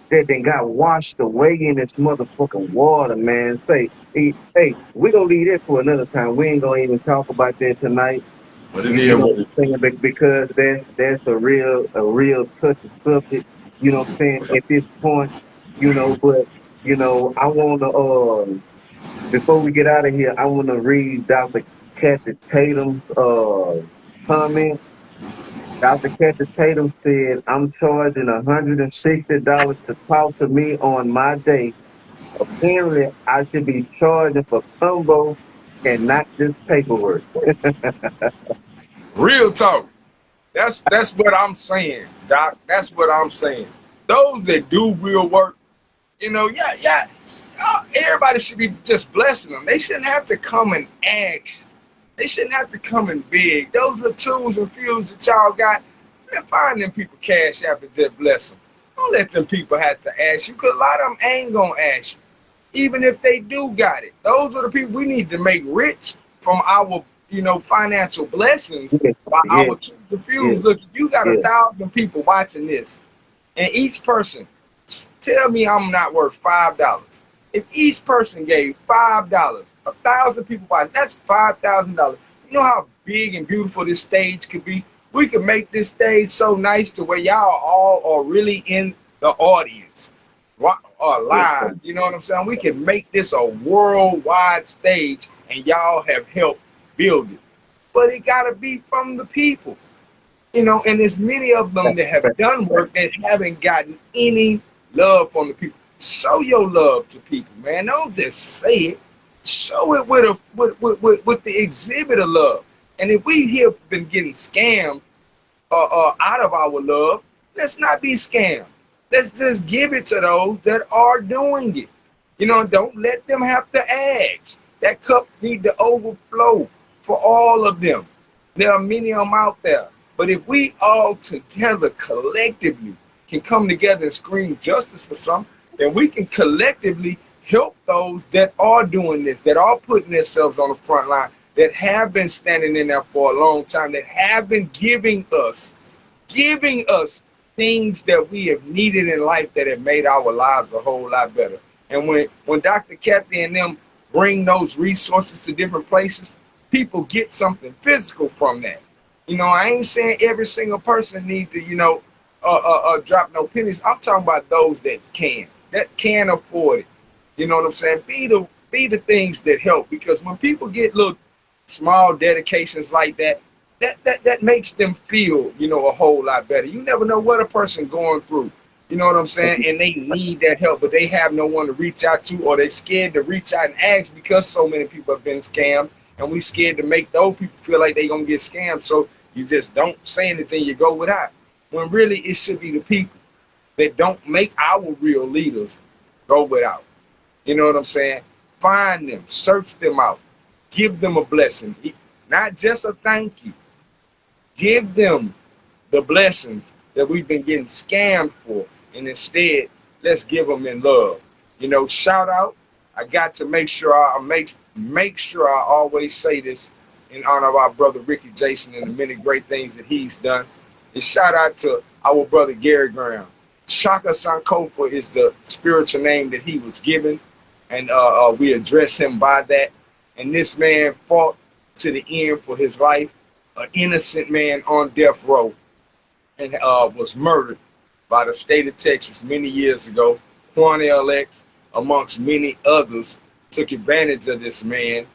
that then got washed away in this motherfucking water, man. Hey, we're gonna leave that for another time. We ain't gonna even talk about that tonight. But it You is know what what it I'm saying? Because that's a real touchy subject. You know what I'm saying? is. At this point, but I wanna before we get out of here, I wanna read Dr. Kathy Tatum's comment. Dr. Kathy Tatum said, "I'm charging $160 to talk to me on my day. Apparently, I should be charging for combo and not just paperwork." Real talk. That's what I'm saying, Doc. That's what I'm saying. Those that do real work, You know, yeah. Everybody should be just blessing them. They shouldn't have to come and ask. They shouldn't have to come in big. Those little twos and fews that y'all got, man, find them people cash app and just bless them. Don't let them people have to ask you, because a lot of them ain't going to ask you. Even if they do got it. Those are the people we need to make rich from our, financial blessings Yeah, by yeah, our twos and yeah, fews. Look, you got yeah. 1,000 people watching this, and each person, tell me I'm not worth $5. If each person gave $5, 1,000 people watch, that's $5,000. You know how big and beautiful this stage could be? We could make this stage so nice to where y'all all are really in the audience or Yes, sir. live. You know what I'm saying? We can make this a worldwide stage, and y'all have helped build it. But it got to be from the people. And there's many of them That's that have right. done work that haven't gotten any love from the people. Show your love to people, man. Don't just say it. Show it with the exhibit of love. And if we here been getting scammed out of our love, let's not be scammed. Let's just give it to those that are doing it. Don't let them have to ask. That cup need to overflow for all of them. There are many of them out there. But if we all together collectively can come together and scream justice for something, then we can collectively help those that are doing this, that are putting themselves on the front line, that have been standing in there for a long time, that have been giving us things that we have needed in life that have made our lives a whole lot better. And when Dr. Kathy and them bring those resources to different places, people get something physical from that. I ain't saying every single person need to, drop no pennies. I'm talking about those that can afford it. You know what I'm saying? Be the things that help, because when people get little small dedications like that, that makes them feel, a whole lot better. You never know what a person going through. You know what I'm saying? And they need that help, but they have no one to reach out to, or they scared to reach out and ask because so many people have been scammed, and we scared to make those people feel like they gonna get scammed. So you just don't say anything. You go without. When really it should be the people that don't make our real leaders go without. You know what I'm saying? Find them, search them out, give them a blessing, not just a thank you. Give them the blessings that we've been getting scammed for, and instead, let's give them in love. Shout out. I got to make sure I make sure I always say this in honor of our brother Ricky Jason and the many great things that he's done. And shout out to our brother Gary Graham. Shaka Sankofa is the spiritual name that he was given, and we address him by that. And this man fought to the end for his life, an innocent man on death row, and was murdered by the state of Texas many years ago. Quanell X, amongst many others, took advantage of this man,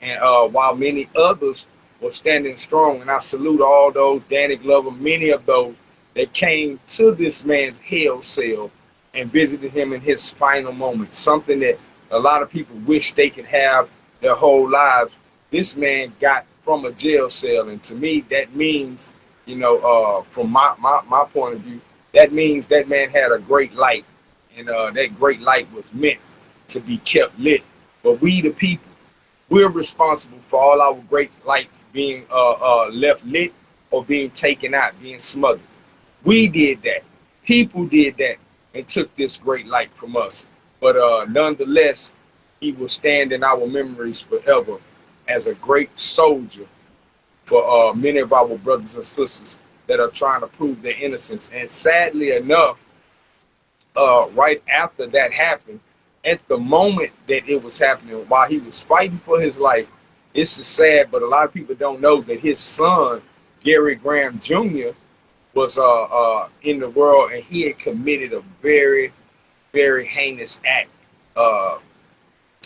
and while many others were standing strong, and I salute all those, Danny Glover, many of those that came to this man's hell cell and visited him in his final moments, something that a lot of people wish they could have their whole lives. This man got from a jail cell, and to me, that means, from my point of view, that means that man had a great light, and that great light was meant to be kept lit. But we, the people, we're responsible for all our great lights being left lit or being taken out, being smothered. We did that. People did that and took this great light from us. But nonetheless, he will stand in our memories forever as a great soldier for many of our brothers and sisters that are trying to prove their innocence. And sadly enough, right after that happened, at the moment that it was happening, while he was fighting for his life, this is sad, but a lot of people don't know that his son, Gary Graham Jr., was in the world, and he had committed a very, very heinous act, uh,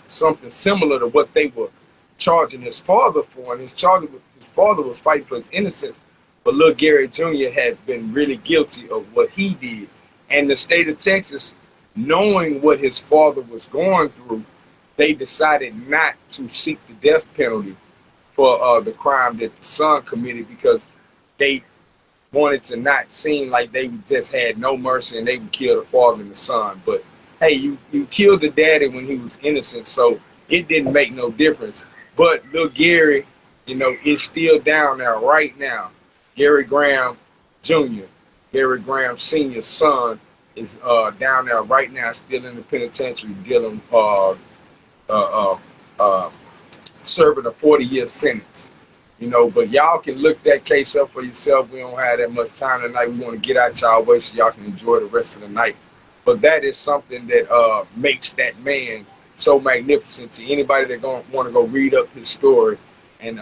something similar to what they were charging his father for. And his father was fighting for his innocence, but little Gary Jr. had been really guilty of what he did. And the state of Texas, knowing what his father was going through, they decided not to seek the death penalty for the crime that the son committed, because they wanted to not seem like they just had no mercy and they would kill the father and the son. But hey, you killed the daddy when he was innocent, so it didn't make no difference. But little Gary, is still down there right now. Gary Graham Jr., Gary Graham Sr.'s son is down there right now, still in the penitentiary, dealing uh, uh, serving a 40-year sentence. But y'all can look that case up for yourself. We don't have that much time tonight. We want to get out y'all way so y'all can enjoy the rest of the night. But that is something that makes that man so magnificent to anybody that going want to go read up his story and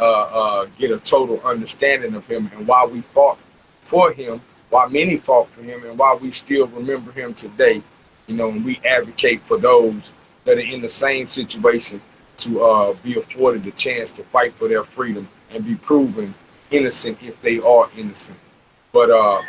get a total understanding of him and why we fought for him, why many fought for him, and why we still remember him today. And we advocate for those that are in the same situation to be afforded the chance to fight for their freedom and be proven innocent if they are innocent. But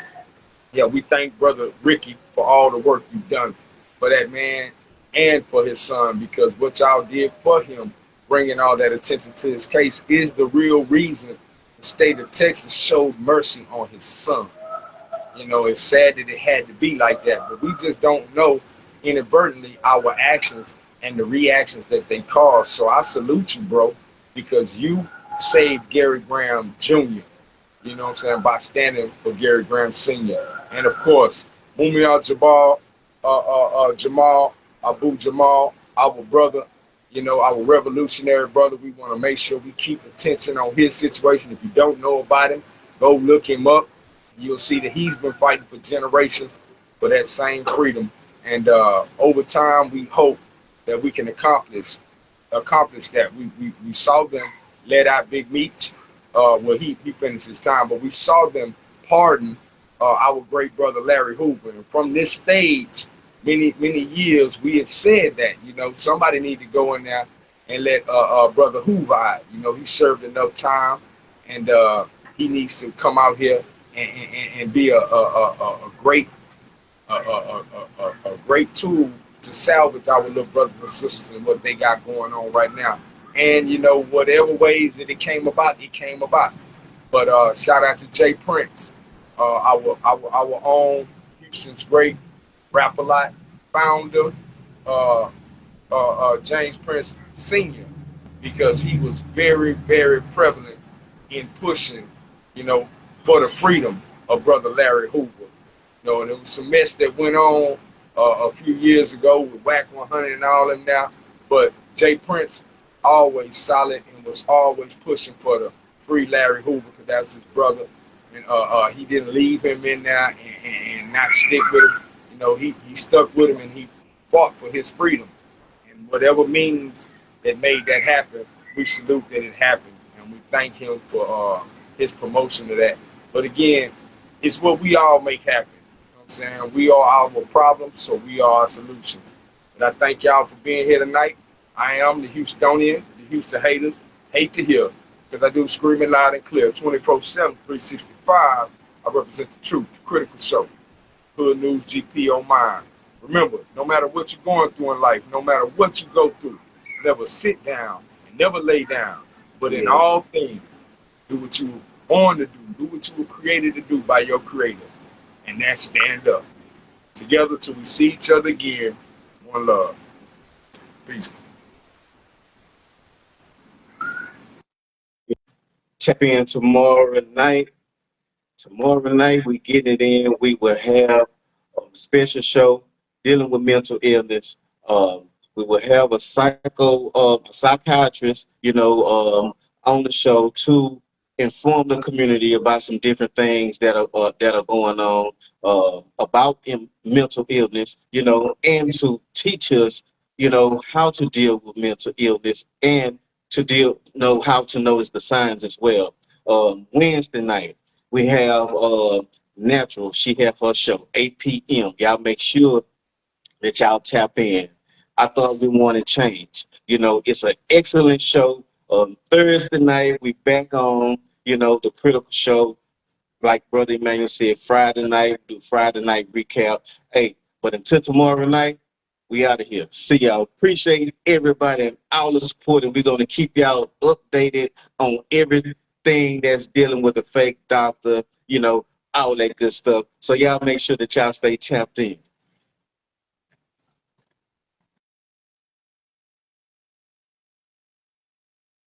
yeah, we thank Brother Ricky for all the work you've done for that man and for his son, because what y'all did for him, bringing all that attention to his case, is the real reason the state of Texas showed mercy on his son. It's sad that it had to be like that, but we just don't know inadvertently our actions and the reactions that they cause. So I salute you, bro, because you saved Gary Graham Jr., by standing for Gary Graham Sr. And of course, Mumia Jamal, Abu Jamal, our brother, our revolutionary brother. We want to make sure we keep attention on his situation. If you don't know about him, go look him up. You'll see that he's been fighting for generations for that same freedom. And over time, we hope that we can accomplish that. We saw them let out Big Meech. Well, he finished his time, but we saw them pardon our great brother Larry Hoover. And from this stage, many years, we have said that somebody need to go in there and let brother Hoover out. He served enough time, and he needs to come out here and be a great a great tool to salvage our little brothers and sisters and what they got going on right now. And whatever ways that it came about, it came about. But shout out to Jay Prince, our own Houston's great rap-a-lot founder, uh, James Prince Sr., because he was very, very prevalent in pushing, for the freedom of brother Larry Hoover. And there was some mess that went on a few years ago with Whack 100 and all them now. But Jay Prince always solid and was always pushing for the free Larry Hoover, because that's his brother. And he didn't leave him in there and not stick with him. He stuck with him and he fought for his freedom. And whatever means that made that happen, we salute that it happened. And we thank him for his promotion of that. But again, it's what we all make happen. I'm saying? We are our problems, so we are our solutions. And I thank y'all for being here tonight. I am the Houstonian, the Houston haters. Hate to hear, because I do screaming loud and clear, 24/7, 365. I represent the truth, the critical show. Hood News GP on mine. Remember, no matter what you're going through in life, no matter what you go through, never sit down and never lay down. But in all things, do what you were born to do what you were created to do by your creator. And that's stand up. Together till we see each other again. One love. Peace. Tap in tomorrow night. Tomorrow night, we get it in. We will have a special show dealing with mental illness. We will have a psychiatrist, on the show to inform the community about some different things that are going on about mental illness, and to teach us, how to deal with mental illness and to know how to notice the signs as well. Wednesday night, we have Natural. She have her show, 8 p.m. Y'all make sure that y'all tap in. I thought we wanted change. It's an excellent show. Thursday night, we back on, the critical show. Like Brother Emmanuel said, Friday night, do Friday night recap. Hey, but until tomorrow night, we out of here. See y'all. Appreciate everybody and all the support, and we're going to keep y'all updated on everything that's dealing with the fake doctor, all that good stuff. So y'all make sure that y'all stay tapped in.